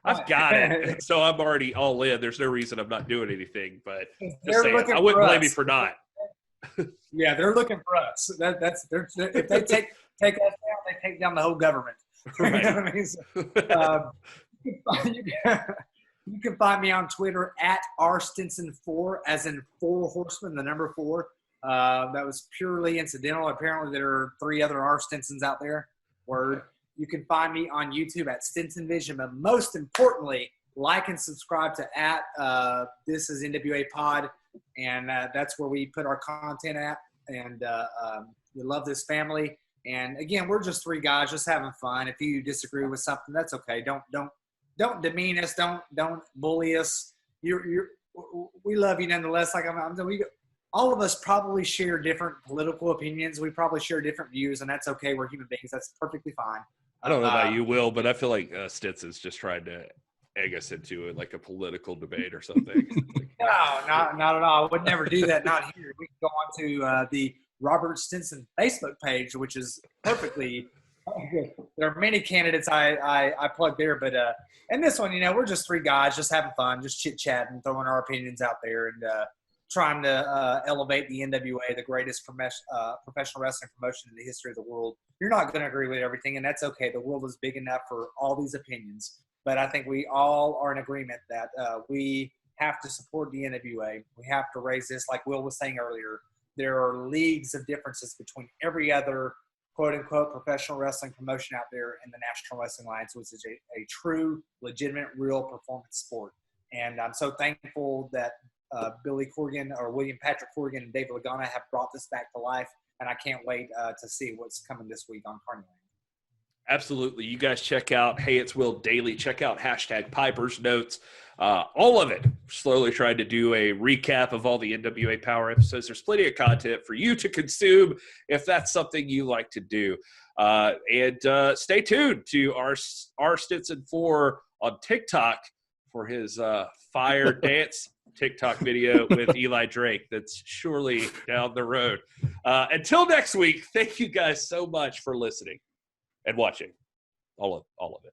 I've got it. So I'm already all in. There's no reason I'm not doing anything. But just saying, I wouldn't blame you for not. Yeah, they're looking for us. If they take us down, they take down the whole government. Right. You know what I mean? So, you can find me on Twitter at rstinson4, as in 4 horsemen, the number 4. That was purely incidental. Apparently, there are 3 other R. Stinsons out there. Word. You can find me on YouTube at Stinson Vision, but most importantly, like and subscribe to This Is NWA Pod, and that's where we put our content at. And we love this family. And again, we're just 3 guys just having fun. If you disagree with something, that's okay. Don't demean us. Don't bully us. We love you nonetheless. Like all of us probably share different political opinions. We probably share different views, and that's okay. We're human beings. That's perfectly fine. I don't know about you, Will, but I feel like Stinson's just trying to egg us into it, like a political debate or something. No, not at all. I would never do that. Not here. We can go on to the Robert Stinson Facebook page, which is perfectly good. There are many candidates I plug there, but and this one, we're just 3 guys just having fun, just chit-chatting, throwing our opinions out there, and trying to elevate the NWA, the greatest professional wrestling promotion in the history of the world. You're not going to agree with everything, and that's okay. The world is big enough for all these opinions. But I think we all are in agreement that we have to support the NWA. We have to raise this. Like Will was saying earlier, there are leagues of differences between every other quote-unquote professional wrestling promotion out there in the National Wrestling Alliance, which is a true, legitimate, real performance sport. And I'm so thankful that Billy Corgan or William Patrick Corgan and David Lagana have brought this back to life, and I can't wait to see what's coming this week on Carnyland. Absolutely. You guys check out Hey It's Will Daily. Check out #Piper's Notes. All of it. Slowly trying to do a recap of all the NWA Power episodes. There's plenty of content for you to consume if that's something you like to do. And stay tuned to our Stinson 4 on TikTok for his fire dance TikTok video with Eli Drake. That's surely down the road. Until next week, thank you guys so much for listening and watching all of it.